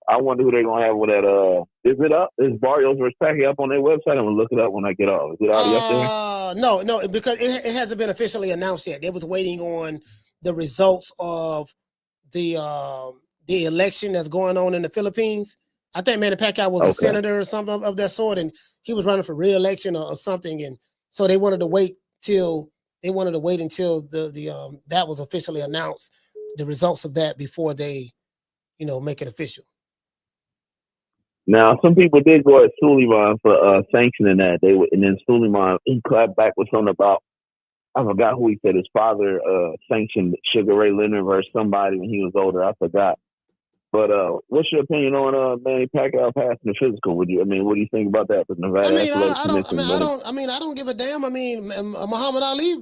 I wonder who they're gonna have with that. Is it up? Is Barrios versus Pacquiao up on their website? I'm gonna look it up when I get off. Is it already up there? No, because it hasn't been officially announced yet. They was waiting on the results of the election that's going on in the Philippines. I think Manny Pacquiao was a senator or something of that sort, and he was running for re-election or something, and so they wanted to wait until the that was officially announced, the results of that before they, make it official. Now, some people did go at Suleiman for sanctioning that. And then Suleiman, he clapped back with something about, I forgot who he said his father sanctioned Sugar Ray Leonard versus somebody when he was older. I forgot. But what's your opinion on Manny Pacquiao passing the physical? What do you think about that? I don't give a damn. I mean, Muhammad Ali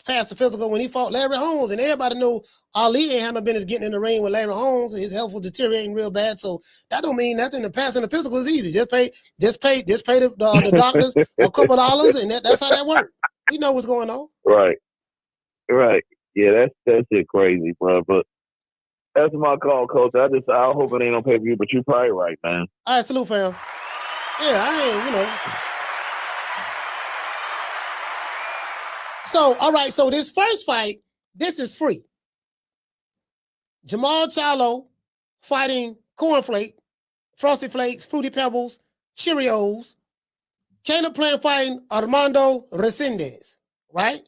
passed the physical when he fought Larry Holmes, and everybody know Ali ain't had no business getting in the ring with Larry Holmes. His health was deteriorating real bad, so that don't mean nothing. The passing the physical is easy. Just pay the doctors a couple $, and that's how that works. We know what's going on. Right. Yeah, that's it crazy, bro. But that's my call, Coach. I hope it ain't on pay-per-view, but you're probably right, man. All right, salute, fam. Yeah, I ain't, So, all right, so this first fight, this is free. Jermall Charlo fighting Cornflake, Frosted Flakes, Fruity Pebbles, Cheerios. Caleb Plant fighting Armando Resendez, right?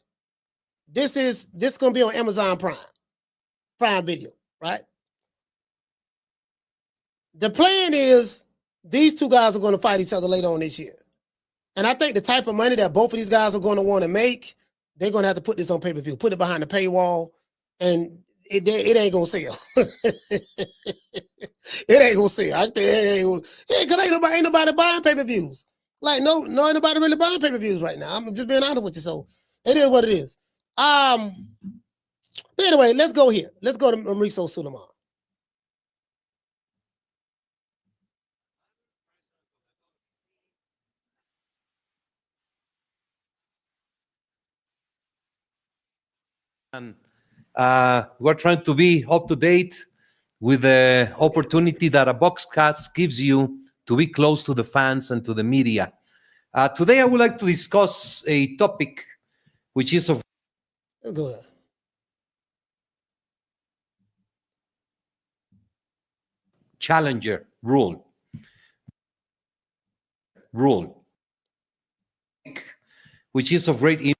This is going to be on Amazon Prime Video. right? The plan is these two guys are going to fight each other later on this year. And I think the type of money that both of these guys are going to want to make, they're going to have to put this on pay-per-view, put it behind the paywall, and it ain't going to sell. It ain't going to sell. I think it ain't going to, yeah, because ain't nobody buying pay-per-views. Like, no, ain't nobody really buying pay-per-views right now. I'm just being honest with you. So it is what it is. But anyway, let's go here. Let's go to Mauricio Suleiman. We're trying to be up to date with the opportunity that a boxcast gives you to be close to the fans and to the media. Today, I would like to discuss a topic which is of Go ahead. challenger rule, which is of great interest.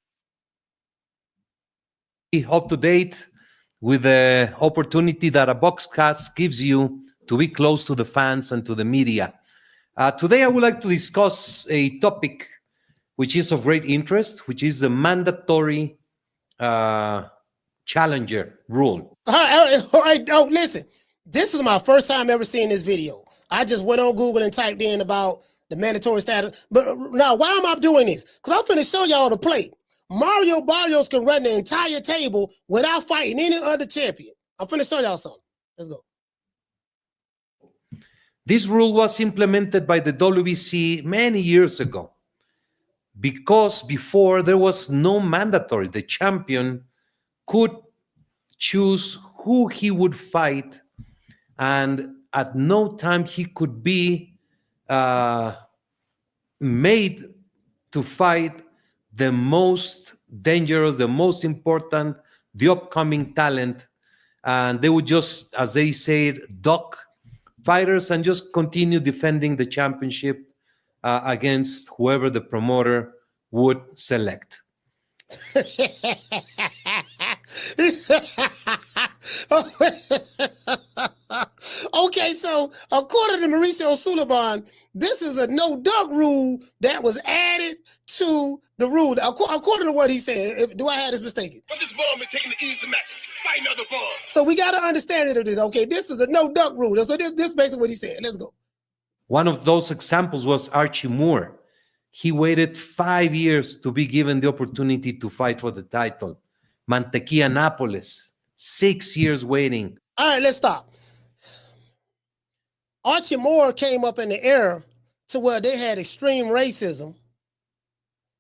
Up to date with the opportunity that a boxcast gives you to be close to the fans and to the media. Today, I would like to discuss a topic which is of great interest, which is the mandatory challenger rule. All right. Oh, listen. This is my first time ever seeing this video. I just went on Google and typed in about the mandatory status. But now, why am I doing this? Because I'm finna show y'all the plate. Mario Barrios can run the entire table without fighting any other champion. I'm finna show y'all something. Let's go. This rule was implemented by the WBC many years ago because before there was no mandatory. The champion could choose who he would fight, and at no time he could be made to fight the most dangerous, the most important, the upcoming talent. And they would just, as they said, duck fighters and just continue defending the championship against whoever the promoter would select. Okay, so according to Mauricio Suleiman, this is a no-duck rule that was added to the rule. According to what he said, do I have this mistaken? But this ball been taking the easy matches, fighting other balls. So we got to understand it of this. Okay, this is a no-duck rule. So this is basically what he said. Let's go. One of those examples was Archie Moore. He waited 5 years to be given the opportunity to fight for the title. Mantequilla Nápoles, 6 years waiting. All right, let's stop. Archie Moore came up in the era to where they had extreme racism.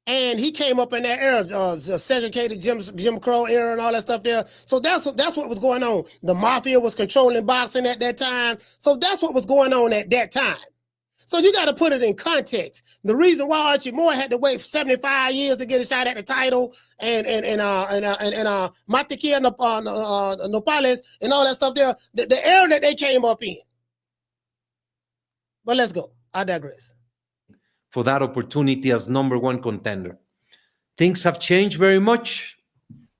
And he came up in that era, the segregated Jim Crow era and all that stuff there. So that's what was going on. The mafia was controlling boxing at that time. So that's what was going on at that time. So you got to put it in context. The reason why Archie Moore had to wait 75 years to get a shot at the title and Mantequilla Nopales and all that stuff there, the era that they came up in. But let's go. I digress. For that opportunity as number one contender. Things have changed very much.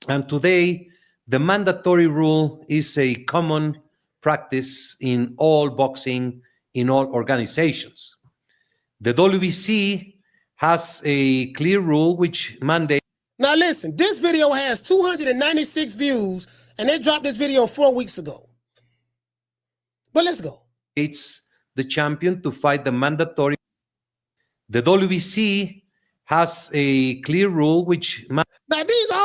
And today, the mandatory rule is a common practice in all boxing, in all organizations. The WBC has a clear rule which mandates. Now listen, this video has 296 views, and they dropped this video 4 weeks ago. But let's go. It's the champion to fight the mandatory. The WBC has a clear rule which. Now these are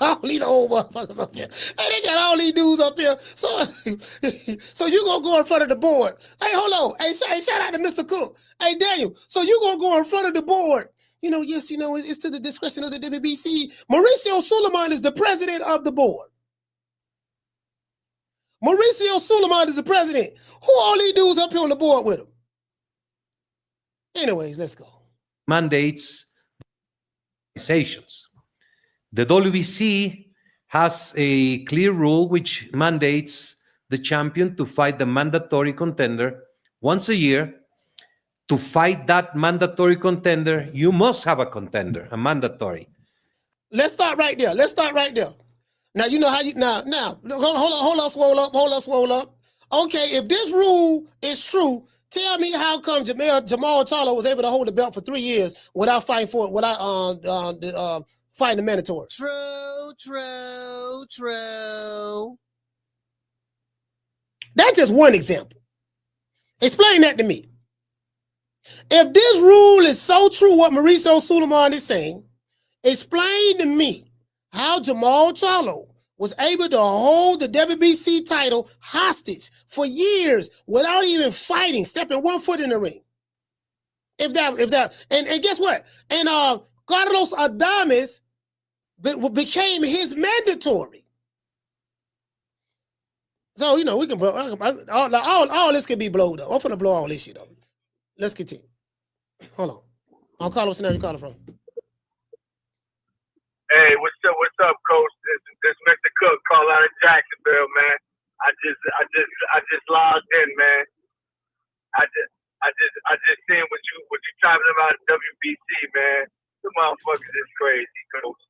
all these old motherfuckers up here. Hey, they got all these dudes up here. So you gonna go in front of the board? Hey, hold on. Hey, shout out to Mr. Cook. Hey, Daniel. So you gonna go in front of the board? Yes, it's to the discretion of the WBC. Mauricio Suleiman is the president of the board. Mauricio Suleiman is the president. Who all these dudes up here on the board with him? Anyways, let's go. Mandates organizations. The WBC has a clear rule which mandates the champion to fight the mandatory contender once a year. To fight that mandatory contender, you must have a contender, a mandatory. Let's start right there. Now you know how you now hold on, swole up. Okay, if this rule is true, tell me how come Jermall Charlo was able to hold the belt for 3 years without fighting for it, without fighting the mandatory. True. That's just one example. Explain that to me. If this rule is so true, what Mauricio Suleiman is saying, explain to me how Jermall Charlo was able to hold the WBC title hostage for years without even fighting, stepping 1 foot in the ring. And guess what? And Carlos Adames became his mandatory. So you know we can blow all this can be blowed up. I'm gonna blow all this shit up. Let's continue. Hold on. I'll call what's the name you calling from? Hey, what's up, Coach? This Mr. Cook, call out of Jacksonville, man. I just logged in, man. I just seen what you talking about WBC, man. The motherfuckers is crazy, Coach.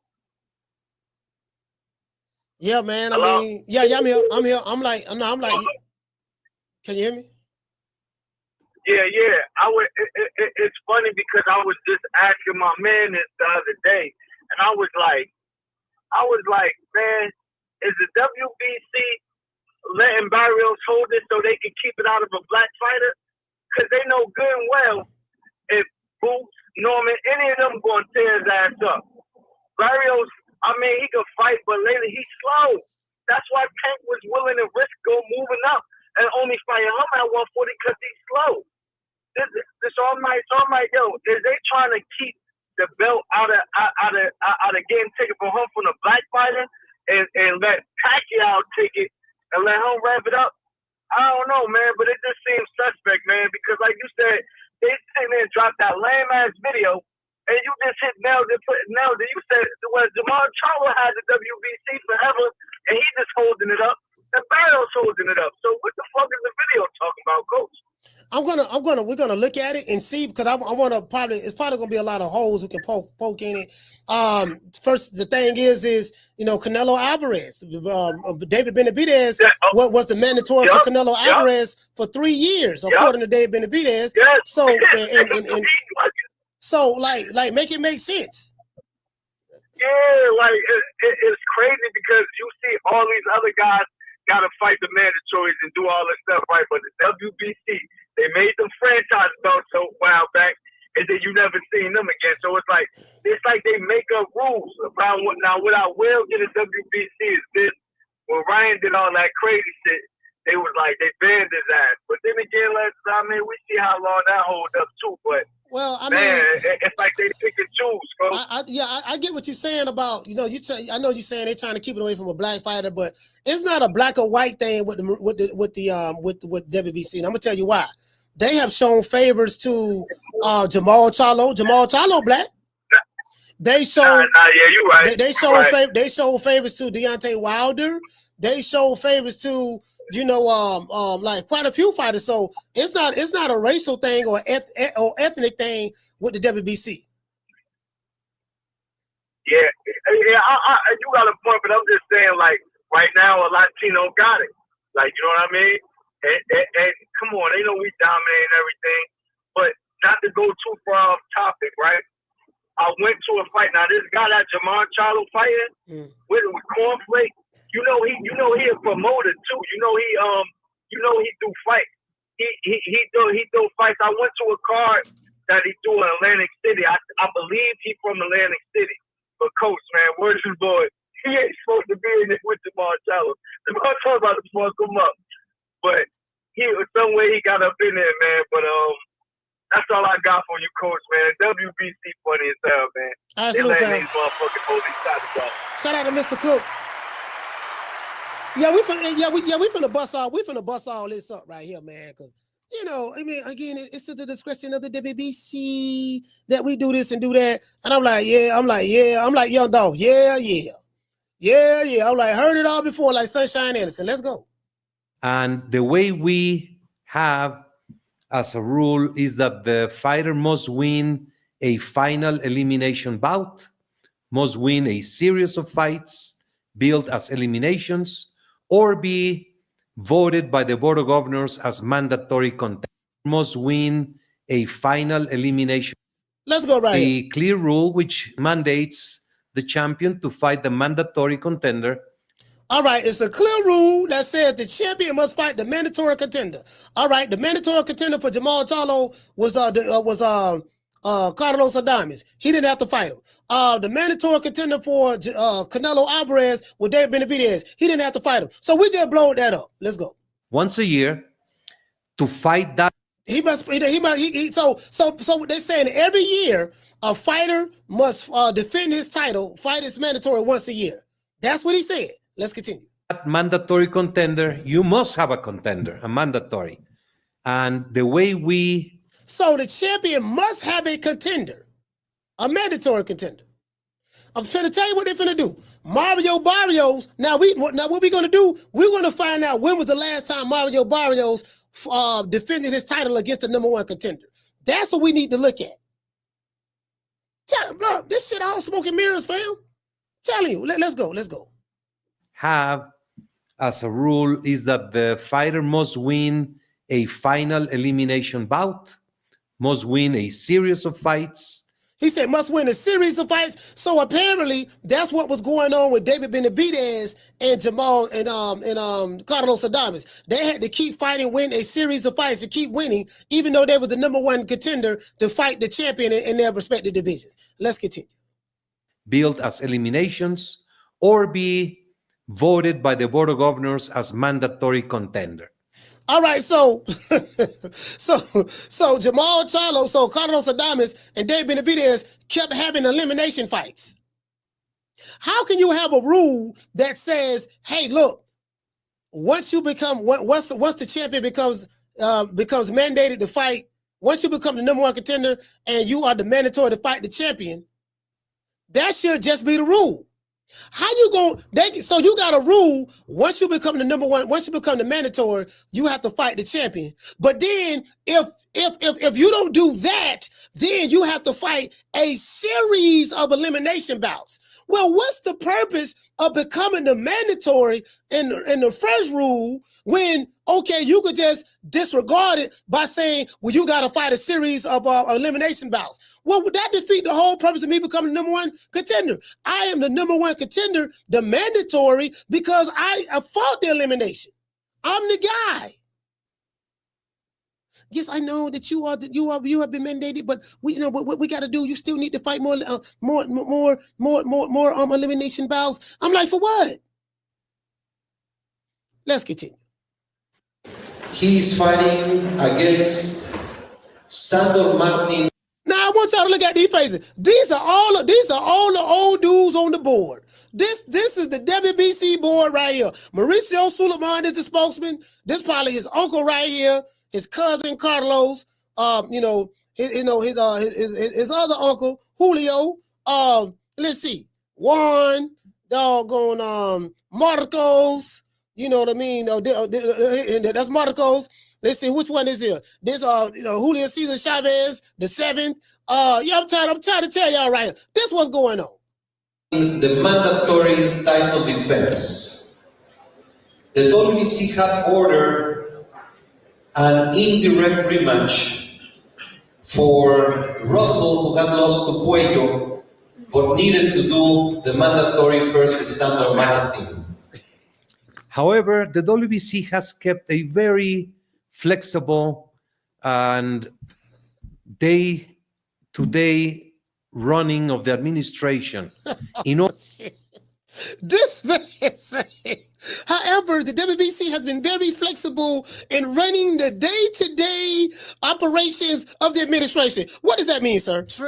Yeah, man. Hello? I mean, yeah, I'm here. I'm like, can you hear me? Yeah. It's funny because I was just asking my man this the other day, and I was like, man, is the WBC letting Barrios hold it so they can keep it out of a black fighter? Because they know good and well if Boots, Norman, any of them going to tear his ass up. Barrios, I mean, he can fight, but lately he's slow. That's why Tank was willing to risk moving up and only fighting him at 140 because he's slow. So I'm like, yo, is they trying to keep the belt out of getting taken from him from the black fighter and let Pacquiao take it and let him rev it up? I don't know, man, but it just seems suspect, man, because like you said, they sitting there and dropped that lame ass video, and you just nailed it. You said, well, Jermall Charlo had the WBC forever, and he just holding it up, and Barrios holding it up. So what the fuck is the video talking about, Coach? We're gonna look at it and see, because I want to it's probably gonna be a lot of holes we can poke in it. First, the thing is Canelo Alvarez, David Benavidez was the mandatory for Canelo Alvarez for 3 years, according to David Benavidez. So so like make it make sense. Yeah, like it's crazy because you see all these other guys got to fight the mandatories and do all this stuff, right? But the WBC, they made them franchise belts a while back, and then you never seen them again. So it's like they make up rules about what I will get a WBC is this. When Ryan did all that crazy shit, they was like they banned his ass. But then again, we see how long that hold up too. But well, I mean, it's like they pick and choose, bro. I get what you're saying about I know you're saying they're trying to keep it away from a black fighter, but it's not a black or white thing with WBC. And I'm gonna tell you why. They have shown favors to Jermall Charlo. Jermall Charlo black. They show. Yeah, you're right. They show they show favors to Deontay Wilder. They show favors to like quite a few fighters. So it's not a racial thing or ethnic thing with the WBC. Yeah, you got a point, but I'm just saying, like right now, a Latino got it. Like, you know what I mean? And come on, they know we dominate everything, but not to go too far off topic, right? I went to a fight. Now this guy that Jermall Charlo fighting with Cork Flake, he a promoter too. He do fights. He do fights. I went to a card that he do in Atlantic City. I believe he from Atlantic City. But Coach, man, where's his boy? He ain't supposed to be in there with Jermall Charlo. Jermall Charlo about to fuck him up. But some way he got up in there, man. But that's all I got for you, Coach, man. WBC funny as hell, man. Absolutely. They letting these motherfucking police shots go. Shout out to Mr. Cook. Yeah, we finna bust all this up right here, man. Cause I mean, again, it's at the discretion of the WBC that we do this and do that. And I'm like, young dog, yeah. I'm like, heard it all before, like Sunshine Anderson. Let's go. And the way we have as a rule is that the fighter must win a final elimination bout, must win a series of fights, billed as eliminations, or B, voted by the Board of Governors as mandatory contender. Must win a final elimination. Let's go right A here. clear rule which mandates the champion to fight the mandatory contender. All right, it's a clear rule that says the champion must fight the mandatory contender. All right, the mandatory contender for Jermall Charlo was Carlos Adames. He didn't have to fight him. The mandatory contender for Canelo Alvarez with David Benavidez. He didn't have to fight him. So we just blowed that up. Let's go. Once a year to fight that. So they're saying every year a fighter must defend his title, fight his mandatory once a year. That's what he said. Let's continue. That mandatory contender, you must have a contender, a mandatory. And the way we... So the champion must have a contender, a mandatory contender. I'm finna tell you what they're finna do. Mario Barrios, now what we gonna do, we're gonna find out when was the last time Mario Barrios defended his title against the #1 contender. That's what we need to look at. Tell him, bro, this shit all smoke and mirrors, fam. Telling you, let's go. Have as a rule is that the fighter must win a final elimination bout, must win a series of fights. He said must win a series of fights. So apparently that's what was going on with David Benavidez and Jermall and Carlos Adames. They had to keep fighting, win a series of fights to keep winning, even though they were the #1 contender to fight the champion in their respective divisions. Let's continue. Billed as eliminations or be voted by the Board of Governors as mandatory contender. All right, so Jermall Charlo, so Carlos Adames and David Benavidez kept having elimination fights. How can you have a rule that says, hey, look, once the champion becomes mandated to fight, once you become the #1 contender and you are the mandatory to fight the champion, that should just be the rule. How you going? So you got a rule. Once you become the #1, once you become the mandatory, you have to fight the champion. But then, if you don't do that, then you have to fight a series of elimination bouts. Well, what's the purpose of becoming the mandatory in the first rule when you could just disregard it by saying, well, you got to fight a series of elimination bouts? Well, would that defeat the whole purpose of me becoming the #1 contender? I am the #1 contender, the mandatory, because I fought the elimination. I'm the guy. Yes, I know that you have been mandated, but what we got to do. You still need to fight more elimination bouts. I'm like, for what? Let's continue. He's fighting against Sandor Martin. Now I want y'all to look at these faces. These are all the old dudes on the board. This is the WBC board right here. Mauricio Suleiman is the spokesman. This probably his uncle right here, his cousin Carlos. His other uncle Julio. Let's see, Juan, doggone Marcos. You know what I mean? That's Marcos. Let's see, which one is here? This Julio Cesar Chavez, the 7th. I'm trying to tell y'all right here. This what's going on. The mandatory title defense. The WBC had ordered an indirect rematch for Russell, who had lost to Puello, but needed to do the mandatory first with Sandor Martin. However, the WBC has kept a very flexible and day-to-day running of the administration. This man saying, however, the WBC has been very flexible in running the day-to-day operations of the administration. What does that mean, sir? True.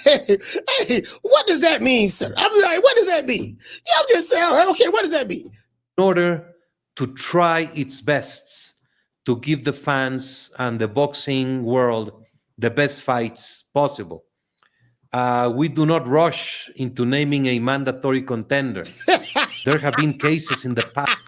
Hey, what does that mean, sir? I'm like, what does that mean? Yeah, I'm just saying, I don't care. What does that mean? In order to try its best to give the fans and the boxing world the best fights possible. We do not rush into naming a mandatory contender. There have been cases in the past.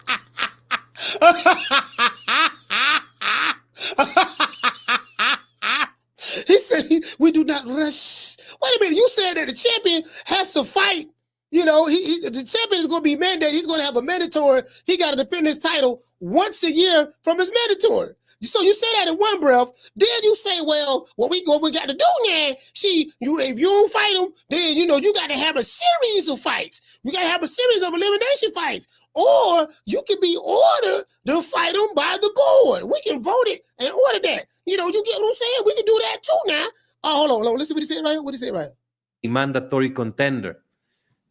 He said we do not rush. Wait a minute, you said that the champion has to fight. You know, the champion is going to be mandated. He's going to have a mandatory. He got to defend his title once a year from his mandatory. So you say that in one breath. Then you say, well, what we got to do now? If you don't fight him, then you got to have a series of fights. You got to have a series of elimination fights, or you can be ordered to fight him by the board. We can vote it and order that. You get what I'm saying? We can do that too now. Oh, hold on. Listen what he said right here. What he said right here. A mandatory contender.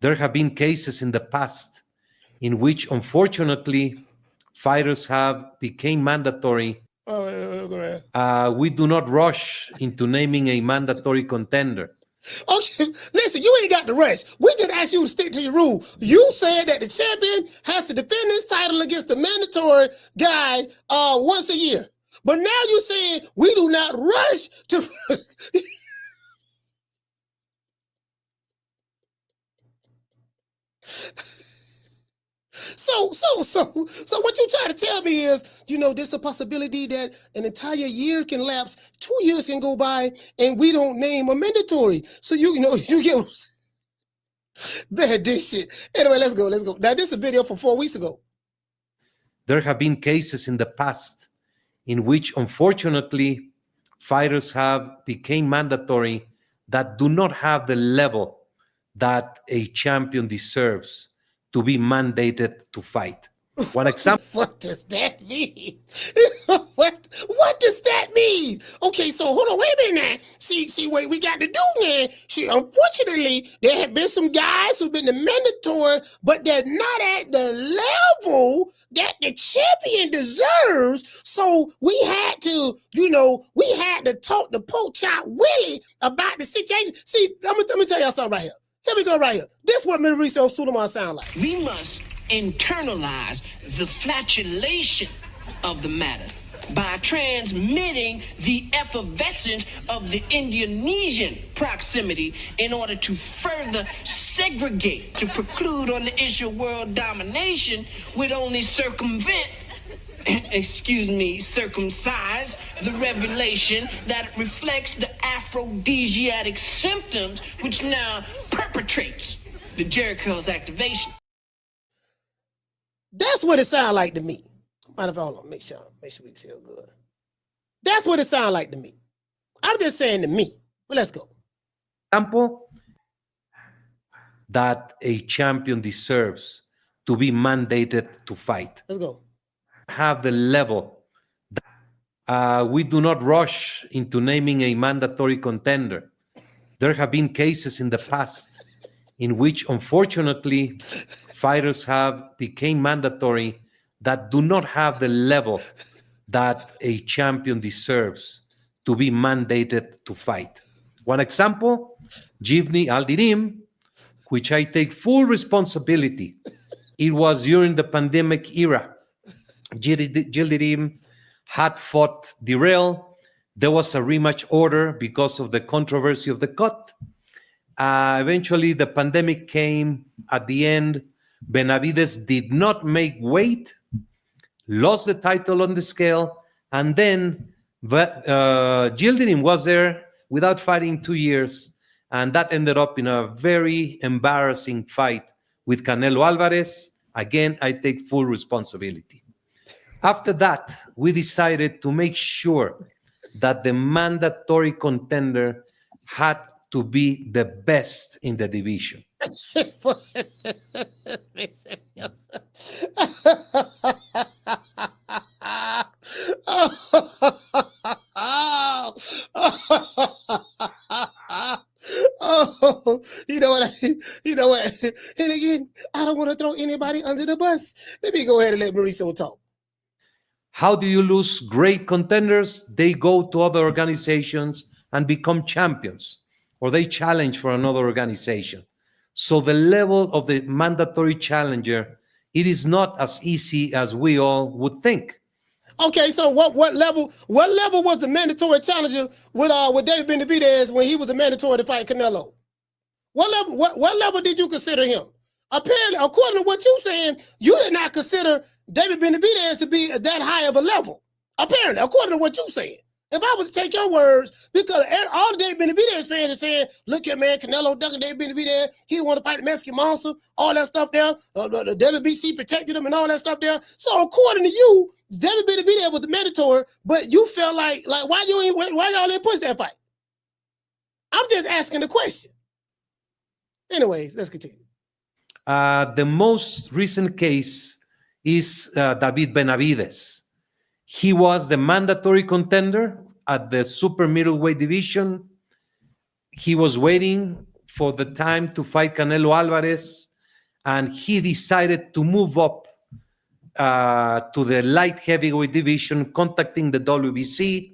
There have been cases in the past in which, unfortunately, fighters have become mandatory. We do not rush into naming a mandatory contender. Okay, listen, you ain't got to rush. We just asked you to stick to your rule. You said that the champion has to defend his title against the mandatory guy once a year. But now you're saying we do not rush to... So what you trying to tell me is, there's a possibility that an entire year can lapse, 2 years can go by, and we don't name a mandatory. So you get bad this shit. Anyway, let's go. Now this is a video from 4 weeks ago. There have been cases in the past in which, unfortunately, fighters have become mandatory that do not have the level that a champion deserves to be mandated to fight. One example. What does that mean? What does that mean? Okay, so hold on, wait a minute now. See what we got to do now. Unfortunately, there have been some guys who've been the mandatory, but they're not at the level that the champion deserves. So we had to, talk to Poke Chop Willie about the situation. See, let me tell y'all something right here. Here we go right here. This is what Mauricio Sulaiman sound like. We must internalize the flatulation of the matter by transmitting the effervescence of the Indonesian proximity in order to further segregate, to preclude on the issue of world domination would only circumvent circumcise the revelation that reflects the aphrodisiac symptoms which now perpetrates the Jericho's activation. That's what it sounds like to me. Mind if I hold on, make sure we can see it good. That's what it sounds like to me. I'm just saying to me, but let's go. Example that a champion deserves to be mandated to fight. Let's go. Have the level. We do not rush into naming a mandatory contender. There have been cases in the past in which, unfortunately, fighters have become mandatory that do not have the level that a champion deserves to be mandated to fight. One example, Jibni Aldirim, which I take full responsibility. It was during the pandemic era. Yildirim had fought Dirrell. There was a rematch order because of the controversy of the cut. Eventually, the pandemic came at the end. Benavides did not make weight, lost the title on the scale, and then Yildirim was there without fighting 2 years, and that ended up in a very embarrassing fight with Canelo Alvarez. Again, I take full responsibility. After that, we decided to make sure that the mandatory contender had to be the best in the division. You know what? And again, I don't want to throw anybody under the bus. Let me go ahead and let Mauricio talk. How do you lose great contenders? They go to other organizations and become champions, or they challenge for another organization. So the level of the mandatory challenger, it is not as easy as we all would think. Okay, so what level was the mandatory challenger with David Benavidez when he was the mandatory to fight Canelo? What level did you consider him? Apparently, according to what you're saying, you did not consider David Benavidez to be that high of a level. Apparently, according to what you're saying. If I was to take your words, because all the David Benavidez fans are saying, look at man, Canelo ducking David Benavidez. He didn't want to fight the Mexican Monster, all that stuff there. The WBC protected him and all that stuff there. So according to you, David Benavidez was the mandatory, but you felt like why y'all didn't push that fight? I'm just asking the question. Anyways, let's continue. The most recent case is David Benavidez. He was the mandatory contender at the super middleweight division. He was waiting for the time to fight Canelo Alvarez, and he decided to move up to the light heavyweight division, contacting the WBC.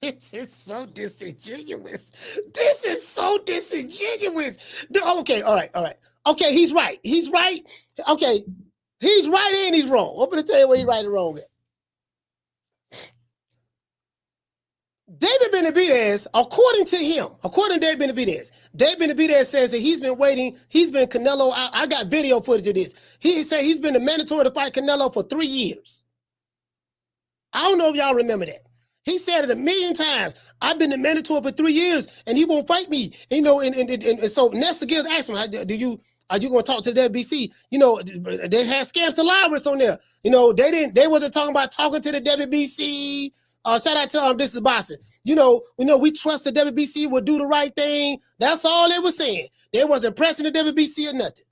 This is so disingenuous. This is so disingenuous. Okay, all right. Okay, he's right. Okay, he's right and he's wrong. I'm going to tell you where he's right and wrong at. David Benavidez, according to David Benavidez says that he's been waiting. He's been Canelo. I got video footage of this. He said he's been the mandatory to fight Canelo for 3 years. I don't know if y'all remember that. He said it a million times. I've been the mandatory for 3 years, and he won't fight me. You know, and so Nessa Gills asked him, are you going to talk to the WBC? You know, they had Scams to Lawrence on there. You know, they wasn't talking about talking to the WBC. Shout out to this is Boston. You know, we trust the WBC will do the right thing. That's all they were saying. They wasn't pressing the WBC or nothing.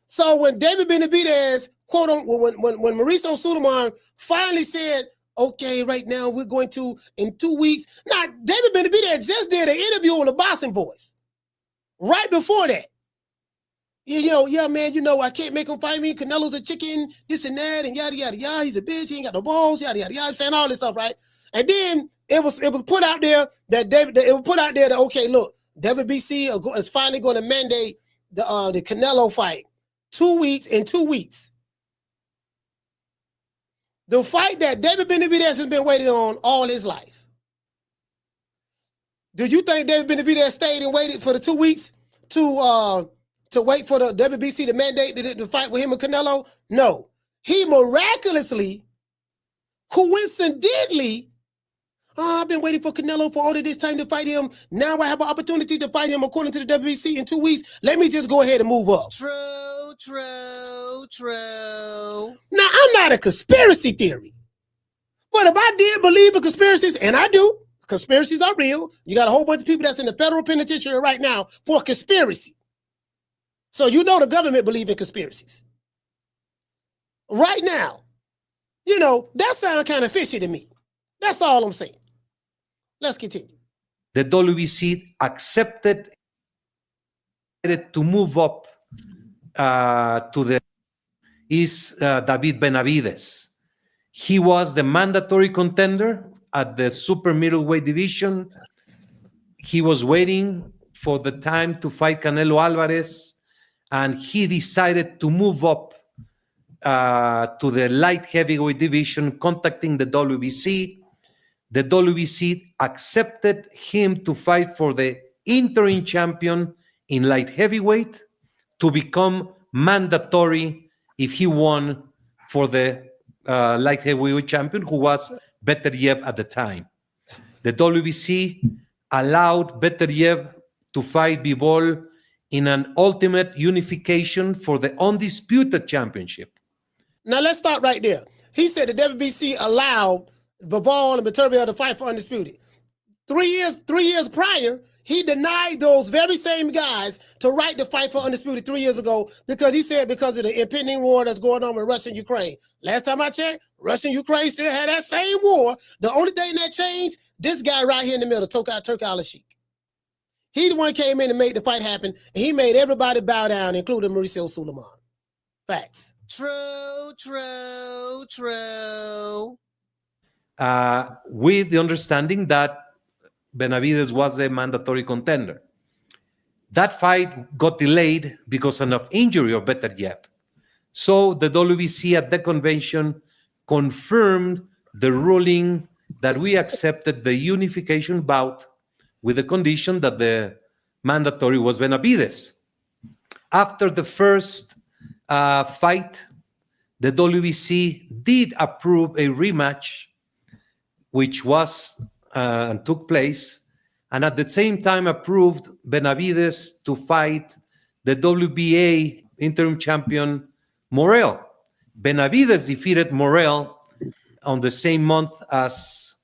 So when David Benavidez, quote unquote, when Mauricio Sulaiman finally said, okay, right now we're going to, in 2 weeks. Now, David Benavidez just did an interview on the Boston Voice. Right before that. Yeah, man, I can't make him fight me. Canelo's a chicken, this and that, and yada, yada, yada. He's a bitch. He ain't got no balls, yada, yada, yada. I'm saying all this stuff, right? And then it was put out there that, okay, look, WBC is finally going to mandate the Canelo fight. 2 weeks in 2 weeks. The fight that David Benavidez has been waiting on all his life. Do you think David Benavidez stayed and waited for the 2 weeks to wait for the WBC to mandate the fight with him and Canelo? No. He miraculously, coincidentally, I've been waiting for Canelo for all of this time to fight him. Now I have an opportunity to fight him according to the WBC in 2 weeks. Let me just go ahead and move up. True. Now, I'm not a conspiracy theory. But if I did believe in conspiracies, and I do, conspiracies are real. You got a whole bunch of people that's in the federal penitentiary right now for conspiracy. So the government believe in conspiracies. Right now, that sounds kind of fishy to me. That's all I'm saying. Let's continue. The WBC accepted to move up to David Benavidez. He was the mandatory contender at the super middleweight division. He was waiting for the time to fight Canelo Alvarez, and he decided to move up to the light heavyweight division, contacting the WBC. The WBC accepted him to fight for the interim champion in light heavyweight to become mandatory if he won for the light heavyweight champion, who was Beterbiev at the time. The WBC allowed Beterbiev to fight Bivol in an ultimate unification for the undisputed championship. Now let's start right there. He said the WBC allowed Bivol and Beterbiev to fight for undisputed. 3 years prior, he denied those very same guys to right to fight for undisputed 3 years ago because he said because of the impending war that's going on with Russia and Ukraine. Last time I checked, Russia and Ukraine still had that same war. The only thing that changed, this guy right here in the middle, Turki Al-Sheikh. He the one came in and made the fight happen, and he made everybody bow down, including Mauricio Sulaiman. Facts. True. With the understanding that Benavidez was a mandatory contender. That fight got delayed because of an injury of Beterbiev. So the WBC at the convention confirmed the ruling that we accepted the unification bout with the condition that the mandatory was Benavidez. After the first fight, the WBC did approve a rematch which was and took place, and at the same time approved Benavides to fight the WBA interim champion Morel. Benavides defeated Morel on the same month as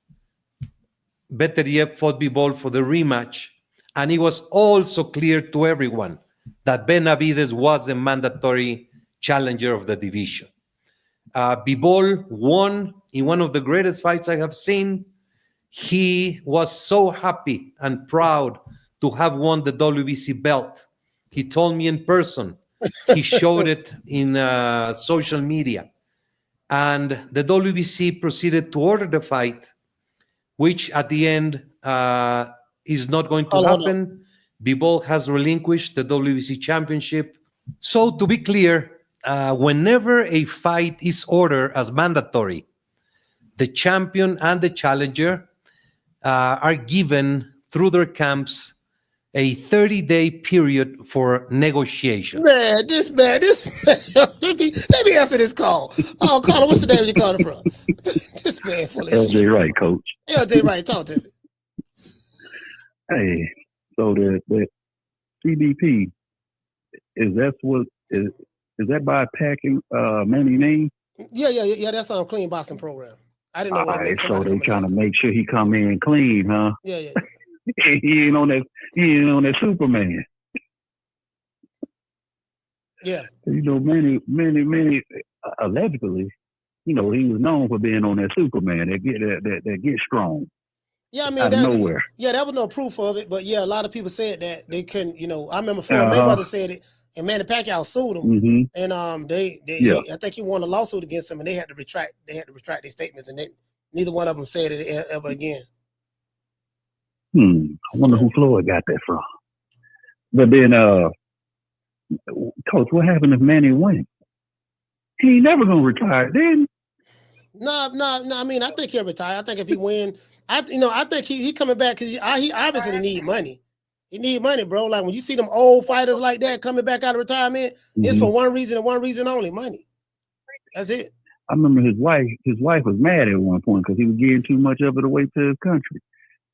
Beterbiev fought Bivol for the rematch, and it was also clear to everyone that Benavides was the mandatory challenger of the division. Bivol won in one of the greatest fights I have seen. He was so happy and proud to have won the WBC belt. He told me in person. He showed it in social media. And the WBC proceeded to order the fight, which at the end is not going to happen. Bivol has relinquished the WBC championship. So to be clear, whenever a fight is ordered as mandatory, the champion and the challenger are given through their camps a 30-day period for negotiation. Man, this man. Let me answer this call. Oh, Carla, what's the name you calling from? This man full of LJ shit. Wright, coach. LJ Wright, talk to me. Hey, so the CDP is that by packing Manny name? Yeah. That's on Clean Boxing Program. I didn't know what it meant. So they trying to make sure he come in clean, huh? Yeah. He ain't on that Superman. Yeah. Manny, allegedly, he was known for being on that Superman. That get strong. Yeah, I mean, out of nowhere. Yeah, there was no proof of it, but yeah, a lot of people said that they couldn't. I remember Floyd Mayweather said it, and Manny Pacquiao sued him, and I think he won a lawsuit against him, and they had to retract. They had to retract their statements, and neither one of them said it ever again. I wonder who Floyd got that from. But then, Coach, what happened if Manny wins? He ain't never gonna retire then. No. I mean, I think he'll retire. I think if he win, I think he coming back because he obviously need money. He need money, bro. Like when you see them old fighters like that coming back out of retirement, it's for one reason and one reason only: money. That's it. I remember his wife was mad at one point because he was getting too much of it away to his country.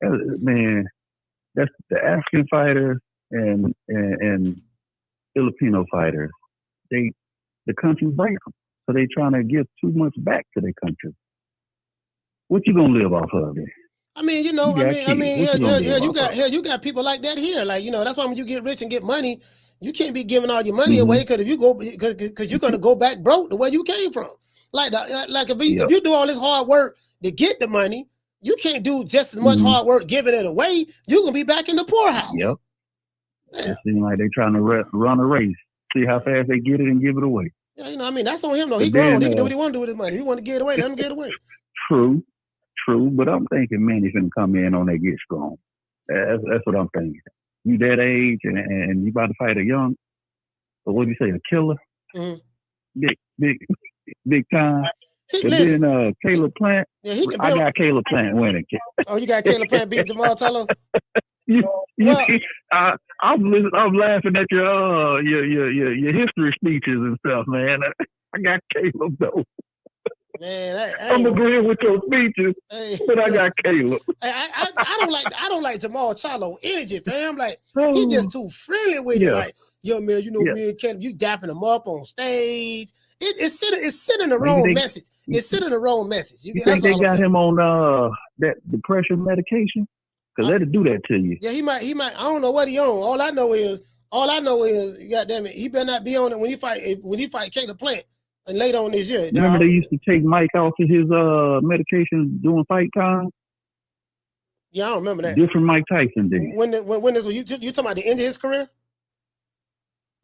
Man, that's the African fighters and Filipino fighters. The country break them, so they trying to give too much back to their country. What you gonna live off of it? I mean, you got people like that here. Like, that's why when you get rich and get money, you can't be giving all your money away because you're gonna go back broke the way you came from. If you do all this hard work to get the money, you can't do just as much hard work giving it away. You're gonna be back in the poorhouse. Yep. It seems like they're trying to run a race, see how fast they get it and give it away. Yeah, that's on him though. He grown. He can do what he want to do with his money. If he want to get it away, let him get it away. True. But I'm thinking Manny's gonna come in on that get strong. That's what I'm thinking. You that age and you about to fight a young, or what do you say, a killer? Big time. And then Caleb Plant. Yeah, I got Caleb Plant winning. Oh, you got Caleb Plant beat Jermall Charlo? I'm laughing at your history speeches and stuff, man. I got Caleb though. Man, I'm agreeing with your speeches, but I got Caleb. I don't like Jermall Charlo energy, fam. Like he just too friendly with it. Like, yo, man, me and Caleb, you dapping him up on stage. It's sending the wrong message. It's sending the wrong message. You think they got him on that depression medication? Because that'll do that to you. Yeah, he might. I don't know what he on. All I know is, goddamn it, he better not be on it when he fight Caleb Plant. And later on this year, remember they used to take Mike off of his medication during fight time. Yeah, I don't remember that. Different Mike Tyson did. When you talking about the end of his career?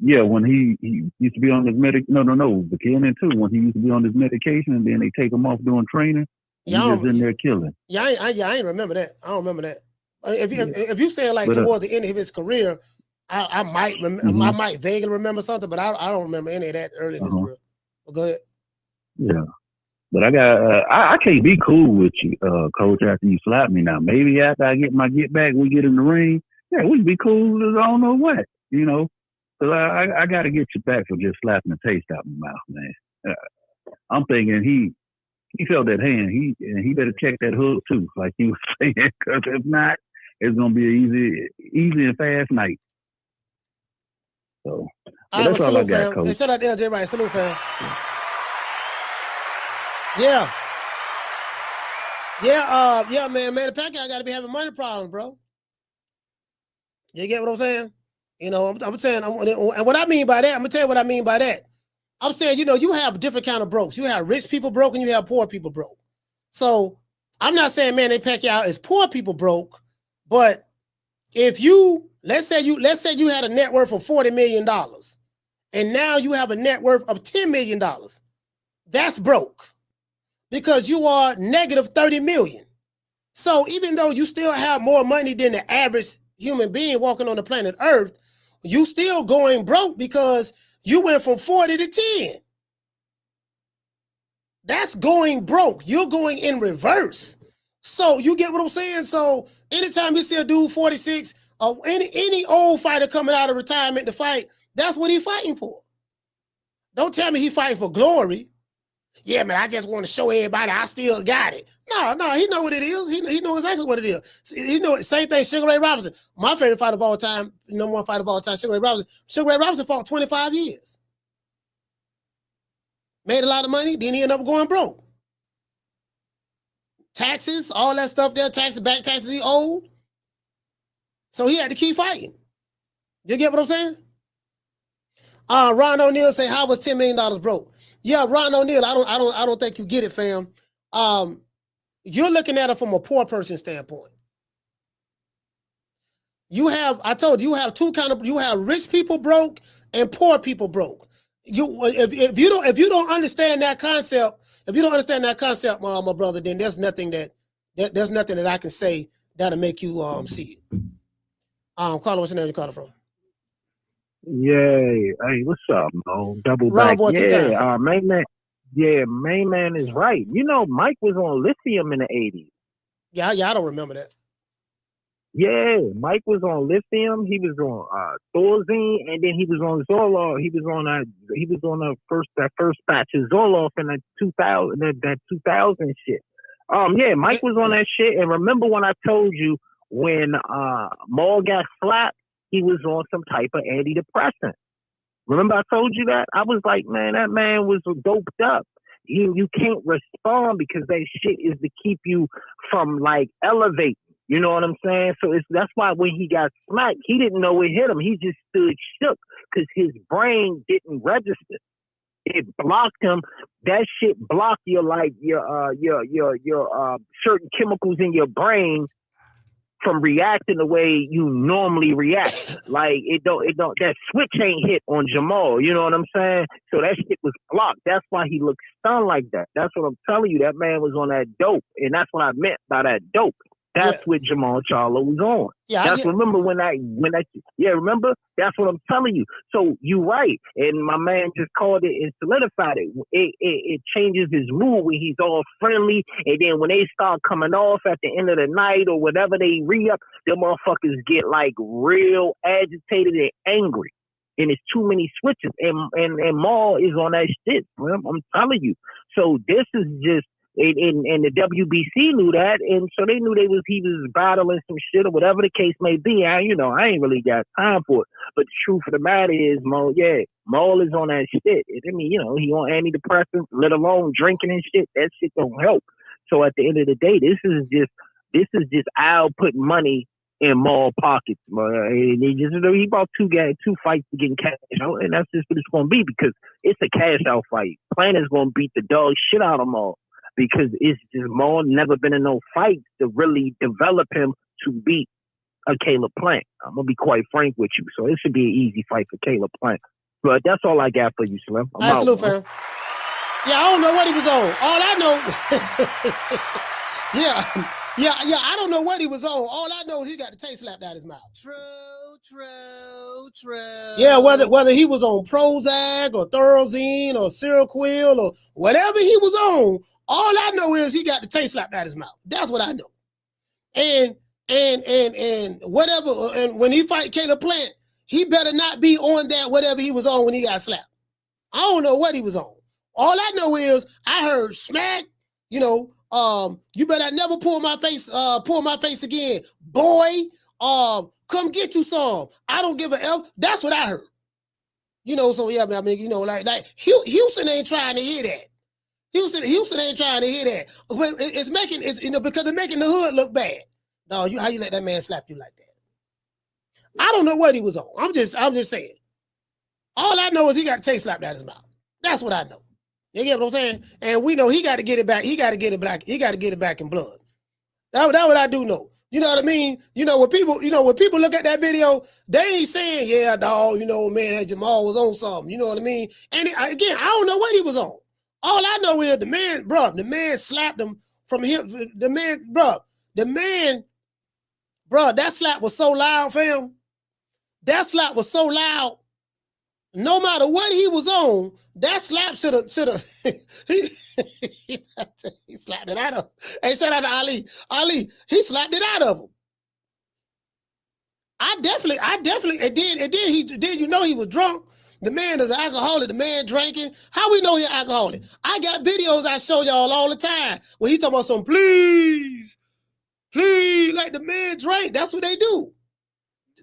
Yeah, when he used to be on his beginning too. When he used to be on his medication, and then they take him off doing training. Yeah, he was in there killing. Yeah, I ain't remember that. I don't remember that. If you saying like towards the end of his career, I might I might vaguely remember something, but I don't remember any of that early in his career. Well, go ahead. Yeah, but I got I can't be cool with you, Coach. After you slap me now, maybe after I get my get back, we get in the ring. Yeah, we can be cool as I don't know what, Because I got to get you back for just slapping the taste out of my mouth, man. I'm thinking he felt that hand. He better check that hook too, like you were saying, because if not, it's gonna be an easy and fast night. So that's all I got, fam. Coach. Hey, shout out to everybody. Salute, fam. Yeah. Yeah, man. The Pacquiao got to be having money problems, bro. You get what I'm saying? You know, I'm saying, and what I mean by that, I'm gonna tell you what I mean by that. I'm saying, you know, you have different kind of brokes. You have rich people broke and you have poor people broke. So I'm not saying Manny Pacquiao is poor people broke, but if you let's say you had a net worth of $40 million and now you have a net worth of $10 million, that's broke because you are negative 30 million. So even though you still have more money than the average human being walking on the planet Earth, you still going broke because you went from 40 to 10. That's going broke. You're going in reverse. So you get what I'm saying? So anytime you see a dude 46 or any old fighter coming out of retirement to fight, that's what he's fighting for. Don't tell me he fighting for glory. Yeah, man, I just want to show everybody I still got it. No, he know what it is. He know exactly what it is. He know same thing. Sugar Ray Robinson, my favorite fighter of all time, number one fighter of all time, Sugar Ray Robinson. Sugar Ray Robinson fought 25 years. Made a lot of money, then he ended up going broke. Taxes, all that stuff there, taxes, back taxes he owed. So he had to keep fighting. You get what I'm saying? Ron O'Neal say, how was $10 million broke? Yeah, Ron O'Neal, I don't think you get it, fam. You're looking at it from a poor person standpoint. I told you have two kind of, you have rich people broke and poor people broke. If you don't understand that concept, my brother, then there's nothing that I can say that'll make you see it. Carlo, what's your name? You called it from? Yay. Hey, what's up, Mo? Double back. Yeah, main man. Yeah, main man is right. You know, Mike was on lithium in the 80s. Yeah, I don't remember that. Yeah, Mike was on lithium. He was on Thorazine, and then he was on Zoloft. He was on that first batch of Zoloft in that 2000 shit. Yeah, Mike was on that shit. And remember when I told you when Maul got slapped, he was on some type of antidepressant. Remember I told you that? I was like, man, that man was doped up. You can't respond because that shit is to keep you from like elevating. You know what I'm saying? So that's why when he got smacked, he didn't know it hit him. He just stood shook because his brain didn't register. It blocked him. That shit blocked your certain chemicals in your brain from reacting the way you normally react. Like that switch ain't hit on Jermall. You know what I'm saying? So that shit was blocked. That's why he looked stunned like that. That's what I'm telling you. That man was on that dope. And that's what I meant by that dope. That's what Jermall Charlo was on. Remember remember? That's what I'm telling you. So you're right. And my man just called it and solidified it. It changes his mood when he's all friendly. And then when they start coming off at the end of the night or whatever they re-up, them motherfuckers get like real agitated and angry. And it's too many switches. And Maul is on that shit, man. I'm telling you. So this is just, and the WBC knew that, and so they knew he was battling some shit or whatever the case may be. I ain't really got time for it. But the truth of the matter is, Maul is on that shit. I mean, he on antidepressants, let alone drinking and shit. That shit don't help. So at the end of the day, this is just Al putting money in Maul pockets. He bought two fights to get in cash out, and that's just what it's gonna be because it's a cash out fight. Planner's gonna beat the dog shit out of Maul. Because it's just Maul never been in no fights to really develop him to beat a Caleb Plant. I'm going to be quite frank with you. So it should be an easy fight for Caleb Plant. But that's all I got for you, Slim. Salute, fam. Yeah, I don't know what he was on. All I know... I don't know what he was on. All I know is he got the taste slapped out his mouth. True. Yeah, whether he was on Prozac or Thorazine or Seroquel or whatever he was on, all I know is he got the taste slapped out his mouth. That's what I know. And whatever, and when he fight Caleb Plant, he better not be on that whatever he was on when he got slapped. I don't know what he was on. All I know is I heard smack, You know, you better never pull my face again, boy. Come get you some. I don't give a F. That's what I heard. You know, so yeah, I mean, you know, like Houston ain't trying to hear that. Houston ain't trying to hear that. It's making you know, because it's making the hood look bad. No, how you let that man slap you like that? I don't know what he was on. I'm just saying. All I know is he got to take slapped out his mouth. That's what I know. You get what I'm saying? And we know he got to get it back. He got to get it back. He got to get it back in blood. That's what I do know. You know what I mean? You know, when people look at that video, they ain't saying, yeah, dog, you know, man, Jermall was on something. You know what I mean? And again, I don't know what he was on. All I know is the man slapped him from him. The man, that slap was so loud, fam. That slap was so loud. No matter what he was on, that slap should have he slapped it out of him. Hey, shout out to Ali. Ali, he slapped it out of him. I definitely, and then you know he was drunk. The man is an alcoholic, the man drinking. How we know he's an alcoholic? I got videos I show y'all all the time where he talking about some please, like the man drank. That's what they do.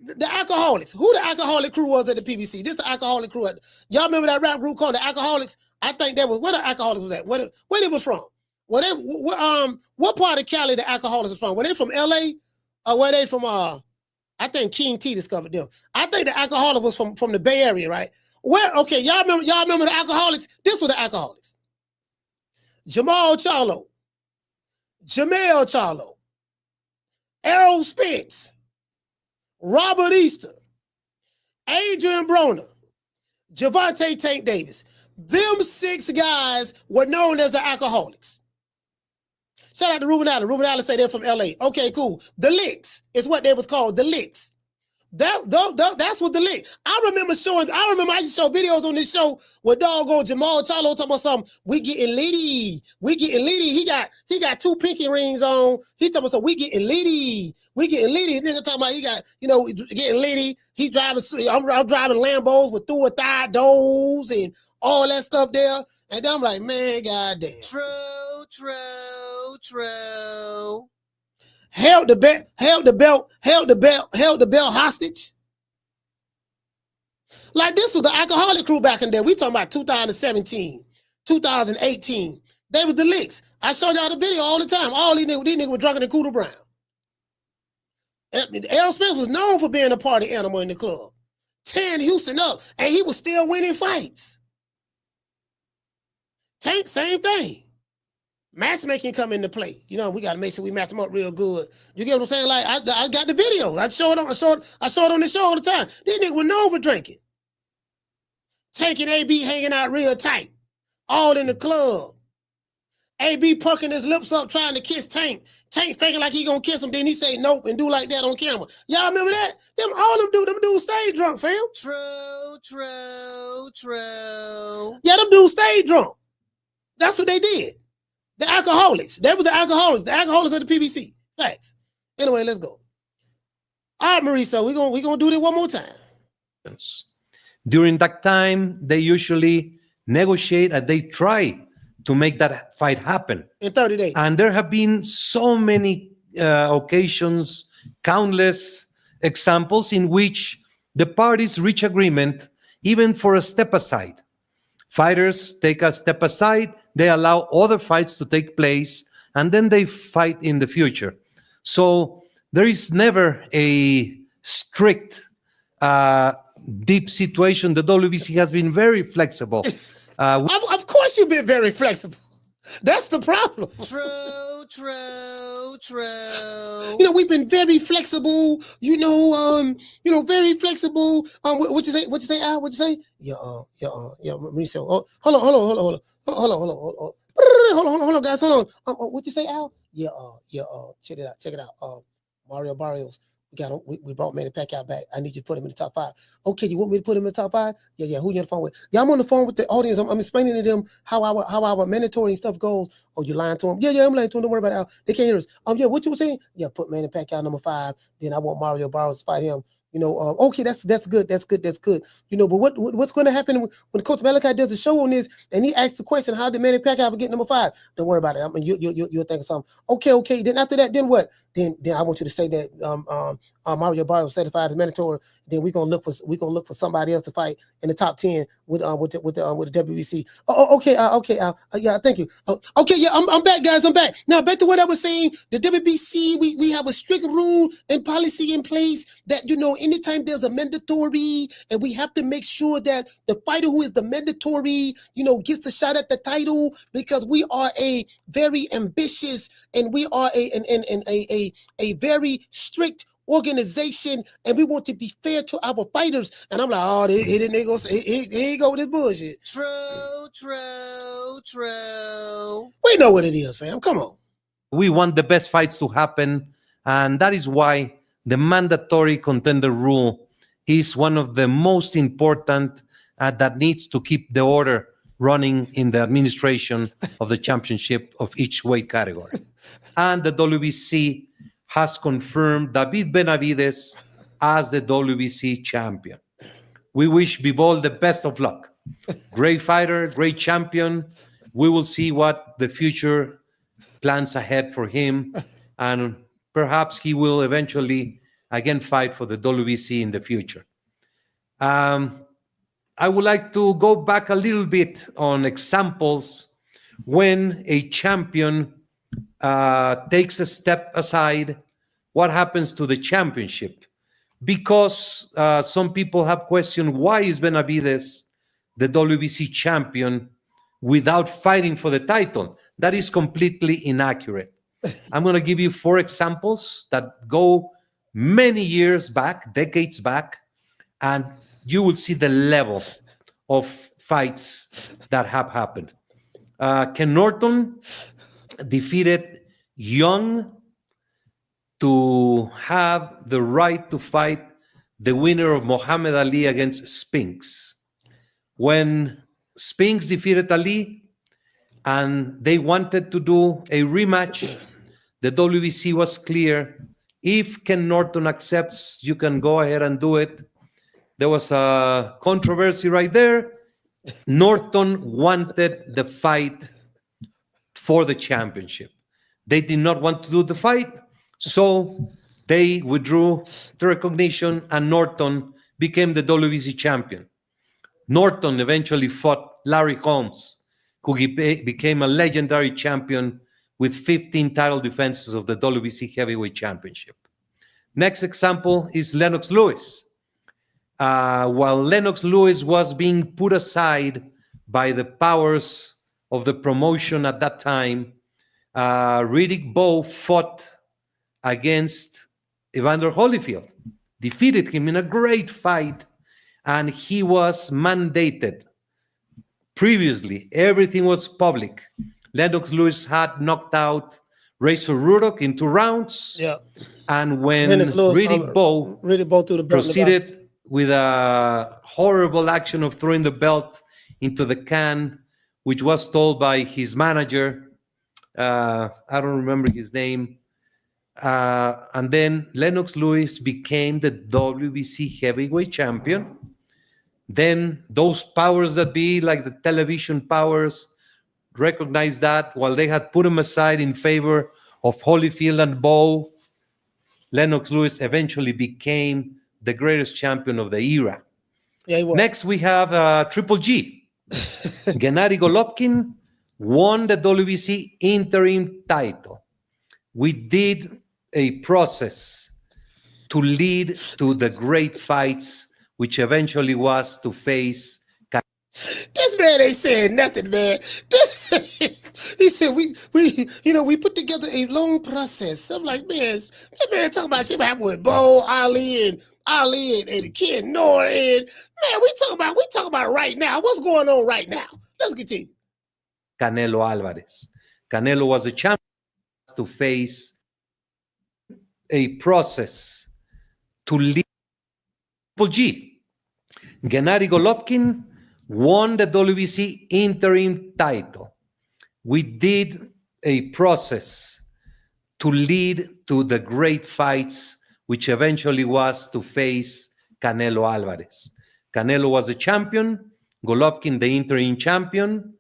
The alcoholics. Who the alcoholic crew was at the PBC? This the alcoholic crew. Y'all remember that rap group called the Alcoholics? I think that was where the Alcoholics was at. Where they was from? What part of Cali the Alcoholics was from? Were they from LA? Or were they from I think King T discovered them. I think the Alcoholic was from the Bay Area, right? Okay, y'all remember the Alcoholics? This was the Alcoholics. Jermall Charlo, Jermall Charlo, Errol Spence, Robert Easter, Adrian Broner, Javante Tank Davis. Them 6 guys were known as the Alcoholics. Shout out to Ruben Allen. Ruben Allen say they're from LA. Okay, cool. The Licks is what they was called. The Licks. That's what the Lick. I remember I used to show videos on this show where doggone Jermall Charlo talking about something. We getting litty. He got 2 pinky rings on. He talking about something. We getting litty. Nigga talking about he got, you know, getting litty. He driving. I'm driving Lambos with through a thigh doors and all that stuff there. And then I'm like, man, goddamn. True. Held the belt hostage. Like this was the alcoholic crew back in there. We talking about 2017, 2018. They was the Licks. I show y'all the video all the time. All these niggas were drunker than Cooter Brown. Errol Spence was known for being a party animal in the club. Tearing Houston up, and he was still winning fights. Tank, same thing. Matchmaking come into play. You know, we got to make sure we match them up real good. You get what I'm saying? Like, I got the video. I show it on the show all the time. These niggas were known for drinking. Tank and AB hanging out real tight. All in the club. AB perking his lips up trying to kiss Tank. Tank faking like he gonna kiss him. Then he say nope and do like that on camera. Y'all remember that? All them dudes stayed drunk, fam. True. Yeah, them dudes stayed drunk. That's what they did. The alcoholics. They were the alcoholics. The alcoholics of the PBC. Facts. Anyway, let's go. All right, Marisa, we're gonna do this one more time. During that time, they usually negotiate and they try to make that fight happen. In 30 days. And there have been so many occasions, countless examples in which the parties reach agreement even for a step aside. Fighters take a step aside, they allow other fights to take place, and then they fight in the future. So there is never a strict, deep situation. The WBC has been very flexible. Of course you've been very flexible. That's the problem. True. You know, we've been very flexible, very flexible. What you say, Al? What you say? Yeah, Mauricio. Oh, hold on, guys, hold on. What you say, Al? Yeah, check it out. Mario Barrios. We brought Manny Pacquiao back. I need you to put him in the top 5. Okay, you want me to put him in the top 5? Yeah. Who you on the phone with? Yeah, I'm on the phone with the audience. I'm explaining to them how our mandatory and stuff goes. Oh, you lying to them? Yeah, I'm lying to them. Don't worry about it. They can't hear us. Yeah, what you were saying? Yeah, put Manny Pacquiao number 5. Then I want Mario Barrios to fight him. You know, okay, that's good. You know, but what's going to happen when Coach Malachi does the show on this and he asks the question, how did Manny Pacquiao get number 5? Don't worry about it. I mean, you'll think of something. Okay. Then after that, then what? Then I want you to say that Mario Barrio certified as mandatory. Then we're gonna look for somebody else to fight in the top 10 with the WBC. Okay. Yeah, thank you. Okay, yeah, I'm back, guys. I'm back. Now back to what I was saying. The WBC, we have a strict rule and policy in place that, you know, anytime there's a mandatory, and we have to make sure that the fighter who is the mandatory, you know, gets a shot at the title, because we are a very ambitious and we are a very strict organization, and we want to be fair to our fighters. And I'm like, oh, he didn't go. He go with this bullshit. True. We know what it is, fam. Come on. We want the best fights to happen, and that is why the mandatory contender rule is one of the most important that needs to keep the order running in the administration of the championship of each weight category. And the WBC has confirmed David Benavides as the WBC champion. We wish Bibol the best of luck. Great fighter, great champion. We will see what the future plans ahead for him, and perhaps he will eventually again fight for the WBC in the future. I would like to go back a little bit on examples when a champion takes a step aside. What happens to the championship? Because some people have questioned, why is Benavides the WBC champion without fighting for the title? That is completely inaccurate. I'm going to give you 4 examples that go many years back, decades back, and you will see the level of fights that have happened. Ken Norton defeated Young to have the right to fight the winner of Muhammad Ali against Spence. When Spence defeated Ali and they wanted to do a rematch, the WBC was clear. If Ken Norton accepts, you can go ahead and do it. There was a controversy right there. Norton wanted the fight for the championship. They did not want to do the fight, so they withdrew the recognition, and Norton became the WBC champion. Norton eventually fought Larry Holmes, who became a legendary champion with 15 title defenses of the WBC Heavyweight Championship. Next example is Lennox Lewis. While Lennox Lewis was being put aside by the powers of the promotion at that time, Riddick Bowe fought against Evander Holyfield, defeated him in a great fight, and he was mandated. Previously, everything was public. Lennox Lewis had knocked out Razor Ruddock in 2 rounds. Yeah. And when Riddick Bowe proceeded with a horrible action of throwing the belt into the can, which was told by his manager, I don't remember his name, and then Lennox Lewis became the WBC heavyweight champion. Then those powers that be, like the television powers, recognized that while they had put him aside in favor of Holyfield and Bowe, Lennox Lewis eventually became the greatest champion of the era. Yeah, he was. Next, we have Triple G. Gennady Golovkin won the WBC interim title. We did a process to lead to the great fights, which eventually was to face. This man ain't saying nothing, man. He said we put together a long process. I'm like, man, that man talking about shit happened with Bo, Ali, and Ken Norton. Man, we talking about right now. What's going on right now? Let's continue. Canelo Alvarez. Canelo was a champion to face a process to lead. Triple G. Gennady Golovkin won the WBC interim title. We did a process to lead to the great fights, which which eventually was to face Canelo Alvarez. Canelo was a champion, Golovkin the interim champion.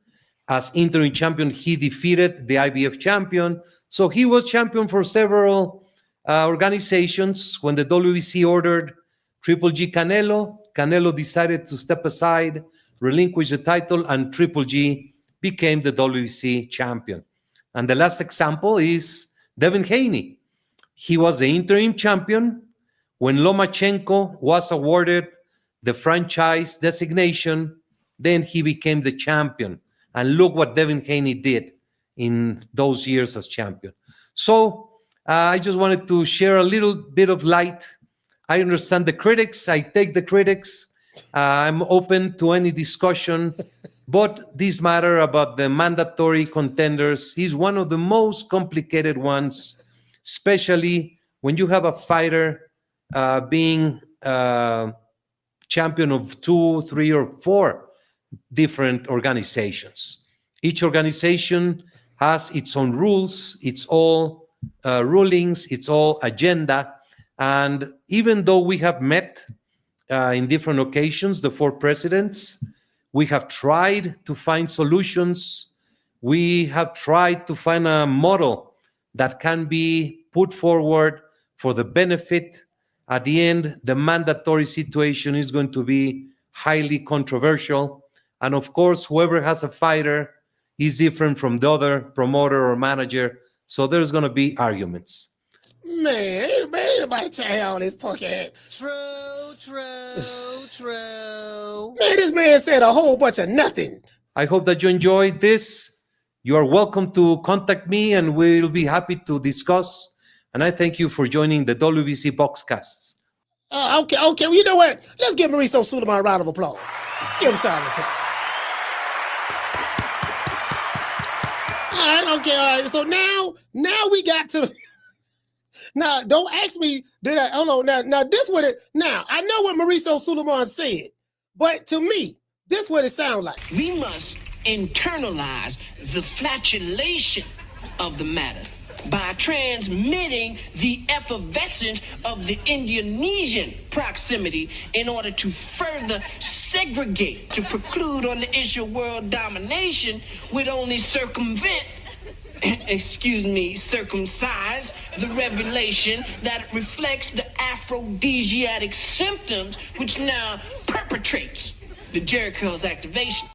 As interim champion, he defeated the IBF champion. So he was champion for several organizations. When the WBC ordered Triple G Canelo, Canelo decided to step aside, relinquish the title, and Triple G became the WBC champion. And the last example is Devin Haney. He was the interim champion. When Lomachenko was awarded the franchise designation, then he became the champion. And look what Devin Haney did in those years as champion. So I just wanted to share a little bit of light. I understand the critics. I take the critics. I'm open to any discussion. But this matter about the mandatory contenders is one of the most complicated ones, especially when you have a fighter being champion of 2, 3, or 4 different organizations. Each organization has its own rules, its own rulings, its own agenda. And even though we have met in different occasions, the 4 presidents, we have tried to find solutions. We have tried to find a model that can be put forward for the benefit. At the end, the mandatory situation is going to be highly controversial. And of course, whoever has a fighter is different from the other promoter or manager. So there's going to be arguments. Man, ain't nobody tell all this punk ass. True. Man, this man said a whole bunch of nothing. I hope that you enjoyed this. You are welcome to contact me and we'll be happy to discuss. And I thank you for joining the WBC Boxcasts. Okay. Well, you know what? Let's give Mauricio Sulaiman a round of applause. Let's give him some applause. All right. So now we got to. Now, don't ask me. Did I? Oh no. Now this what it. Now I know what Mauricio Sulaiman said, but to me, this what it sounds like. We must internalize the flatulation of the matter by transmitting the effervescence of the Indonesian proximity in order to further segregate, to preclude on the issue of world domination would only circumcise the revelation that reflects the aphrodisiac symptoms which now perpetrates the Jericho's activation.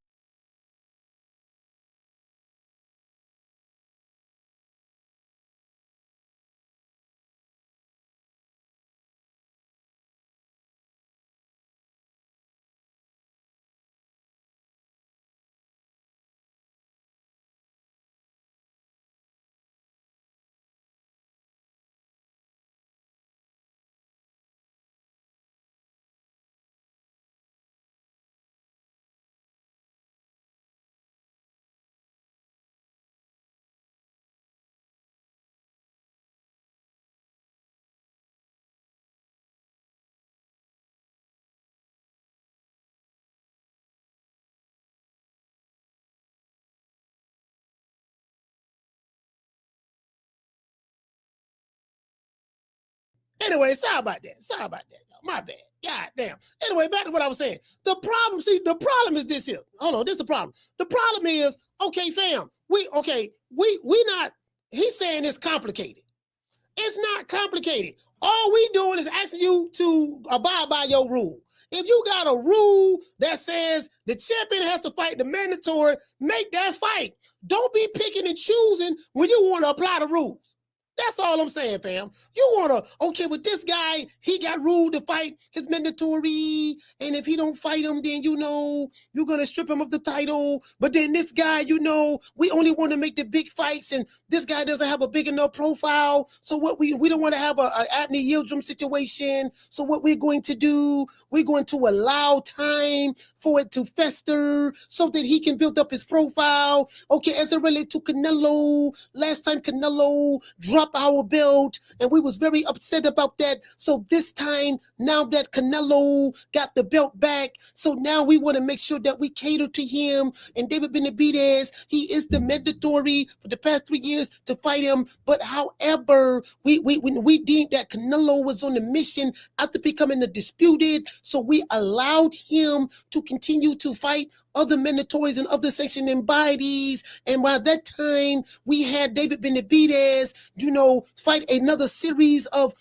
Anyway, sorry about that. Y'all. My bad. God damn. Anyway, back to what I was saying. The problem is this here. Hold on, this is the problem. The problem is, okay, fam, we not, he's saying it's complicated. It's not complicated. All we doing is asking you to abide by your rule. If you got a rule that says the champion has to fight the mandatory, make that fight. Don't be picking and choosing when you want to apply the rules. That's all I'm saying, fam. You want to, okay, with this guy, he got ruled to fight his mandatory, and if he don't fight him, then, you know, you're going to strip him of the title. But then this guy, you know, we only want to make the big fights, and this guy doesn't have a big enough profile. So what we don't want to have a Abney Yildirim situation. So what we're going to do, we're going to allow time for it to fester so that he can build up his profile. Okay, as it relates to Canelo, last time Canelo dropped drop our belt, and we was very upset about that. So this time, now that Canelo got the belt back, so now we want to make sure that we cater to him. And David Benavidez, he is the mandatory for the past 3 years to fight him. But however, we deemed that Canelo was on the mission after becoming the disputed, so we allowed him to continue to fight other mandatories and other sanctioning bodies. And by that time, we had David Benavidez, fight another series of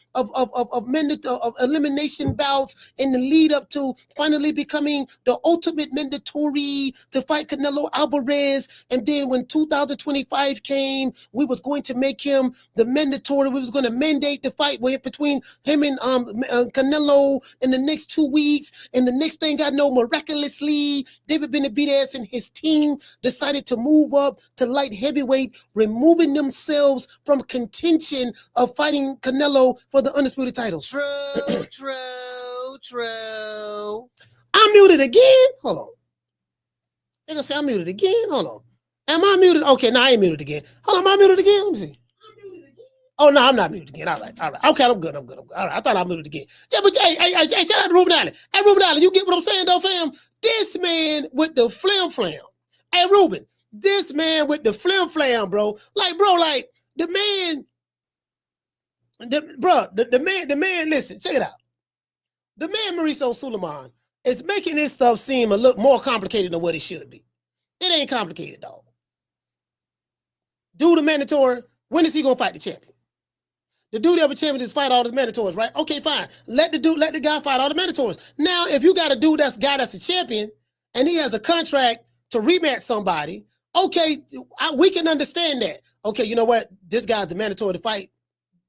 elimination bouts in the lead up to finally becoming the ultimate mandatory to fight Canelo Alvarez. And then when 2025 came, we was going to make him the mandatory. We was going to mandate the fight between him and Canelo in the next 2 weeks. And the next thing I know, miraculously, David Benavidez and his team decided to move up to light heavyweight, removing themselves from contention of fighting Canelo for the undisputed title. True. I'm muted again. Hold on. They're gonna say I'm muted again. Hold on. Am I muted? Okay, no, I ain't muted again. Hold on, am I muted again? Let me see. Oh no, I'm not muted again. All right. Okay, I'm good. All right, I thought I muted again. Yeah, but hey, shout out to Ruben Allen. Hey, Ruben Allen, you get what I'm saying, though, fam? This man with the flam. Hey, Ruben, this man with the flam, bro. Like the man. The man. Listen, check it out. The man Mauricio Suleiman is making this stuff seem a little more complicated than what it should be. It ain't complicated, dog. Do the mandatory. When is he gonna fight the champion? The dude that was champion is fight all his mandatories, right? Okay, fine. Let the guy fight all the mandatories. Now, if you got a dude that's a champion and he has a contract to rematch somebody, okay, we can understand that. Okay, you know what? This guy's the mandatory to fight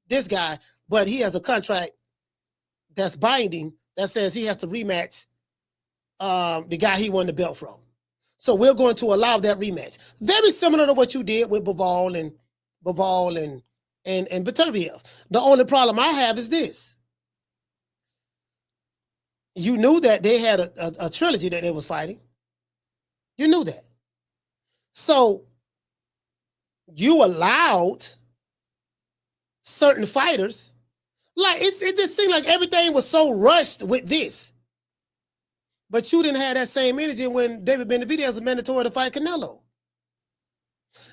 this guy, but he has a contract that's binding that says he has to rematch the guy he won the belt from. So we're going to allow that rematch. Very similar to what you did with Bivol and Beterbiev. The only problem I have is this. You knew that they had a trilogy that they was fighting. You knew that. So you allowed certain fighters, like it just seemed like everything was so rushed with this. But you didn't have that same energy when David Benavidez was mandatory to fight Canelo.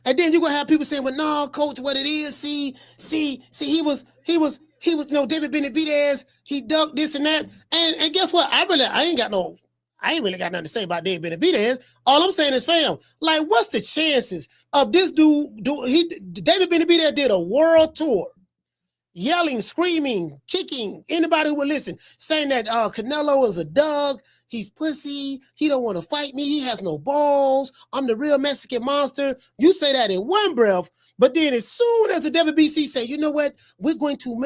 And then you're gonna have people saying, well, no, coach, what it is, see, he was, David Benavidez, he ducked this and that. And guess what? I ain't really got nothing to say about David Benavidez. All I'm saying is, fam, like, what's the chances of this dude? David Benavidez did a world tour, yelling, screaming, kicking anybody who would listen, saying that Canelo is a dog. He's pussy. He don't want to fight me. He has no balls. I'm the real Mexican monster. You say that in one breath, but then as soon as the WBC say, you know what, we're going to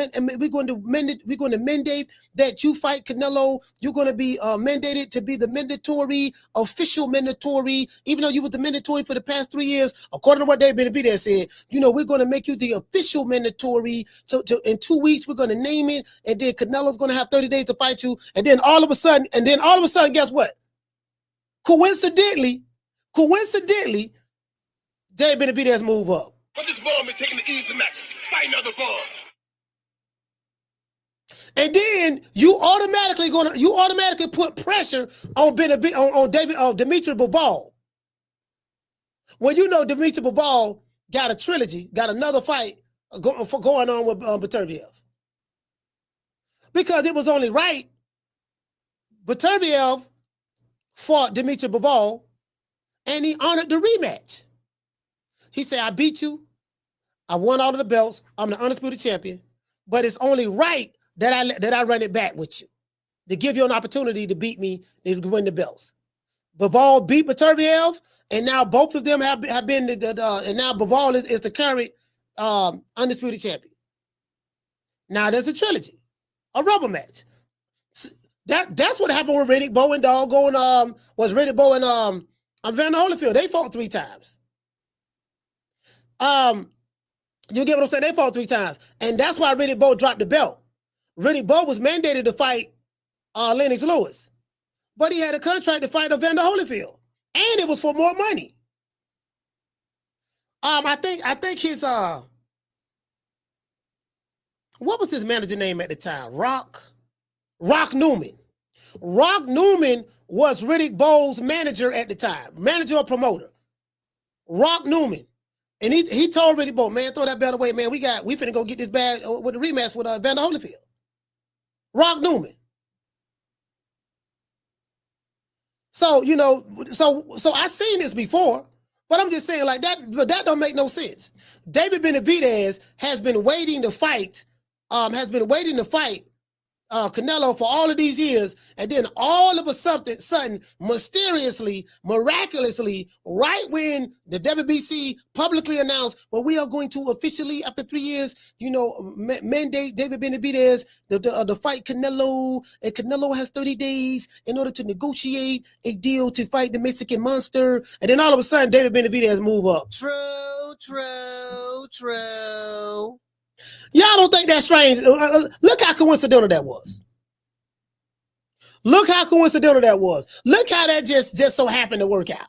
mandate that you fight Canelo. You're going to be mandated to be the official mandatory, even though you were the mandatory for the past 3 years. According to what David Benavidez said, we're going to make you the official mandatory. In 2 weeks, we're going to name it, and then Canelo's going to have 30 days to fight you. And then all of a sudden, guess what? Coincidentally, David Benavidez move up. But this bum been taking the easy matches, fighting other bums. And then you automatically put pressure on Dimitri Bivol. When you know Dimitri Bivol got a trilogy, got another fight going on with Beterbiev. Because it was only right. Beterbiev fought Dimitri Bivol, and he honored the rematch. He said, I beat you. I won all of the belts. I'm the undisputed champion. But it's only right that I run it back with you to give you an opportunity to beat me and win the belts. Bivol beat Beterbiev, and now both of them have been and now Bivol is the current undisputed champion. Now there's a trilogy, a rubber match. That's what happened with Riddick Bowe and Riddick Bowe and Evander Holyfield. They fought 3 times. You get what I'm saying? They fought 3 times. And that's why Riddick Bowe dropped the belt. Riddick Bowe was mandated to fight Lennox Lewis. But he had a contract to fight Evander Holyfield. And it was for more money. I think his what was his manager name at the time? Rock Newman. Rock Newman was Riddick Bowe's manager at the time, manager or promoter. Rock Newman. And he told Riddick Bowe, man, throw that belt away, man. We finna go get this bag with the rematch with Vander Holyfield. Rock Newman. So, you know, so I seen this before, but I'm just saying like that, but that don't make no sense. David Benavidez has been waiting to fight Canelo for all of these years, and then all of a sudden, mysteriously, miraculously, right when the WBC publicly announced, well, we are going to officially, after 3 years, you know, mandate David Benavidez to fight Canelo, and Canelo has 30 days in order to negotiate a deal to fight the Mexican Monster, and then all of a sudden, David Benavidez move up. True. Y'all don't think that's strange? Look how coincidental that was. Look how coincidental that was. Look how that just so happened to work out.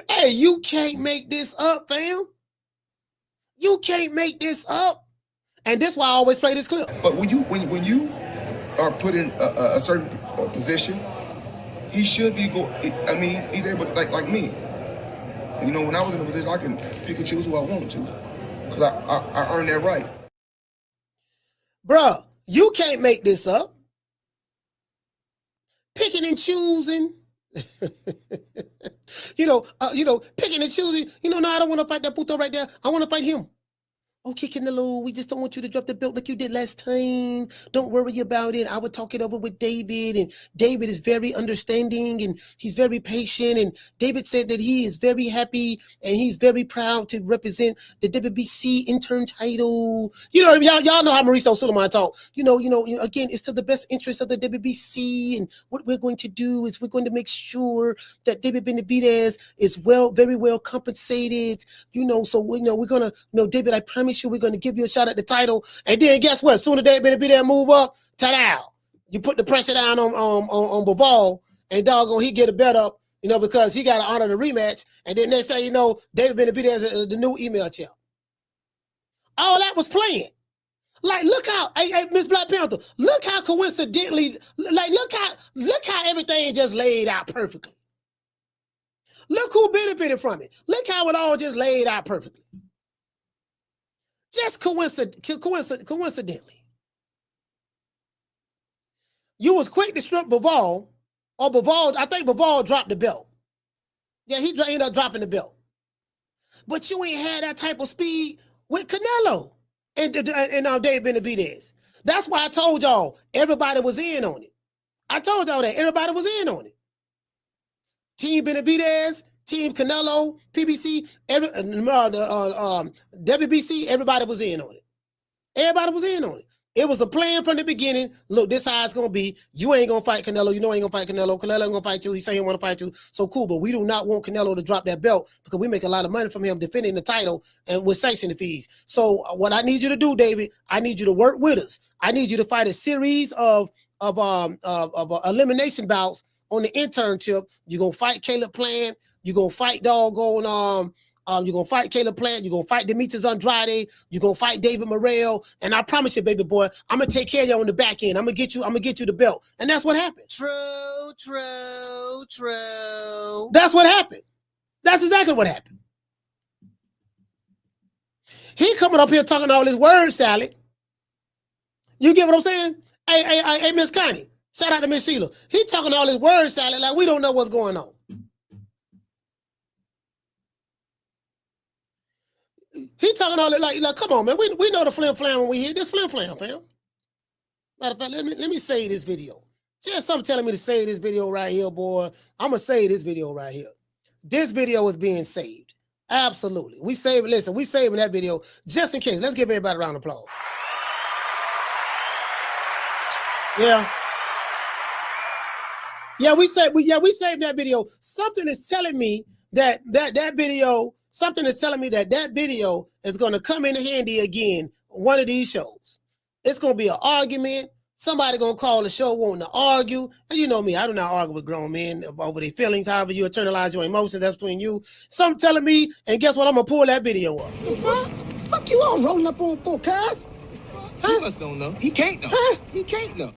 Hey, you can't make this up, fam. You can't make this up. And that's why I always play this clip. But when you are put in a certain position, he should be he's able to, like me. You know, when I was in a position, I can pick and choose who I want to, because I earned that right. Bruh, you can't make this up. Picking and choosing. you know, picking and choosing. You know, no, I don't want to fight that puto right there. I want to fight him. Okay, Canelo, we just don't want you to drop the belt like you did last time. Don't worry about it. I would talk it over with David, and David is very understanding, and he's very patient, and David said that he is very happy, and he's very proud to represent the WBC intern title. You know what I mean? Y'all know how Mauricio Sulaiman talk. You know, again, it's to the best interest of the WBC, and what we're going to do is we're going to make sure that David Benavidez is very well compensated, you know, so we're going to, David, I promise you we're going to give you a shot at the title. And then guess what? Sooner David Benavidez move up, ta-da! You put the pressure down on Bivol, and doggone, he get a bet up, you know, because he got to honor the rematch. And then they say, you know, David Benavidez is the new email champ. All that was playing. Like, look how, hey, Miss Black Panther, look how coincidentally, like, look how everything just laid out perfectly. Look who benefited from it. Look how it all just laid out perfectly. Just coincidentally. You was quick to strip Bivol, or Bivol, I think Bivol dropped the belt. Yeah, he ended up dropping the belt. But you ain't had that type of speed with Canelo and David Benavidez. That's why I told y'all everybody was in on it. I told y'all that everybody was in on it. Team Benavidez, Team Canelo, PBC, WBC, everybody was in on it. Everybody was in on it. It was a plan from the beginning. Look, this how it's going to be. You ain't going to fight Canelo. You know I ain't going to fight Canelo. Canelo ain't going to fight you. He say he want to fight you. So cool, but we do not want Canelo to drop that belt because we make a lot of money from him defending the title and with sanction fees. So what I need you to do, David, I need you to work with us. I need you to fight a series of elimination bouts on the internship. You're going to fight Caleb Plant. You're going to fight doggone, you're going to fight Caleb Plant. You're going to fight Demetrius Andrade. You're going to fight David Morrell. And I promise you, baby boy, I'm going to take care of you on the back end. I'm going to get you the belt. And that's what happened. True. That's what happened. That's exactly what happened. He coming up here talking all this word salad. You get what I'm saying? Hey, Miss Connie. Shout out to Miss Sheila. He talking all this word salad like we don't know what's going on. He talking all that like come on, man. We know the flim flam when we hear this flim flam, fam. Matter of fact, let me save this video. Just something telling me to save this video right here, boy. I'm gonna save this video right here. This video is being saved. Absolutely. We saving that video just in case. Let's give everybody a round of applause. Yeah. Yeah, we saved that video. Something is telling me that video. Something is telling me that video is going to come in handy again one of these shows. It's going to be an argument. Somebody gonna call the show wanting to argue. And you know me, I do not argue with grown men over their feelings. However, you internalize your emotions, that's between you. Some telling me, and guess what? I'm gonna pull that video up. The fuck? Fuck you all rolling up on for, cuz? He must don't know. He can't know. Huh? He can't know.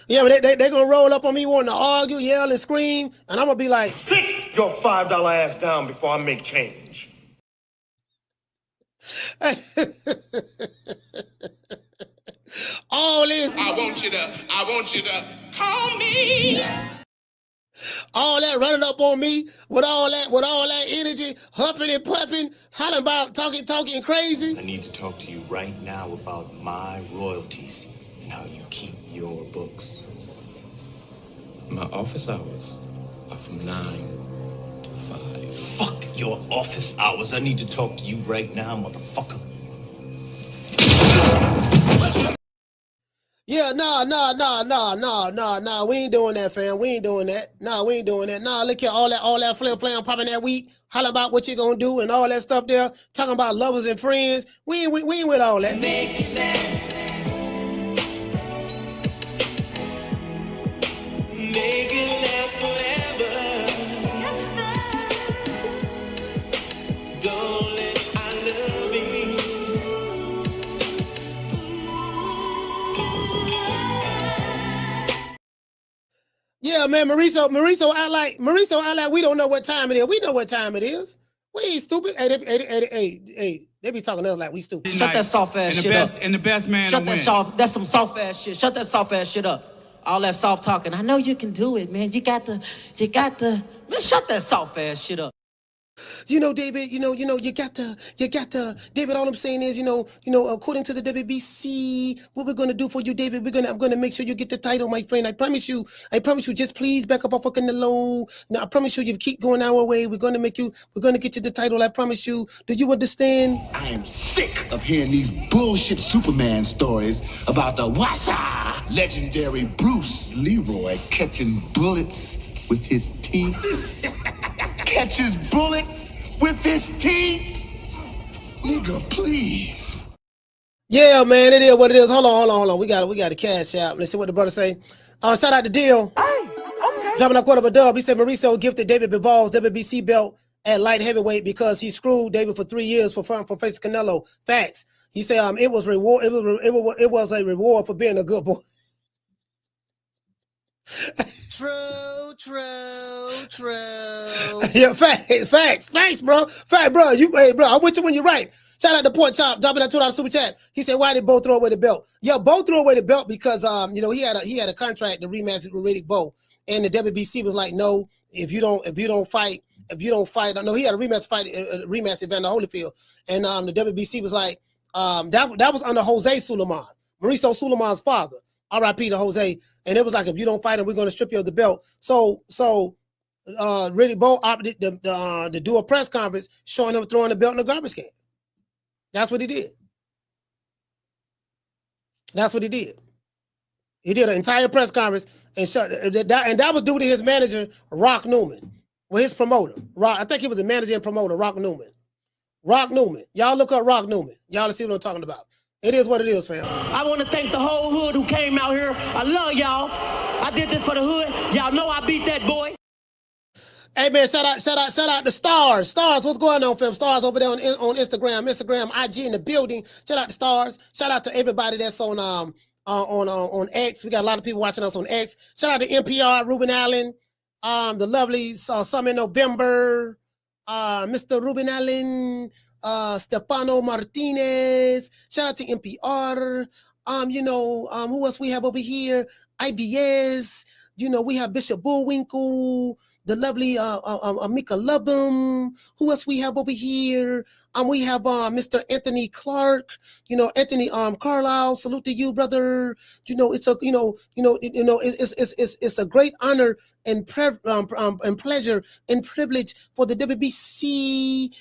Yeah, but they gonna roll up on me wanting to argue, yell, and scream, and I'm gonna be like, Sit your $5 ass down before I make change. all this. I want you to call me. All that running up on me with all that energy, huffing and puffing, hollering about talking crazy. I need to talk to you right now about my royalties and how you keep your books. My office hours are from 9 to 5. Fuck your office hours. I need to talk to you right now, motherfucker. Yeah, nah. We ain't doing that, fam. We ain't doing that. Nah, we ain't doing that. Nah, look at all that flam popping that week, holler about what you gonna do and all that stuff there, talking about lovers and friends. We ain't with all that. Make it last. Make it last forever. Darling, I love you. Yeah, man, Mauricio act like we don't know what time it is. We know what time it is. We ain't stupid. Hey, they be talking to us like we stupid. Shut that soft ass shit up. And the best man Shut to that win. soft. That's some soft ass shit. Shut that soft ass shit up. All that soft talking. I know you can do it, man. You got to. Man, shut that soft ass shit up. You know, David, you got to, David, all I'm saying is, according to the WBC, what we're going to do for you, David, I'm going to make sure you get the title, my friend. I promise you, just please back up off fucking the low. No, I promise you keep going our way. We're going to get you the title. I promise you. Do you understand? I am sick of hearing these bullshit Superman stories about the Wassa legendary Bruce Leroy catching bullets with his teeth. Catches bullets with his teeth? Nigga, please. Yeah, man, it is what it is. Hold on. We got a cash out. Let's see what the brother say. Shout out to Deal. Okay. Dropping a quarter of a dub. He said Mauricio gifted David Bival's WBC belt at light heavyweight because he screwed David for 3 years for facing Canelo. Facts. He said it was a reward for being a good boy. True. Yeah, facts, bro. Bro. I'm with you when you're right. Shout out to Port Chop, dropping that $2 super chat. He said, "Why did Bo throw away the belt?" Yeah, Bo threw away the belt because he had a contract to rematch with Riddick Bowe, and the WBC was like, "No, if you don't fight." No, he had a rematch Evander Holyfield, and the WBC was like, that was under Jose Sulaiman, Mauricio Sulaiman's father. R.I.P. to Jose, and it was like, if you don't fight him, we're going to strip you of the belt. So Riddick Bowe opted to do a press conference showing him throwing the belt in the garbage can. That's what he did. He did an entire press conference and that was due to his manager, Rock Newman, well, his promoter. I think he was the manager and promoter, Rock Newman. Y'all look up Rock Newman. Y'all see what I'm talking about. It is what it is, fam. I want to thank the whole hood who came out here. I love y'all. I did this for the hood. Y'all know I beat that boy. Hey, man, shout out to Stars. Stars, what's going on, fam? Stars over there on Instagram, IG in the building. Shout out to Stars. Shout out to everybody that's on X. We got a lot of people watching us on X. Shout out to NPR, Ruben Allen, the lovely Summer in November, Mr. Ruben Allen, Stefano Martinez. Shout out to NPR. Who else we have over here? IBS. We have Bishop Bullwinkle, the lovely Mika Lubum. Who else we have over here? We have Mr. Anthony Clark. Anthony Carlisle. Salute to you, brother. It's a great honor and pleasure and privilege for the WBC,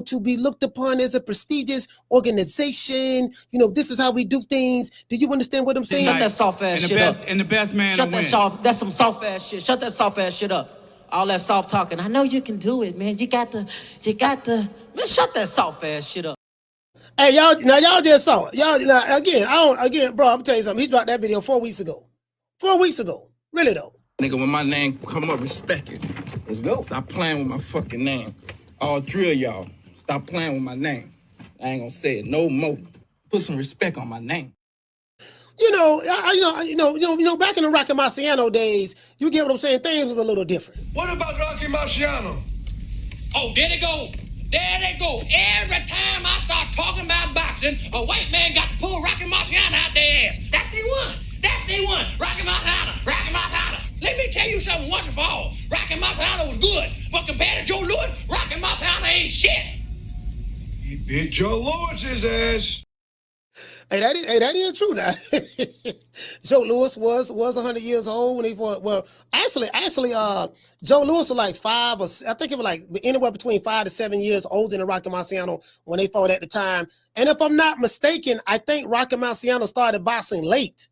to be looked upon as a prestigious organization. This is how we do things. Do you understand what I'm saying? Shut that soft ass shit up. And the best man to win. That's some soft ass shit. Shut that soft ass shit up. All that soft talking. I know you can do it, man. You got to. Man, shut that soft ass shit up. Hey, y'all just saw it. Y'all again, bro, I'm telling you something. He dropped that video 4 weeks ago. 4 weeks ago. Really though. Nigga, when my name come up, respect it. Let's go. Stop playing with my fucking name. I'll drill y'all. Stop playing with my name. I ain't gonna say it no more. Put some respect on my name. You know, back in the Rocky Marciano days, you get what I'm saying, things was a little different. What about Rocky Marciano? Oh, there they go. There they go. Every time I start talking about boxing, a white man got to pull Rocky Marciano out their ass. That's the one. That's the one. Rocky Marciano. Rocky Marciano. Let me tell you something wonderful. Rocky Marciano was good, but compared to Joe Louis, Rocky Marciano ain't shit. He beat Joe Louis's ass. Hey, that is true now. Joe Louis was 100 years old when he fought. Well, actually, Joe Louis was like I think it was like anywhere between 5 to 7 years older than Rocky Marciano when they fought at the time. And if I'm not mistaken, I think Rocky Marciano started boxing late.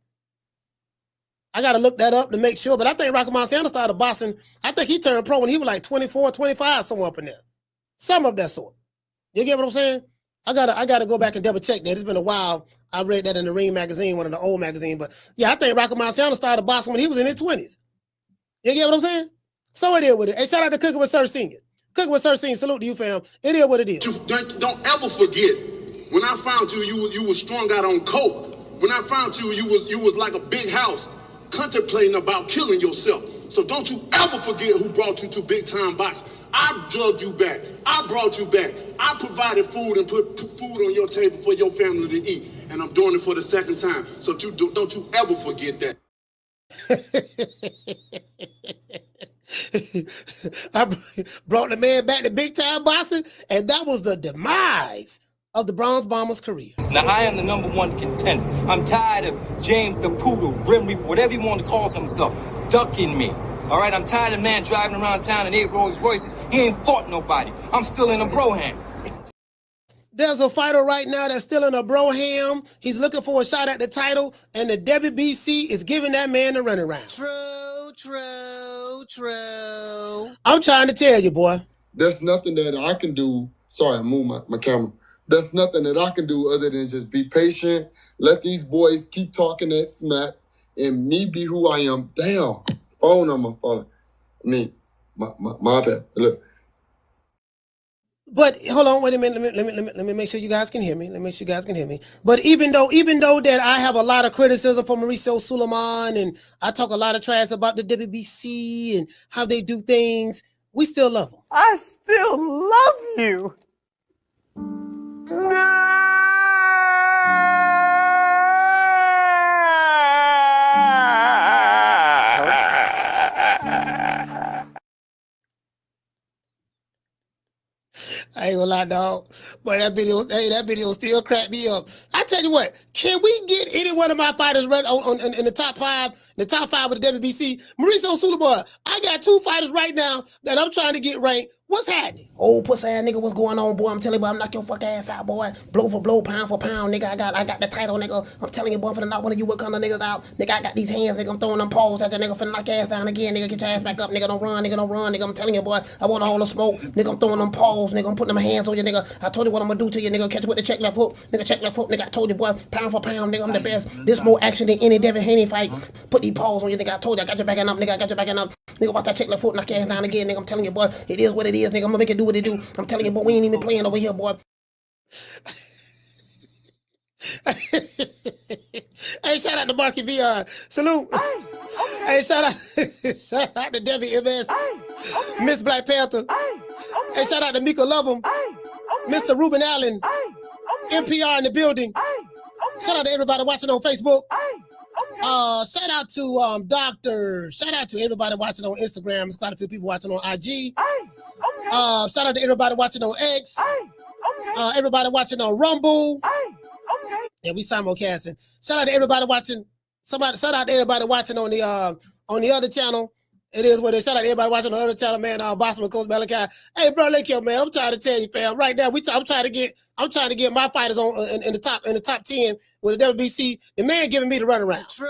I got to look that up to make sure, but I think Rocky Marciano started boxing. I think he turned pro when he was like 24, 25, somewhere up in there. Some of that sort. You get what I'm saying? I gotta go back and double check that. It's been a while. I read that in the Ring magazine, one of the old magazines. But yeah, I think Rocky Marciano started boxing when he was in his 20s. You get what I'm saying? So it is with it. Hey, shout out to Cooking with Sir Senior. Cooking with Sir Senior, salute to you, fam. It is what it is. Don't ever forget, when I found you, you was strung out on coke. When I found you, you was like a big house, contemplating about killing yourself. So don't you ever forget who brought you to big time boxing. I drugged you back. I brought you back. I provided food and put food on your table for your family to eat. And I'm doing it for the second time. So don't you ever forget that. I brought the man back to big time boxing, and that was the demise of the Bronze Bomber's career. Now, I am the #1 contender. I'm tired of James the Poodle, Grim Reaper, whatever you want to call himself, ducking me. All right, I'm tired of man driving around town in 8 Rolls Royces. He ain't fought nobody. I'm still in a Broham. There's a fighter right now that's still in a Broham. He's looking for a shot at the title, and the WBC is giving that man the runaround. True. I'm trying to tell you, boy. There's nothing that I can do. Sorry, I moved my camera. There's nothing that I can do other than just be patient, let these boys keep talking that smack, and me be who I am. Damn, phone number falling. I mean, my bad. Look. But hold on, wait a minute. Let me make sure you guys can hear me. But even though that I have a lot of criticism for Mauricio Suleiman, and I talk a lot of trash about the WBC and how they do things, we still love them. I still love you. I ain't gonna lie, dog. But that video still cracked me up. I tell you what, can we get any one of my fighters in the top five of the WBC? Mauricio Suleiman, I got 2 fighters right now that I'm trying to get ranked. What's happening? Oh, pussy ass nigga, what's going on, boy? I'm telling you, boy, I'm knock your fuck ass out, boy. Blow for blow, pound for pound, nigga. I got the title, nigga. I'm telling you, boy, I'm finna knock one of you what kind of niggas out. Nigga, I got these hands, nigga. I'm throwing them paws at your nigga, finna knock your ass down again, nigga. Get your ass back up, nigga. Don't run, nigga. I'm telling you, boy, I want a hole of smoke. Nigga, I'm throwing them paws, nigga. I'm putting them hands on you, nigga. I told you what I'm gonna do to you, nigga. Catch you with the check left hook. Nigga, check left hook, nigga. I told you, boy, pound for pound, nigga. I'm the best. This more action than any Devin Haney fight. Put these paws on you, nigga. I told you, I got your back up, nigga. I got your back up. Nigga, watch that check left foot, knock your ass down again, nigga. I'm telling you, boy, it is what it is, nigga. I'm gonna make it do what it do. I'm telling you, boy, we ain't even playing over here, boy. Hey, shout out to Marky VR. Salute. Hey, shout out to Debbie MS. Miss Black Panther. Hey, shout out to Mika Lovem. Mr. Ruben Allen. NPR in the building. Shout out to everybody watching on Facebook. Shout out to Doctor. Shout out to everybody watching on Instagram. There's quite a few people watching on IG. Shout out to everybody watching on X. Everybody watching on Rumble. Yeah, we simulcasting. Shout out to everybody watching. Shout out to everybody watching on the other channel. It is what it is. Shout out to everybody watching on the other channel, man. Bossman, Coach Malachi. Hey, bro, look here, man. I'm trying to tell you, fam. Right now, I'm trying to get my fighters on in the top 10 with the WBC. The man giving me the runaround. True.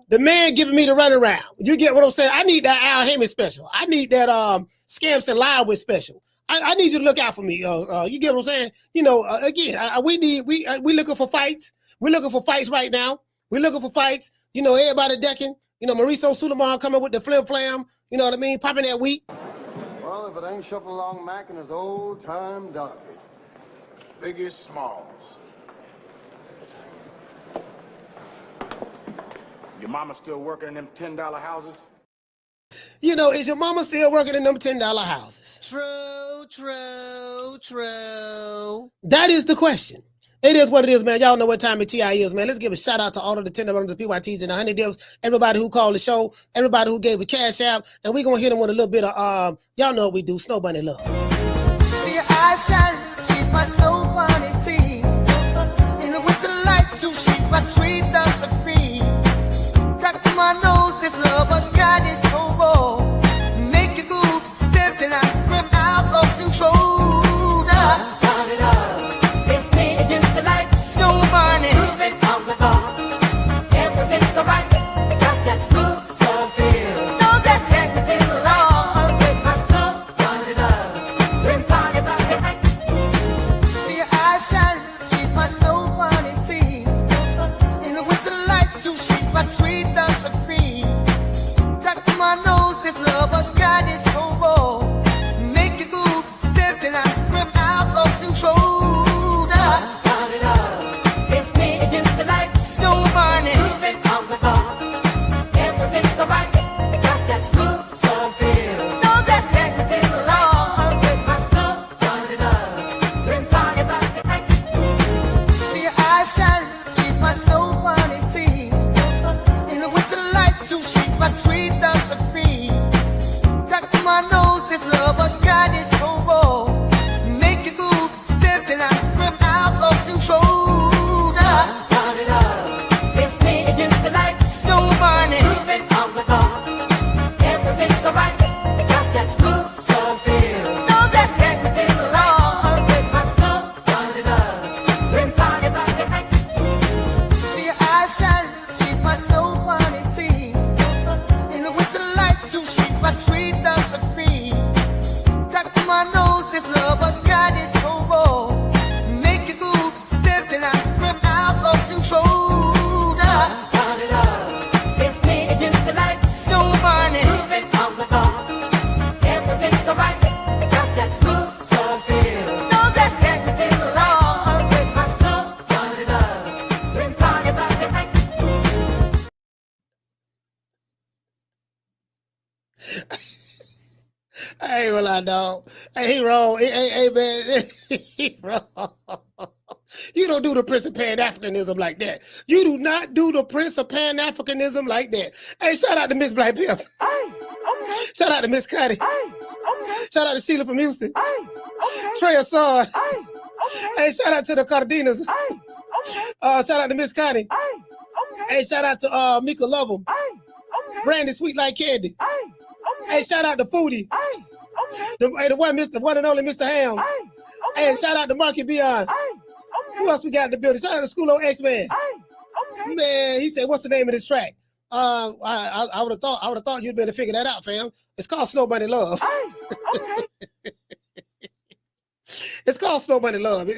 The man giving me the runaround. You get what I'm saying? I need that Al Heyman special. I need that Scamps and Live with special. I need you to look out for me. You get what I'm saying? You know, again, we looking for fights. We're looking for fights right now. We're looking for fights. You know, everybody decking. You know, Mauricio Suleiman coming with the flim flam. You know what I mean? Popping that wheat. Well, if it ain't Shuffle Along Mac and his old time dog. Biggest Smalls. Your mama still working in them $10 houses? You know, is your mama still working in them $10 houses? True. That is the question. It is what it is, man. Y'all know what time of TI is, man. Let's give a shout out to all of the $10 the PYTs and the honey dips, everybody who called the show, everybody who gave a cash out, and we're gonna hit them with a little bit of y'all know what we do, Snow Bunny love. See your eyes shining, she's my Snow Bunny, please. In the winter lights, too, she's my sweet dust of cream. Talk to my nose, this lover's got it so raw. Make you lose, stepping out, rip out of control. Snow Bunny, moving on the bar. Everything's alright. Got that smooth soul feel. No, that's next to the law. With my Snow Bunny love. We're party about the night. See your eyes shining. She's my Snow Bunny, please. In the winter lights, too, she's my sweet dust of cream. Talk to my nose, this lover's got it so raw. Make you lose, stepping out, rip out of control. Snow Bunny, moving on the bar. Everything's alright. Got that smooth soul feel. No, that's next to the law. With my Snow Bunny love. We're party about the night. See your eyes shining. She's my Snow Bunny, please. In the winter lights, too, she's my sweet dust of cream. Talk to my nose, this lover's got it so raw. Make you lose, stepping out, rip out of control. Snow Bunny, moving on the bar. Everything's alright. Got that smooth soul feel. No, that's next to the law. With my Snow Bunny love. We're party about the night. See your eyes shining. She's my Snow Bunny, please. In the winter lights, too, she's my sweet dust of cream. Talk to my nose, this lover's got it so raw. Make you lose, stepping out, rip out of control. Snow Bunny, moving on the bar. Everything's alright. Got that smooth soul feel. No, that's next to the law. With my Snow Bunny love. We're party about the night. Hey, well, I know. Hey, he wrong. Hey, man. He wrong. You don't do the Prince of Pan-Africanism like that. You do not do the Prince of Pan-Africanism like that. Hey, shout out to Miss Black Panther. Okay. Shout out to Miss Cuddy. Okay. Shout out to Sheila from Houston. Okay. Trey Assad. Hey, shout out to the Cardenas. Shout out to Miss Connie. Hey, shout out to Mika Lovem. Brandy Sweet Like Candy. Hey, shout out to Foodie. The one and only Mr. Ham. Hey, shout out to Marky Beyond. Who else we got in the building? Shout out to School on X-Man. Man, he said, what's the name of this track? I would have thought you'd better figure that out, fam. It's called Snow Bunny Love. It's called Snow Bunny Love.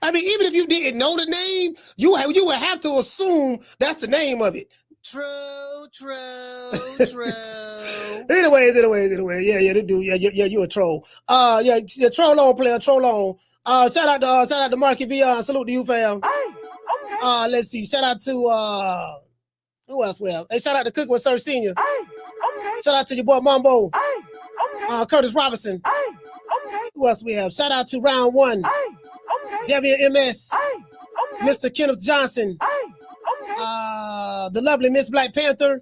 I mean, even if you didn't know the name, you would have to assume that's the name of it. True. Anyways. Yeah, they do. Yeah, you a troll. Yeah, troll on, player, troll on. Shout out to Marky B. Salute to you, fam. Let's see. Shout out to who else we have? Hey, shout out to Cook with Sir Senior. Shout out to your boy Mambo. Curtis Robinson. Who else we have? Shout out to Round One. WMS. Mr. Kenneth Johnson. The lovely Miss Black Panther.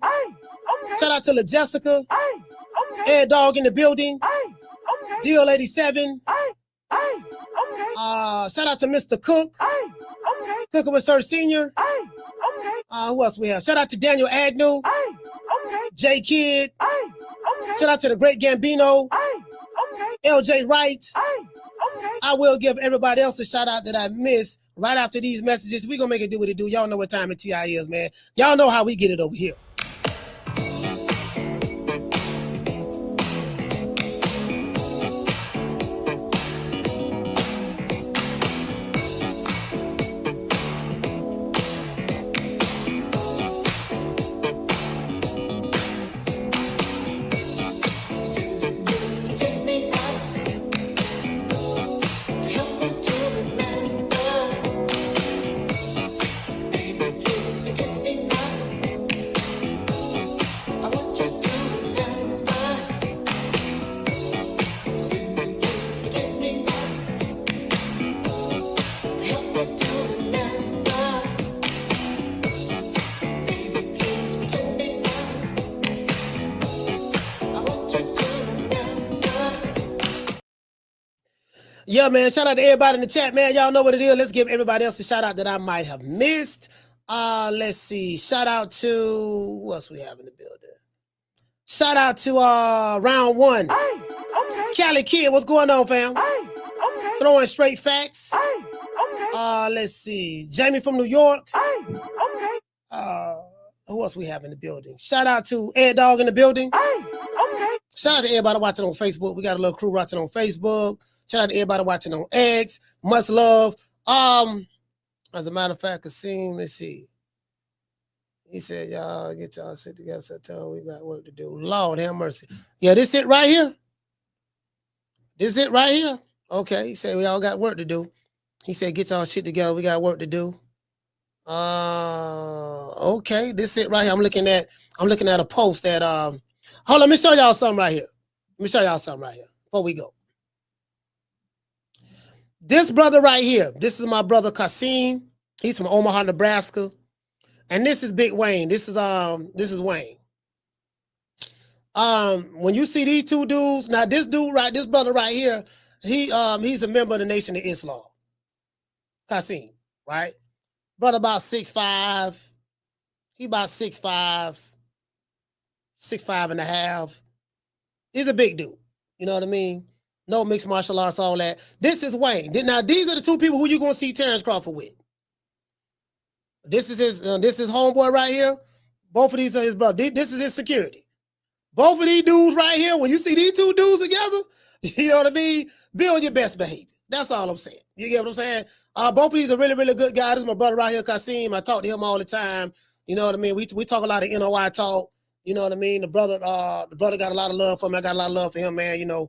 Shout out to La Jessica. Air Dog in the building. Deal 87. Shout out to Mr. Cook. Cooking with Sir Senior. Who else we have? Shout out to Daniel Agnew. J Kid. Shout out to the Great Gambino. LJ Wright. I will give everybody else a shout out that I missed right after these messages. We're going to make it do what it do. Y'all know what time of TI is, man. Y'all know how we get it over here. Yeah, man. Shout out to everybody in the chat, man. Y'all know what it is. Let's give everybody else a shout out that I might have missed. Let's see. Shout out to who else we have in the building? Shout out to round one. Hey, okay. Cali Kid, what's going on, fam? Hey, okay. Throwing straight facts. Hey, okay. Let's see. Jamie from New York. Hey, okay. Who else we have in the building? Shout out to Ed Dog in the building. Hey, okay. Shout out to everybody watching on Facebook. We got a little crew watching on Facebook. Shout out to everybody watching on X. Much love. As a matter of fact, Kasim, let's see. He said, y'all get y'all shit together. So tell we got work to do. Lord have mercy. Yeah, this it right here. This it right here. Okay. He said we all got work to do. He said, get y'all shit together. We got work to do. Okay, this it right here. I'm looking at a post that hold on, let me show y'all something right here. Let me show y'all something right here before we go. This brother right here, this is my brother Kasim. He's from Omaha, Nebraska. And this is Big Wayne. This is Wayne. When you see these two dudes, now this brother right here, he's a member of the Nation of Islam. Kasim, right? Brother about 6'5". He about 6'5", 6'5 and a half. He's a big dude. You know what I mean? No mixed martial arts, all that. This is Wayne. Now, these are the two people who you're going to see Terrence Crawford with. This is his homeboy right here. Both of these are his brother. This is his security. Both of these dudes right here, when you see these two dudes together, you know what I mean? Be on your best behavior. That's all I'm saying. You get what I'm saying? Both of these are really, really good guys. This is my brother right here, Kasim. I talk to him all the time. You know what I mean? We talk a lot of NOI talk. You know what I mean? The brother got a lot of love for me. I got a lot of love for him, man. You know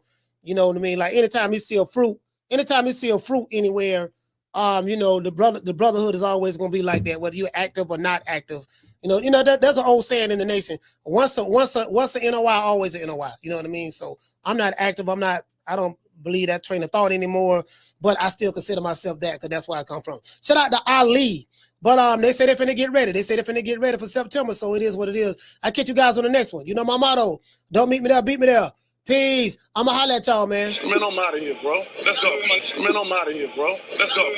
what I mean? Like anytime you see a fruit anywhere, you know, the brotherhood is always gonna be like that, whether you're active or not active. You know, there's an old saying in the nation. Once a NOI, always an NOI. You know what I mean? So I'm not active. I don't believe that train of thought anymore, but I still consider myself that because that's where I come from. Shout out to Ali. But they say they're finna get ready. They say they're finna get ready for September, so it is what it is. I catch you guys on the next one. You know my motto. Don't meet me there, beat me there. Peace. I'ma holler at y'all, man. Man, I'm out of here, bro. Let's go. Man, I'm out of here, bro. Let's go.